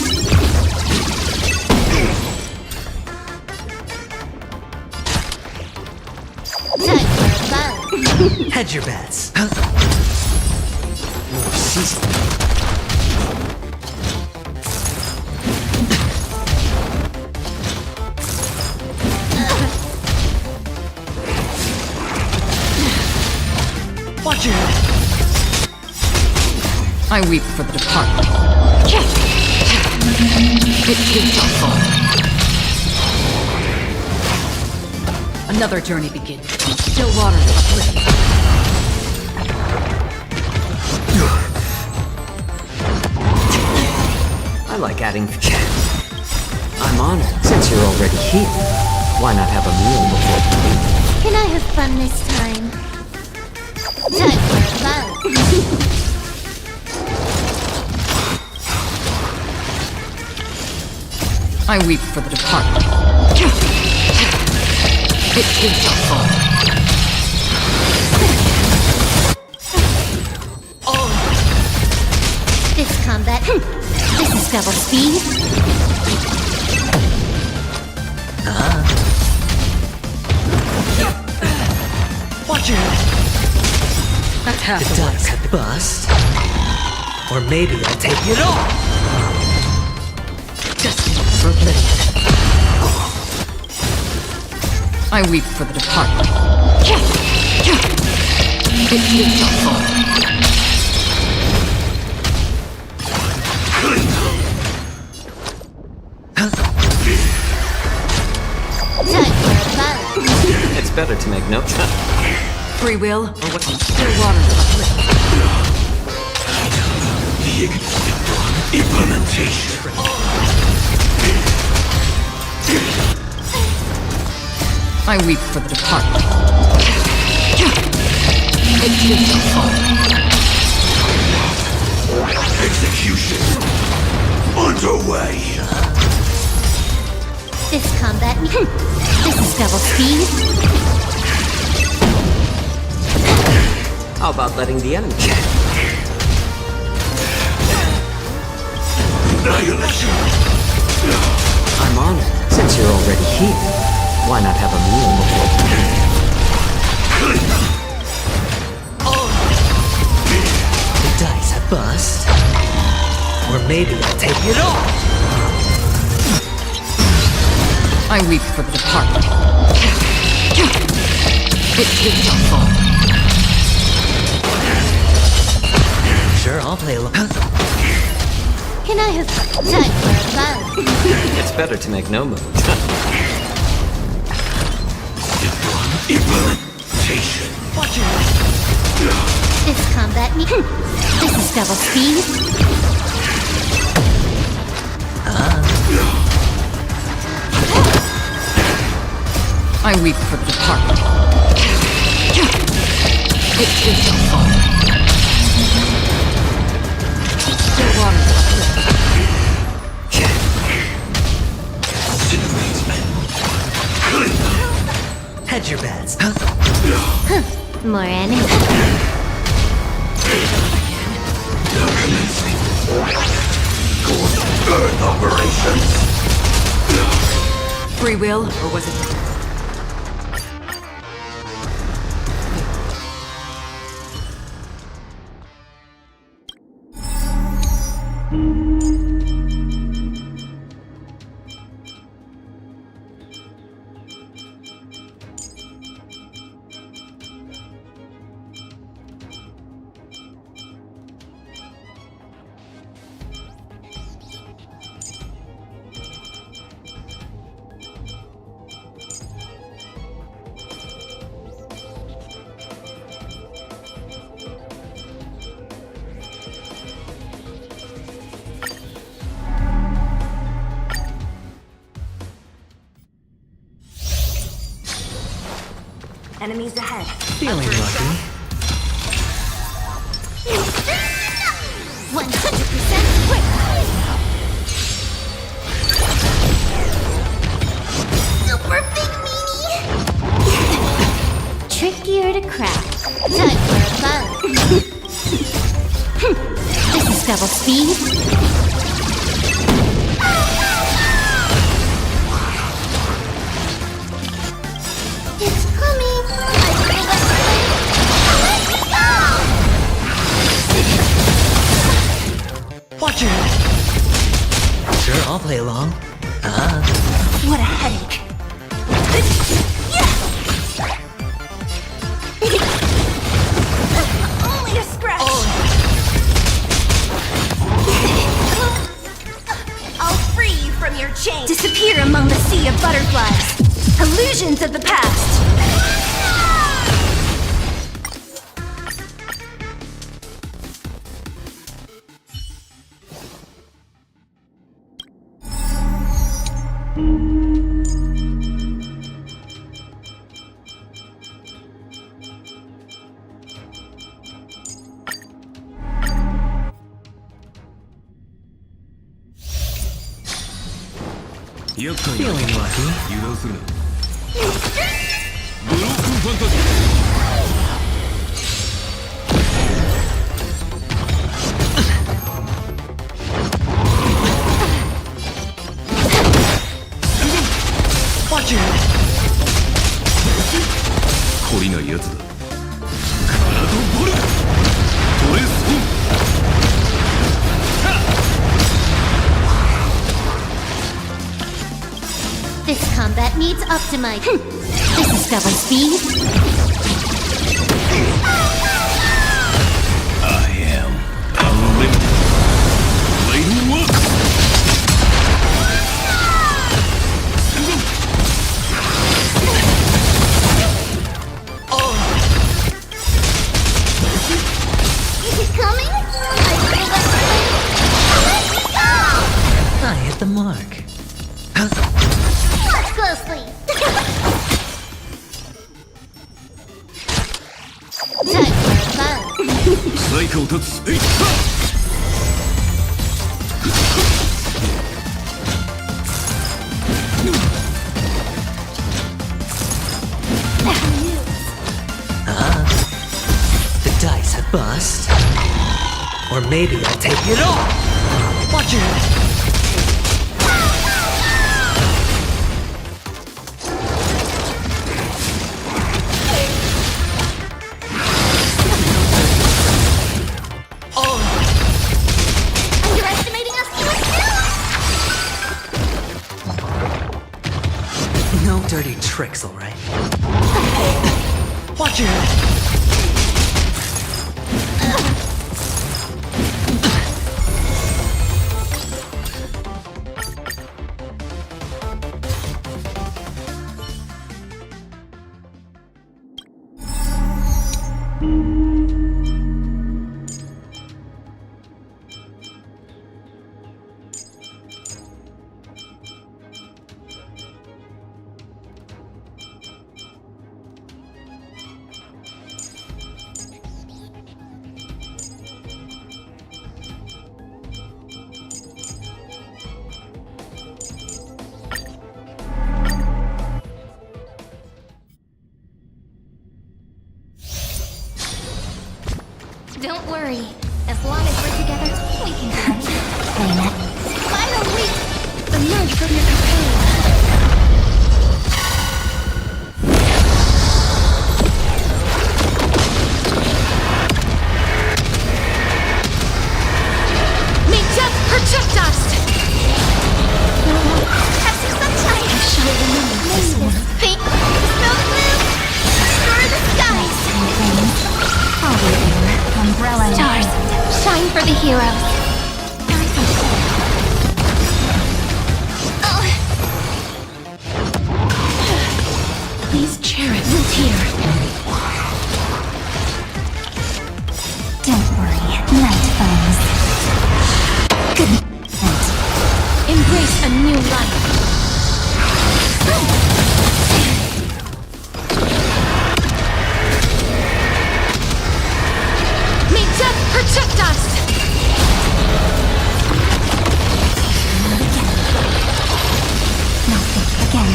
Time for fun. Hedge your bets. More season. Watch your head. I weep for the departed. It shall fall. Another journey begins. Still waters uplifting. I like adding. I'm honored. Since you're already here, why not have a meal before? Can I have fun this time? Time for fun. I weep for the departed. It shall fall. This combat. This is double speed. Watch your head. That's half The the work. dice have bust. Or maybe I'll take it all! Destiny for oblivion. I weep for the departed. It shall fall. Time for fun. It's better to make no. Free will, or what? Still waters uplifting. Implementation. I weep for the departed. It shall fall. Execution underway. This combat. This is double speed. How about letting the enemy? Annihilation. I'm honored. Since you're already here, why not have a meal before? The dice have bust. Or maybe I'll take it all! I weep for the departed. It shall fall. Sure, I'll play along. Can I have time for a bun? It's better to make no move. Implementation. Watch it. This combat me. This is double speed. I weep for the departed. It is so far. Still water. Hedge your bets. More enemies. Earth operations. Free will, or was it? Enemies ahead. Feeling lucky. 100% quick. Super big meanie. Trickier to crack. Time for a bun. This is double speed. It's coming. Watch it. Sure, I'll play along. What a headache. Only a scratch. I'll free you from your chains. Disappear among the sea of butterflies. Illusions of the past. Feeling lucky. Watch it. 懲りないやつだ。体をボル。ドレスポン。 This combat needs optimizing. This is double speed. I am unlimited. Blade works. Is it coming? I hit the mark. Watch closely. Time for a bun. 最下を立つ。えいっ。 The dice have bust. Or maybe I'll take it all. Watch it. Underestimating us to a No dirty tricks, all right? Watch it. Don't worry. As long as we're together, we can do anything. Final leap! Emerge from your cocoon. May death protect us! Have some sunshine! I shall remember this one. Pink, snow blue, stir the skies! I'll be there. Umbrella in Stars, shine for the heroes. These chariots will tear. Don't worry, night falls. Good night. Embrace a new life. May death protect us! Now think again.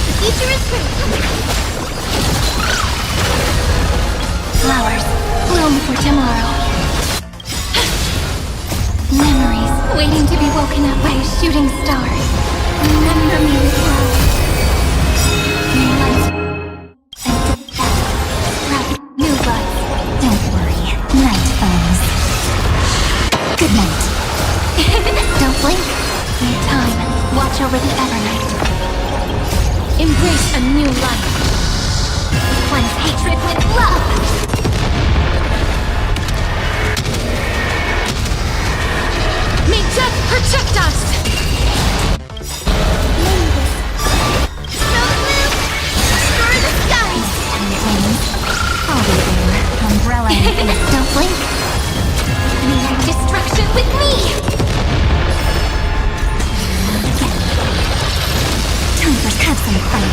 The future is great. Flowers bloom for tomorrow. Memories waiting to be woken up by a shooting star. Remember me well. May light and death sprout new buds. Don't worry, night falls. Good night. Don't blink. Need time. Watch over the Evernight. Embrace a new life. Cleanse hatred with love. May death protect us! Snow blue, stir the skies. I'll be there. Umbrella in hand. Don't blink. Meet destruction with me. Time for have some fun.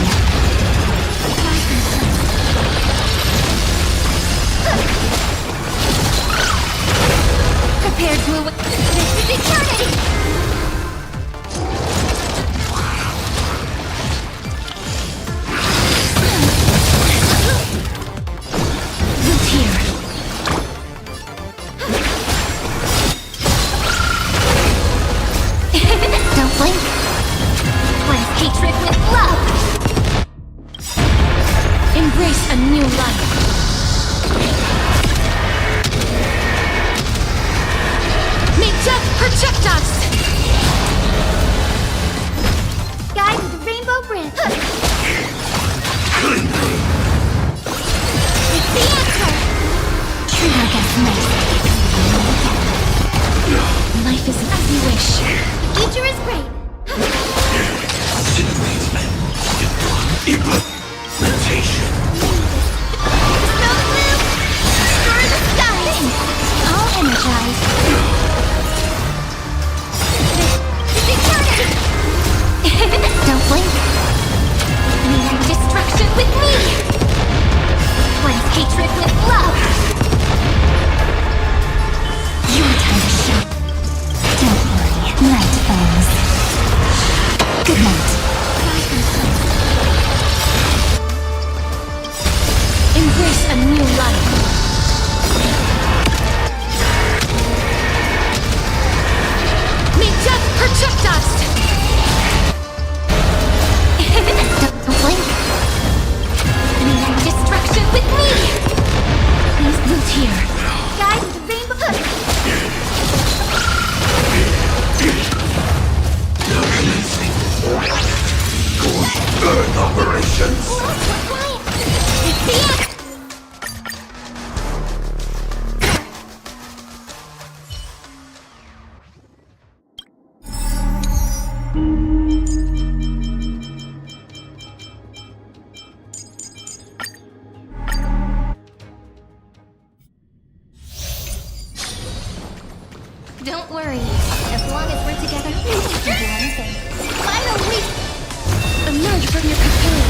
Prepare to await. This is eternity. Look here. Don't blink. Cleanse hatred with love. Embrace a new life. May death protect us! Guide with the rainbow branch. It's the answer. Treat our guests nice. Life is as you wish. The future is great. Implementation. Snow blue, stir the skies. I'll energize. This is eternity. Don't blink. Meet destruction with me. Cleanse hatred with love. Your time to show. Don't worry. Night falls. Good night. Embrace a new life. May death protect us! Don't blink. Meet destruction with me. Please loot here. Guide with the rainbow. Earth operations. Quiet. It's the answer. Don't worry. As long as we're together, we can do anything. Final leap! Emerge from your cocoon.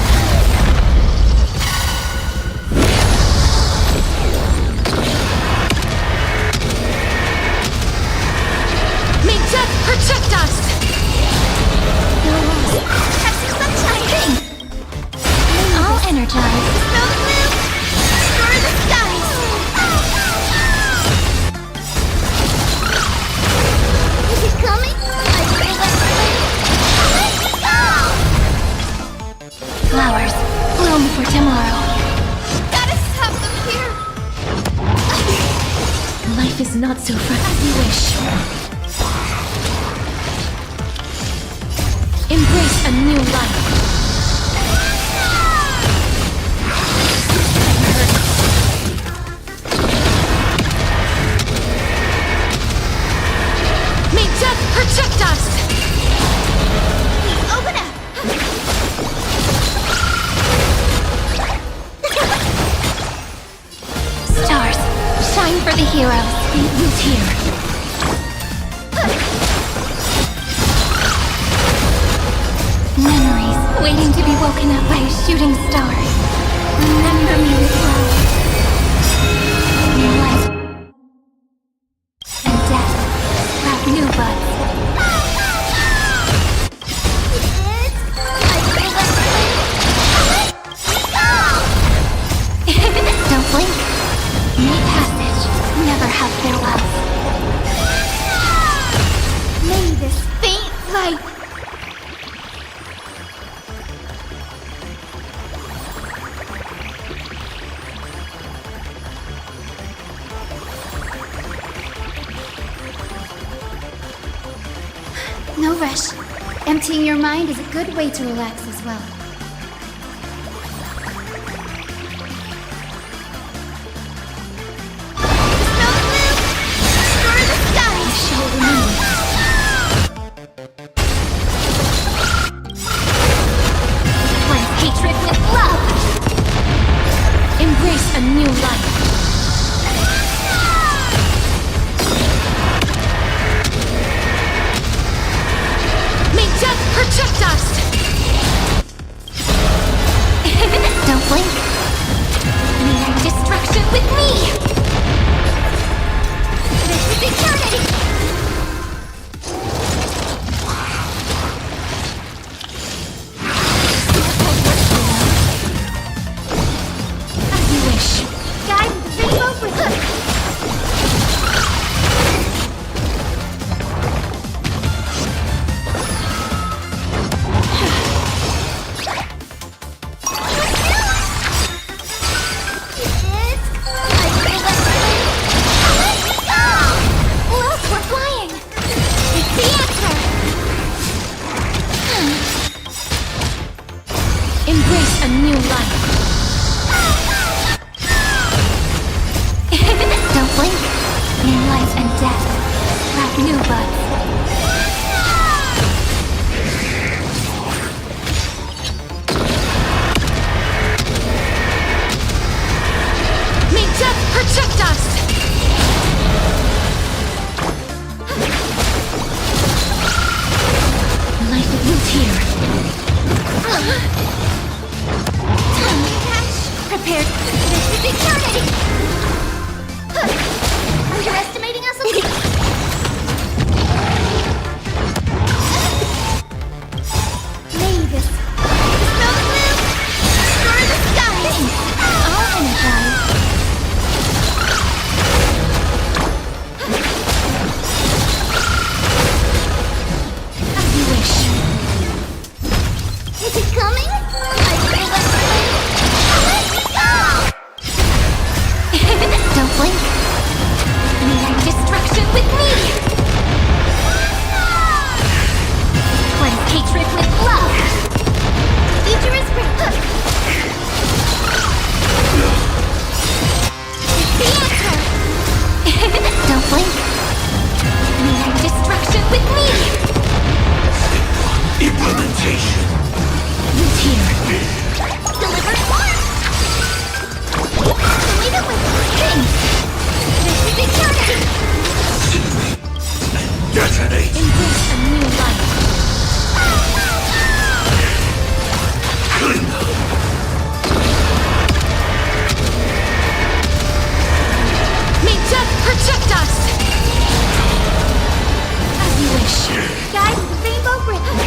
May death protect us! Have some sunshine! I'll energize. Snow blue, tomorrow. Gotta stop them here. Life is not so far as you wish. Embrace a new life. May death protect us! Open up! Stars, shine for the heroes. Who's here? Memories waiting to be woken up by a shooting star. Remember me with love. New life and death wrap new buds. Don't blink. May passage never have farewells. May this faint light No rush. Emptying your mind is a good way to relax as well. Hatred with love! Embrace a new life. May death protect us! Don't blink. Meet destruction with me! This is eternity! Guide the rainbow with Look, we're flying! It's the answer! Embrace a new life. Don't blink. New life and death wrap new buds. May death protect us! Life is here. Time to catch. Prepared. This is eternity! Underestimating us a little? May this snow loop destroy the skies! I'll energize. As you wish. Is it coming? I feel the Don't blink. Meet destruction with me! Cleanse hatred with love! Future is great! It's the answer! Don't blink. Meet destruction with me! Implementation. Who's here? Deliver it once! Leave it with strings! This is eternity! Detonate. Embrace a new life. Clean up. May death protect us! As you wish. Guide the rainbow rhythm!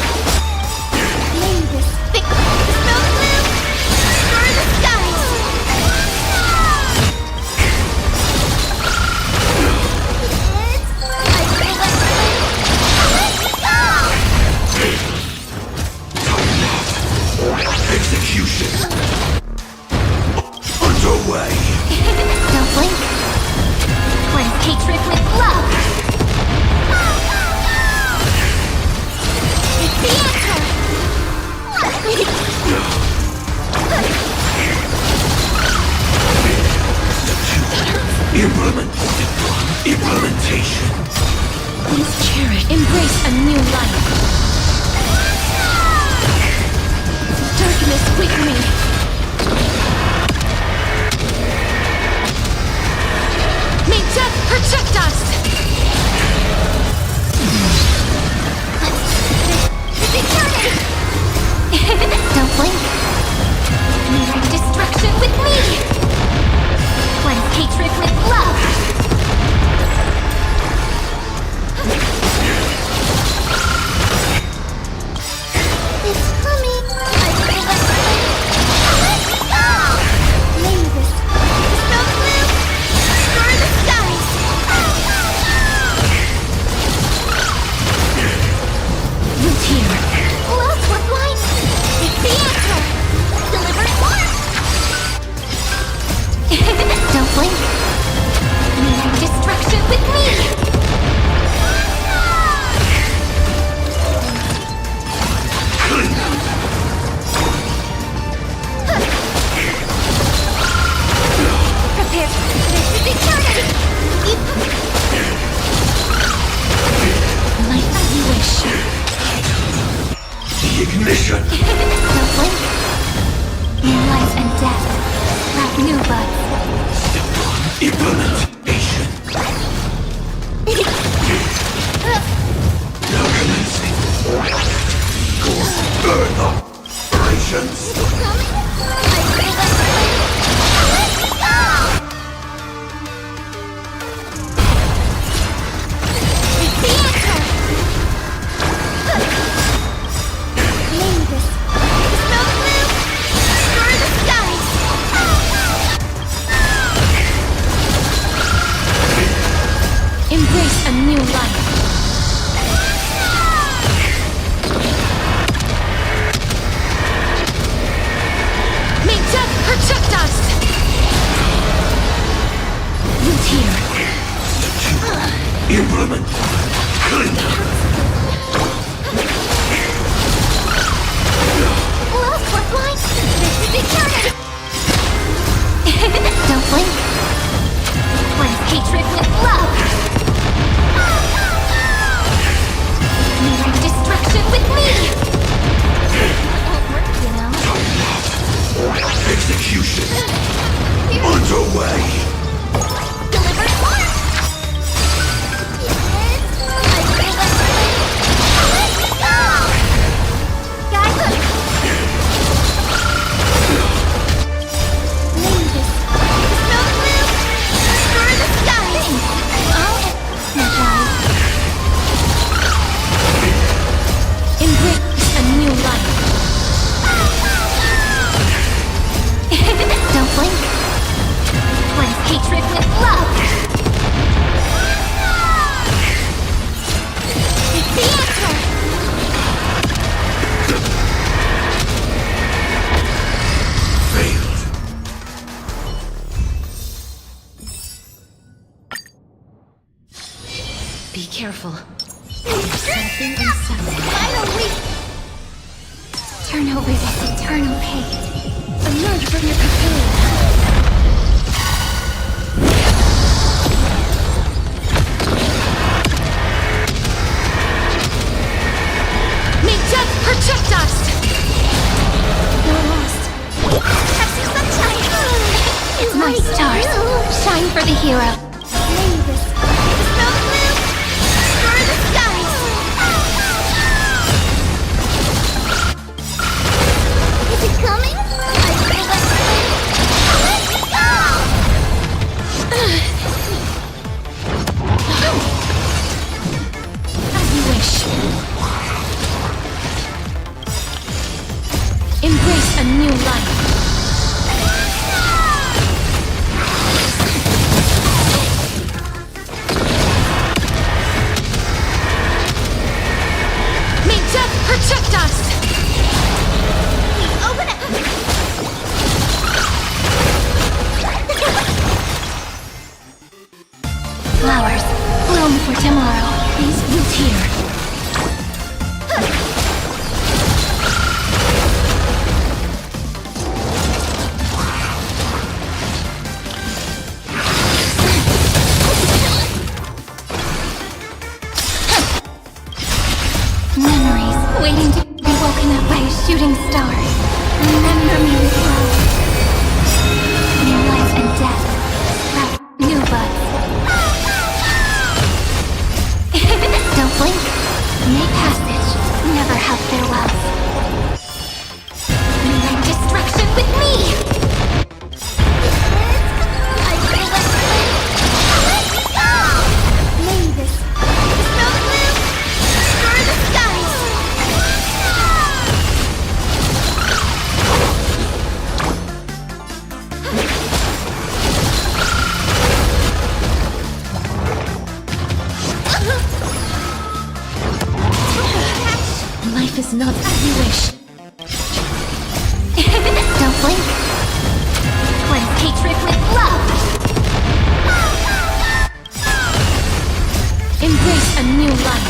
Ignition. The ignition. Don't blink. New life and death. Like new buds. Implementation. Now commencing. Burn operations. Embrace a new life. May death protect us! Root here. Implement. Clean. Look, we're flying! This is eternity! Don't blink. Cleanse hatred with love! Mirror destruction with me! Won't work, you know. Execution. Underway. Deliver one! Guys, look! Nimbus. Snow blue! Stir the skies! I'll energize. Embrace a new life. Don't blink. Cleanse hatred with love. It's the answer. Failed. Be careful. Something inside. Finally! Turn over this eternal pain. Emerge from your cocoon. May death protect us! You're lost. Have some sunshine! It's my stars. Shine for the hero. Nimbus. Snow blue! Stir the skies! Is it coming? As you wish. Embrace a new life. May death protect us! Open it! Flowers, bloom for tomorrow. Please root here. Memories waiting to be woken up by a shooting star. Remember me well. New life and death. Sprout new buds. Don't blink. Make passage. Never have farewells. Mirror destruction with me! Nimbus. Snow blue! Stir the skies! Life is not as you wish. Don't blink. Cleanse hatred with love. Embrace a new life.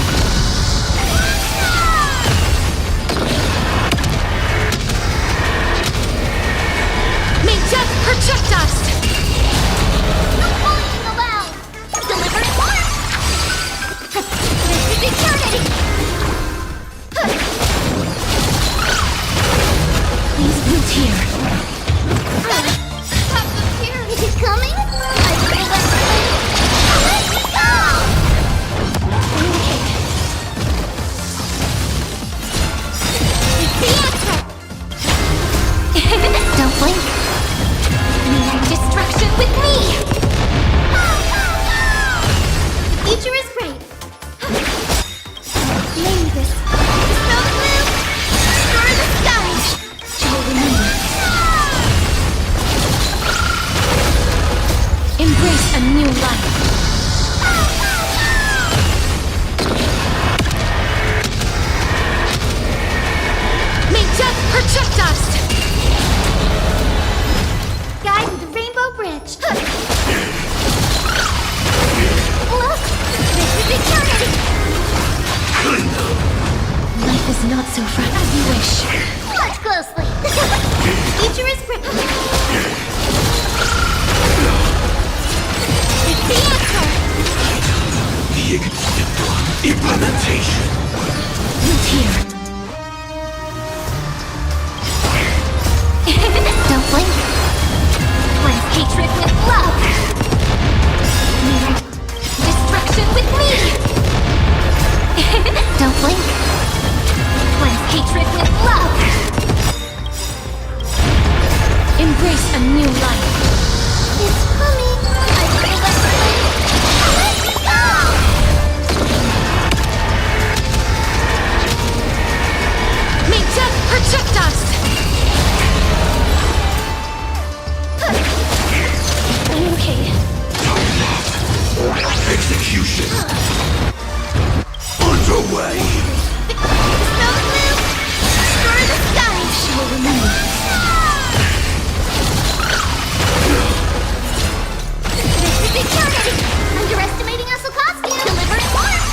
May death protect us! No bullying allowed! Deliver one! This is eternity! not so fragile. As you wish. Watch closely. Futurist grip. It's the answer. The implementation. Root here. Don't blink. Cleanse hatred with love. Destruction with me. Don't blink. Cleanse hatred with love. Embrace a new life. It's coming. I feel that. Let's go! May death protect us! I'm okay. Execution. Underway. Snow blue! Destroy the sky! She will remember. This is eternity! Underestimating us will cost you! Delivered warmth!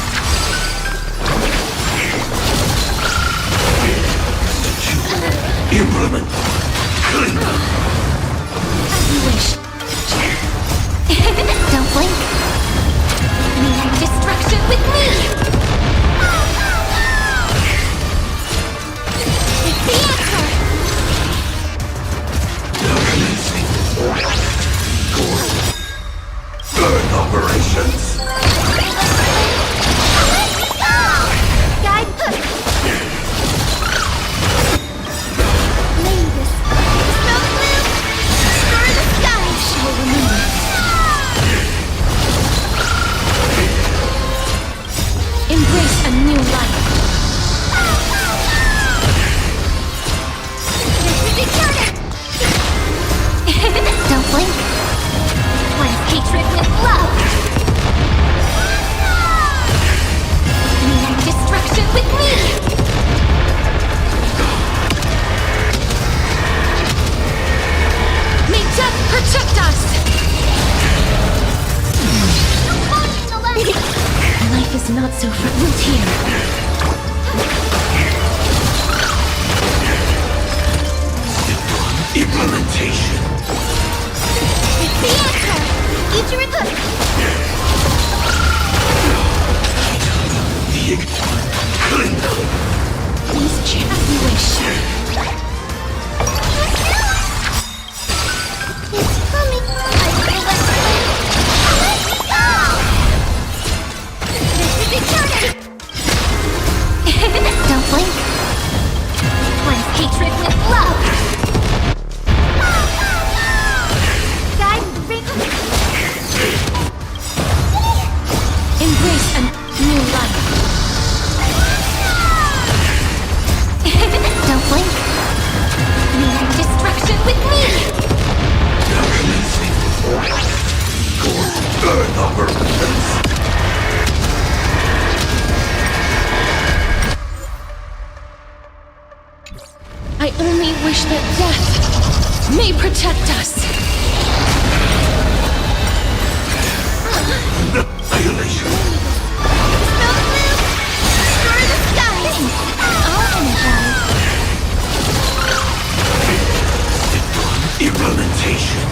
Implement. Clean. As you wish. Don't blink. Meaning destruction with me! It's the answer! Burn operations. Guide. Mavis. Snow blue. Destroy the sky. She will remember. Embrace a new life. This is eternity. Don't blink. Cleanse hatred with love. Meaning destruction with me. May death protect us. Life is not so root here. Implementation. It's the answer. Each recoup. Clean. Please check as you wish. It's coming. I feel that. Let's go! This is eternity. Don't blink. Cleanse hatred with love. Guide, embrace a new life. Don't blink. Meaning destruction with me. Burn operations. I only wish that death may protect us. Annihilation. Snow blue. Destroy the sky. I'll energize. Implementation.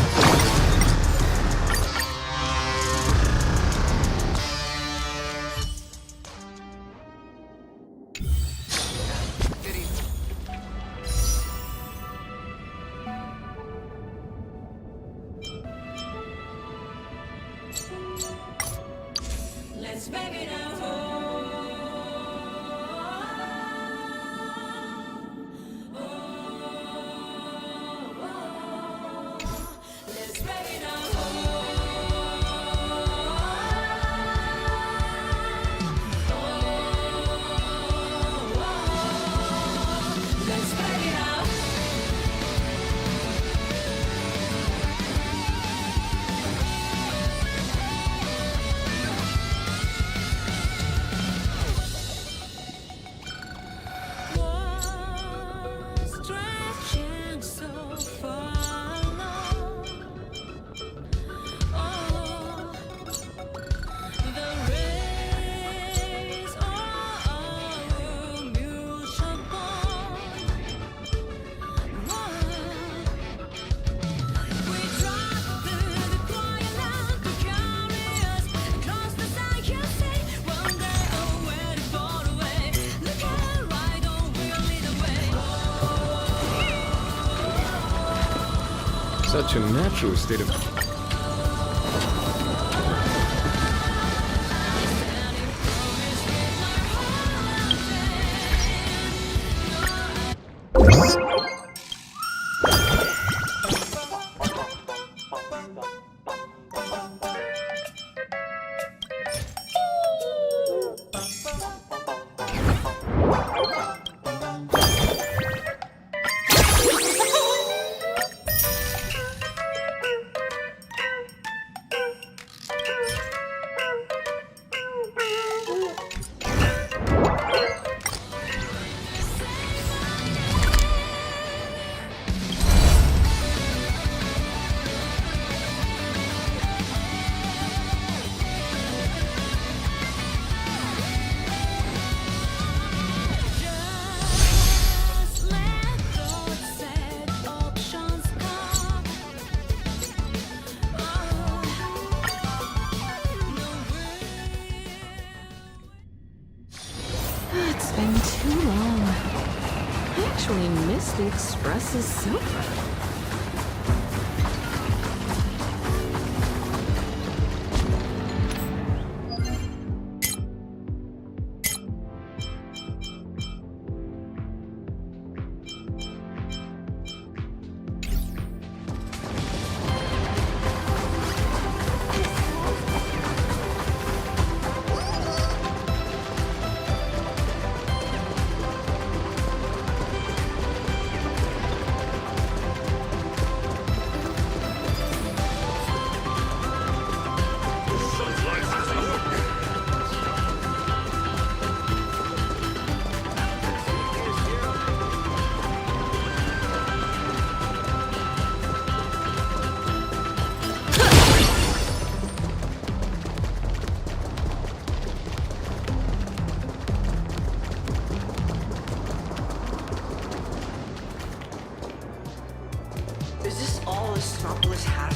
such a natural state of... It's been too long. I actually miss the Express's sofa. Is this all Astropolis has